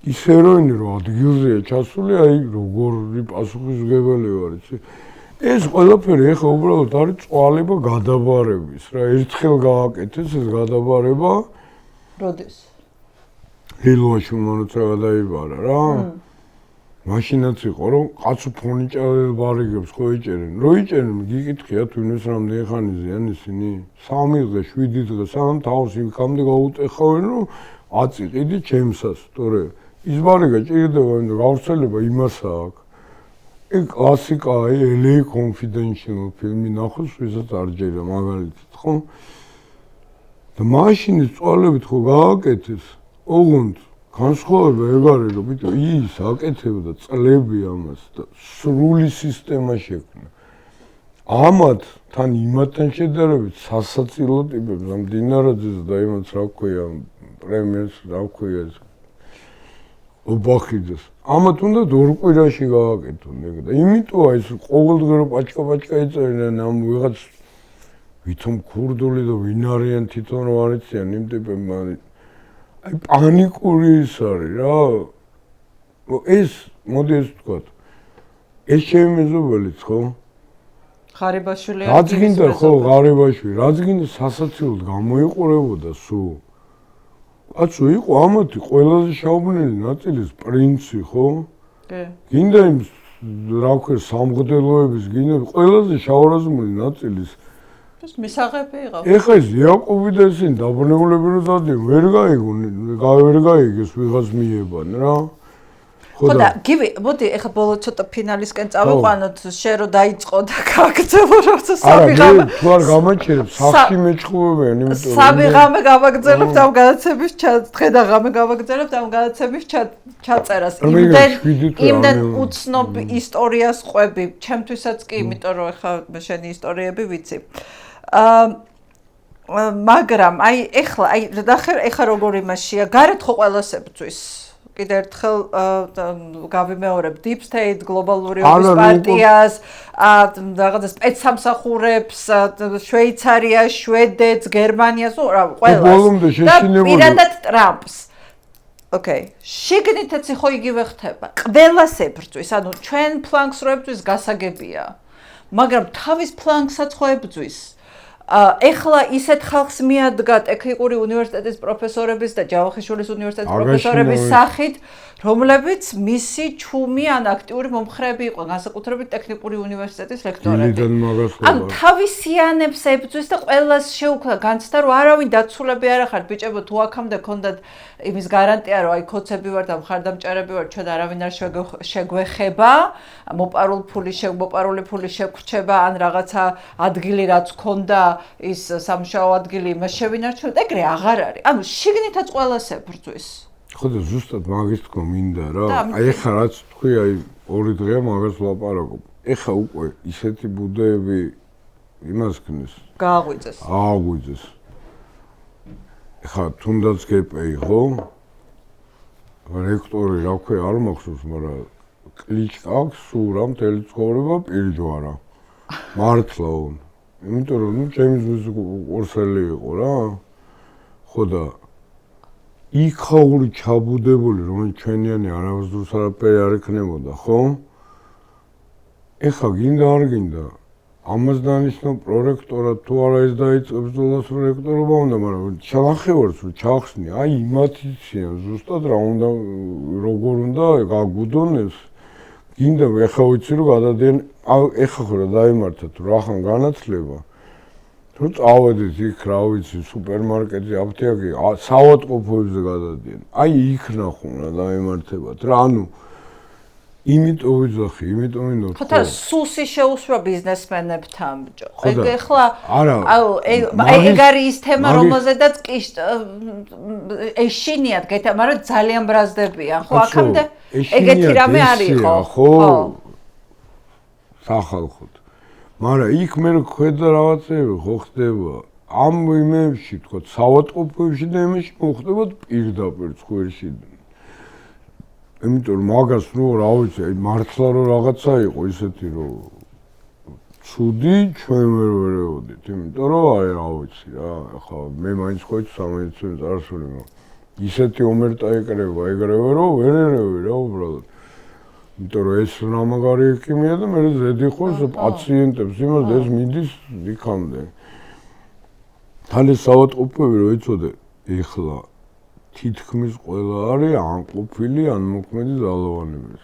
ის ჰეროინი რომ ადგილზეა ჩასული აი როგორი პასუხისმგებელი ვარ იცი ეს ყველაფერი ეხა უბრალოდ არის წვალება გადაბარების რა ერთხელ გააკეთეს ეს გადაბარება როდის ლილოაში მონოცა გადაიბარა რა მაშინაც იყო რომ კაცო ფონიჭალელ ბარიგებს ხო იჭერენ რო იჭერენ გიკითხიათ ვინმეს რამდენი ხანი ზიან ისინი 3 დღე 7 დღე სამ თავს იქამდე გაუტეხავენ რომ აწიყიდი ჩემსას თორე ის ბარიგა ჭირდება იმ გავრცელება იმასაა აქ ეგ კლასიკაა LA Confidential ფილმი ნახოს ვისაც არ ჯერა მაგალითად ხო და მაშინის წვალებით ხო გააკეთეს ოღონდ განსხვავება ეგ არის რომ ბიჭო ის აკეთებდა წლები ამას და სრული სისტემა შექმნა ამათ თან იმათთან შედარებით სასაცილო ტიპებს ამ დინარაძეს და იმას რა ქვია პრემიერს რა ქვია ობახიძეს ამათ უნდა ორ კვირაში გააკეთონ ეგ და იმიტოა ის ყოველდღე რომ პაჭკა ეწერენ ამ ვიღაც ვითომ ქურდული და ვინ არიან თვითონ რო არიციან იმ ტიპებმა აი პანიკური ის არის რა ეს მოდი ეს ვთქვათ ეს ჩემი მეზობელიც ხო ღარიბაშვილი რაც გინდა ხო ღარიბაშვილი რაც გინდა სასაცილოდ გამოიყურებოდა სულ კაცო იყო ამათი ყველაზე შაუბნელი ნაწილის პრინცი ხო კი გინდა იმ რა ქვია სამღვდელოების გინდა ყველაზე შაურაზმული ნაწილის ეს მისაღები იყო ეხა ეს იაკობი და ისინი დაბრუნებულები რომ დადიან ვერ გაიგეს ვიღაც მიებან რა ხო და გივი, მოდი ეხლა ბოლო ცოტა ფინალისკენ წავიყვანოთ, შენ რო დაიწყო და გაგრძელო როცა სამი ღამე. არა, თუ არ გამაჩერებ, სახში მეჭყუებიან, იმიტომ რომ სამი ღამე გავაგრძელებთ ამ გადაცემის დღე და ღამე გავაგრძელებთ ამ გადაცემის ჩაწერას. იმდენ უცნობ ისტორიას ყვები, ჩემთვისაც კი, იმიტომ რომ ეხლა შენი ისტორიები ვიცი. მაგრამ აი ეხლა ეხლა როგორ იმაშია, გარეთ ხო ყველას ებძვის. კიდევ ერთხელ გავიმეორებ Deep State, გლობალური ომის პარტიას, რაღაცა სპეცსამსახურებს, შვეიცარიას, შვედეთს, გერმანიას, რა ყველას. და პირადად ტრამპს. ოკეი, შიგნითაც ხო იგივე ხდება. ყველას ებძვის, ანუ ჩვენ ფლანგს რო ებძვის გასაგებია. მაგრამ თავის ფლანგსაც ხო ებძვის. ეხლა ისეთ ხალხს მიადგა ტექნიკური უნივერსიტეტის პროფესორების და ჯავახიშვილის უნივერსიტეტის პროფესორების სახით, რომლებიც მისი ჩუმი ან აქტიური მომხრეები იყვნენ, განსაკუთრებით ტექნიკური უნივერსიტეტის ლექტორები. ანუ თავისიანებს ებძვის და ყველას შეუქმნა განცდა, რომ არავინ დაცულები არ ახართ, ბიჭებო, თუ აქამდე ქონდათ იმის გარანტია, რომ აი ქოცები ვართ, ამ მხარდამჭერები ვართ, ჩვენ არავინ არ შეგვეხება, მოპარული ფული შეგვრჩება, ან რაღაცა ადგილი რაც ქონდა ის სამშაო ადგილი იმას შევინარჩუნოთ, ეგრე აღარ არის. ანუ შიგნითაც ყველას ებრძვის. ხო და ზუსტად მაგის თქმა მინდა რა. აი ეხლა რაც თქვი, აი ორი დღეა მაგას ვლაპარაკობ. ეხლა უკვე ისეთი ბუდეები იმას ქნის. გააღვიძეს. ეხლა თუნდაც გეპეი ხო? რექტორი რა ქვია არ მახსოვს, მაგრამ კლიჩკა აქვს სულ რა მთელი ცხოვრება პირჯვარა. მართლა უნდა. იმიტომ რომ ჩემი ძმის ორსელი იყო რა. ხო და იქაური ჩაბუდებული რომელიც ჩვენიანი არავის არაფერი არ ექნებოდა, ხო? ეხლა გინდა არ გინდა ამას დანიშნო პრორექტორად თუ არა ეს დაიწყებს ბრძოლას რექტორობა უნდა, მაგრამ ჩახევარს რომ ჩახსნი, აი იმათიციან ზუსტად რა უნდა როგორ უნდა გაგუდონეს. გინდა ეხლა ვიცი რომ გადადიან, ეხლა ხო რა დაიმართა თუ რახან განაცლება. თუ წავედით იქ რა ვიცი სუპერმარკეტი, აფთიაქი, საავადმყოფოებზე გადადიან. აი იქ ნახო რა დაიმართებათ რა, ანუ იმიტომ ვიძახი, იმიტომ მინდა ხო და სუსი შეუსვა ბიზნესმენებთან ბიჭო. ეგ ეხლა ეგ არის ის თემა რომელზედაც კი ეშინიათ გეთა, მაგრამ ძალიან ბრაზდებიან. ხო აქამდე ეგეთი რამე არ იყო. ხო სახალხოდ. მაგრამ იქ მე ხედა რაღაცები ხო ხდება. ამ იმებში თქო საავადმყოფოებში და იმაში მოხდება პირდაპირ ცხვირში. იმიტომ რომ მაგას ნუ რა ვიცი, აი მართლა რომ რაღაცა იყო ისეთი რომ ცუდი ჩვენ ვერ ვერეოდით, იმიტომ რომ აი რა ვიცი რა, ახლა მე მაინც ხოჭ სამედიცინო წარსული მაქვს. ისეთი ომერტა ეკრება, ეგრევე რომ ვერ ერევი რა უბრალოდ. იმიტომ რომ ეს რა მაგარი ექიმია და მე ზედი ხოს პაციენტებს იმას ეს მიდის იქამდე. თან ეს საავადმყოფოები რომ იცოდე, ეხლა თითქმის ყველა არის ან ყოფილი, ან მოქმედი ძალოვანები.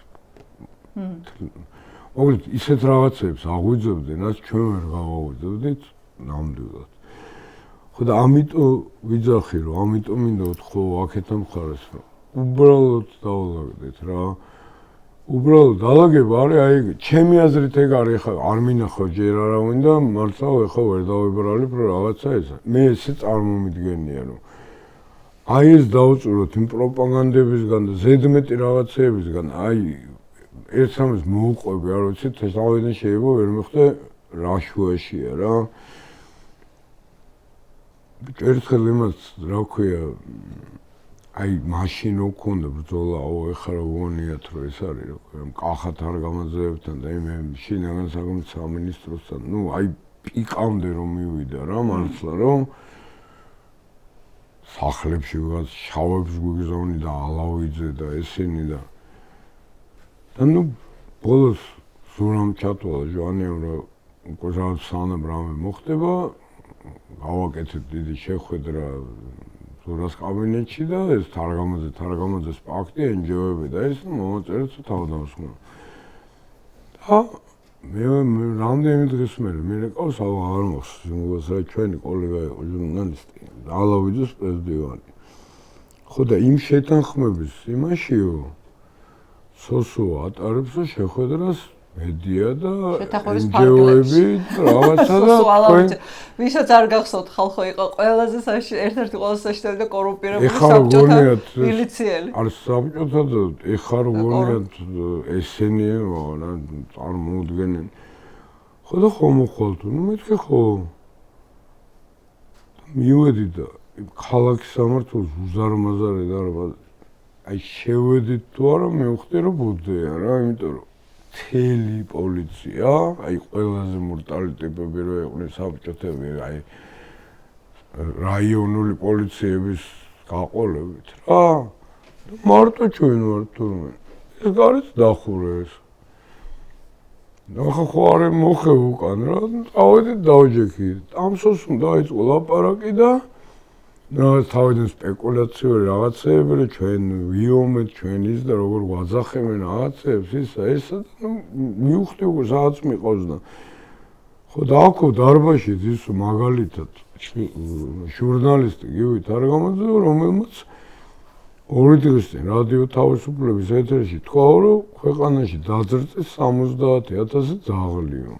მოკლედ ისეთ რაღაცებს აღვიძებდნენ, რაც ჩვენ ვერ გავაღვიძებდით ნამდვილად. ხო და ამიტომ ვიძახი რომ ამიტომ მინდა ვთქო აქეთა მხარეს რომ უბრალოდ დავალაგდეთ რა. უბრალოდ დალაგება არის აი ჩემი აზრით ეგ არის ხა არ მინახავ ჯერ არავინ და მართლა ეხა ვერ დავიბრალებ რომ რაღაცა ესა. მე ესე წარმომიდგენია რომ აი ეს დაუწუროთ იმ პროპაგანდებისგან და ზედმეტი რაღაცეებისგან, აი ერთსამეს მოუყვები, არ ვიცი, თესავიდან შეიძლება ვერ მეხდე რა შუაშია რა. ერთხელ იმას რა ქვია, აი მაშინ რო ქონდა ბრძოლა, ეხლა რა უონიათ რომ ეს არის რა ქვია, კახათ არ გამაძებთან და იმ შინაგან საქმეთა სამინისტროსთან, ნუ აი პიკამდე რომ მივიდა რა მართლა რომ სახლებში ვიღაც შავებს გვიგზავნი და ალავიძე და ესენი და ნუ ბოლოს ზურამ ჩათვალა ჟვანიამ რომ უკვე რაღაც სანამ რამე მოხდება გავაკეთეთ დიდი შეხვედრა ზურას კაბინეტში და ეს თარგამაძეს პაქტი ენჯოები და ეს მომაწერეთ თავდამსხმელა და მე რამდენი დღის მე რეკავს აღარ მოხსნეს რა ჩვენი კოლეგა იყო ჟურნალისტი ალავიძის პრეზიდენტი ხო და იმ შეთანხმების იმაშიო სოსო ატარებს და შეხვედრას მედია და შეთანხმების NGO-ები რაღაცა და ვისაც არ გახსოვთ ხალხო იყო ყველაზე ერთ-ერთი ყველაზე საშინელი და კორუმპირებული საბჭოთა მილიციელი. არ საბჭოთა და ეხარ გონიათ ესენი რა წარმოუდგენენ. ხო და ხომ მოხვალთ? ნუ მეთქე ხო. მივედი და ქალაქის სამართლოს უზარმაზარი და რა აი შევედით თუ არა მივხვდი რომ ბუდეა რა იმიტომ რომ თელი პოლიცია აი ყველაზე მურტალი ტიპები რო იყვნენ საბჭოთები აი რაიონული პოლიციების გაყოლებით რა მარტო ჩვენ ვართ თურმე ეს გარეთ დახურეს ნახა ხო არ მოხე უკან რა წავედით დავჯექით ამ სოს უნდა დაიწყო ლაპარაკი და რა თავიდან სპეკულაციური რაღაცეები რომ ჩვენ ვიომეთ ჩვენ ის და როგორ ვაძახებენ რაღაცებს ისა და მივხვდი უკვე სადაც მიყავს და ხო დააქო დარბაში ის მაგალითად ჟურნალისტი გივით არ გამოძიო რომელმაც ორი დღის წინ რადიო თავისუფლების ეთერში თქვა რომ ქვეყანაში დაძრწეს 70,000 ძაღლიო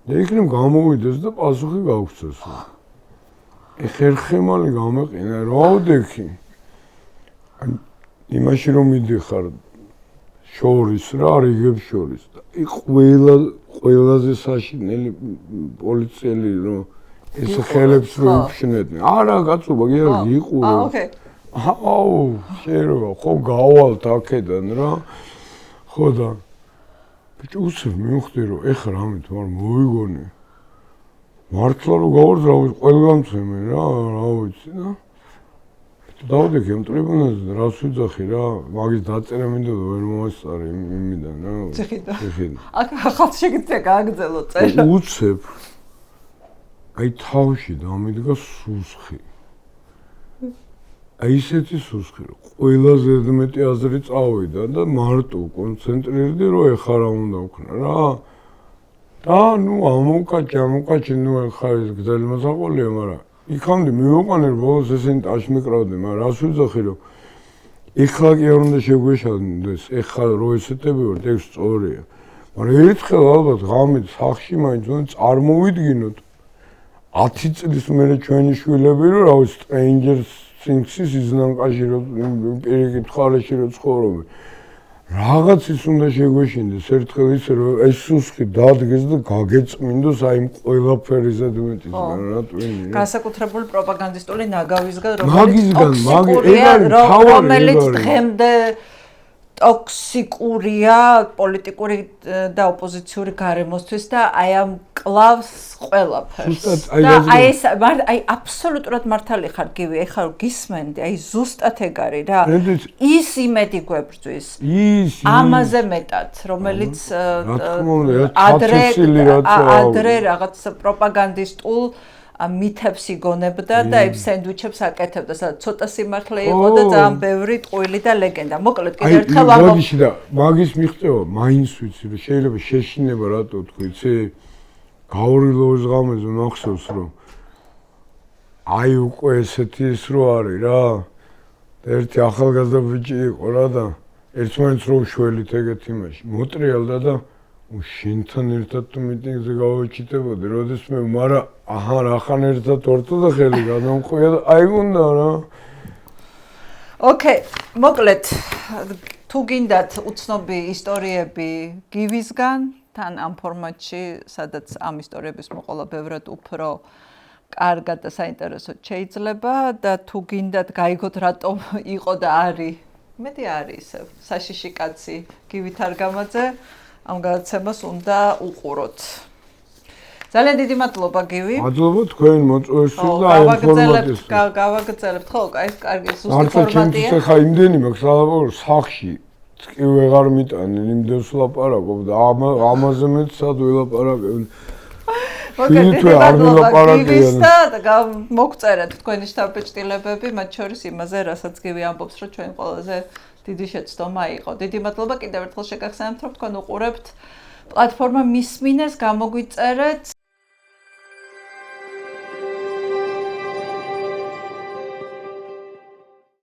და იქნებ გამოვიდეს და პასუხი გაგვცეს ხერხემალი გამეყინა რა ვდექი იმაში რომ მიდიხარ შორის რა რიგებს შორის და იქ ყველაზე საშინელი პოლიციელი რომ ეს ხელებს რო იფშნედნენ არა კაცობა კი არ იყურო ოკეი აუ შეიძლება ხო გავალთ აქედან რა ხო და ბიჭო უცებ მივხვდი რომ ეხლა რამე თუ არ მოიგონე მართლა რომ გავართ რა ვიცი ყველგან მცემენ რა ვიცი და დავდექი ამ ტრიბუნაზე და რას ვიძახი რა მაგის დაწერა მინდა და ვერ მომასწარი იმიდან რა ციხიდან აქ ახალ შეგიძლია გააგრძელო წერა უცებ აი თავში დამიდგა სუსხი აი ისეთი სუსხი რომ ყველაზე მეტი აზრი წავიდა და მარტო კონცენტრირდი რომ ეხა რა უნდა ვქნა რა და ნუ ამოკაჭი ნუ ეხა ეს გზელი მოსაყოლია მაგრამ იქამდე მივოყანე ბოლოს ესენი ტაში მიკრავდნენ მაგრამ რას ვიძახი რომ ეხლა კი არ უნდა შეგვეშალდეს ეხლა რო ესეთები ვარ ეგ სწორია მაგრამ ერთხელ ალბათ ღამით სახში მაინც უნდა წარმოვიდგინოთ 10 წლის მერე ჩვენი შვილები რომ რა ვიცი strangers things-ის იზნანყაში რომ პირიქით ხარეში რომ ცხოვრობენ რაღაც ის უნდა შეგვეშინდეს ერთხელ ისე რომ ეს სუსხი დადგეს და გაგეწმინდოს აი იმ ყველაფერზე მეტის რა ტვინი განსაკუთრებული პროპაგანდისტული ნაგავისგან რომელიც დღემდე ტოქსიკურია პოლიტიკური და ოპოზიციური გარემოსთვის და აი ამ კლავს ყველაფერს და აი აბსოლუტურად მართალი ხარ გივი ეხლა გისმენდი აი ზუსტად ეგ არის რა ის იმედი გვებრძვის ამაზე მეტად რომელიც ადრე რაღაც პროპაგანდისტულ მითებს იგონებდა და აი სენდვიჩებს აკეთებდა სადაც ცოტა სიმართლე იყო და ძალიან ბევრი ტყუილი და ლეგენდა მოკლედ კიდევ ერთხელ მაგის და მაგის მიღწევა მაინც ვიცი რომ შეიძლება შეშინება რატო თქვი იცი გავრილოვის ღამეზე მახსოვს რომ აი უკვე ესეთი ის რო არის რა ერთი ახალგაზრდა ბიჭი იყო რა და ერთმანეთს რო უშველით ეგეთ იმაში მოტრიალდა და შენთან ერთად თუ მიტინგზე გავაჩიტებოდი როდესმე მარა აჰა რახან ერთად ვართო და ხელი გადამყვია და აი უნდა რა ოკეი მოკლედ თუ გინდათ უცნობი ისტორიები გივისგან თან ამ ფორმატში სადაც ამ ისტორიების მოყოლა ბევრად უფრო კარგად და საინტერესოდ შეიძლება და თუ გინდათ გაიგოთ რატომ იყო და არის მეტი არის ისე საშიში კაცი გივით არგამაძე ამ გადაცემას უნდა უყუროთ. ძალიან დიდი მადლობა გივი. მადლობა თქვენ მოწვევისთვის და აი ინფორმაციას. გავაგრძელებთ ხო, აი ეს კარგი ზუსტი ფორმატია. მართლა ხა იმდენი მაქვს ლაპარაკობ სახში. წკი ვეღარ მიტანი, იმდენს ლაპარაკობ და ამაზე მეც სად ველაპარაკებ. მოგეთ და მოგწერეთ თქვენი შთაბეჭდილებები, მათ შორის იმაზე, რასაც გივი ამბობს, რომ ჩვენ ყველაზე დიდი შეცდომა იყო. დიდი მადლობა კიდევ ერთხელ შეგახსენებთ, რომ თქვენ უყურებთ პლატფორმა მისმინეს, გამოგვიწერეთ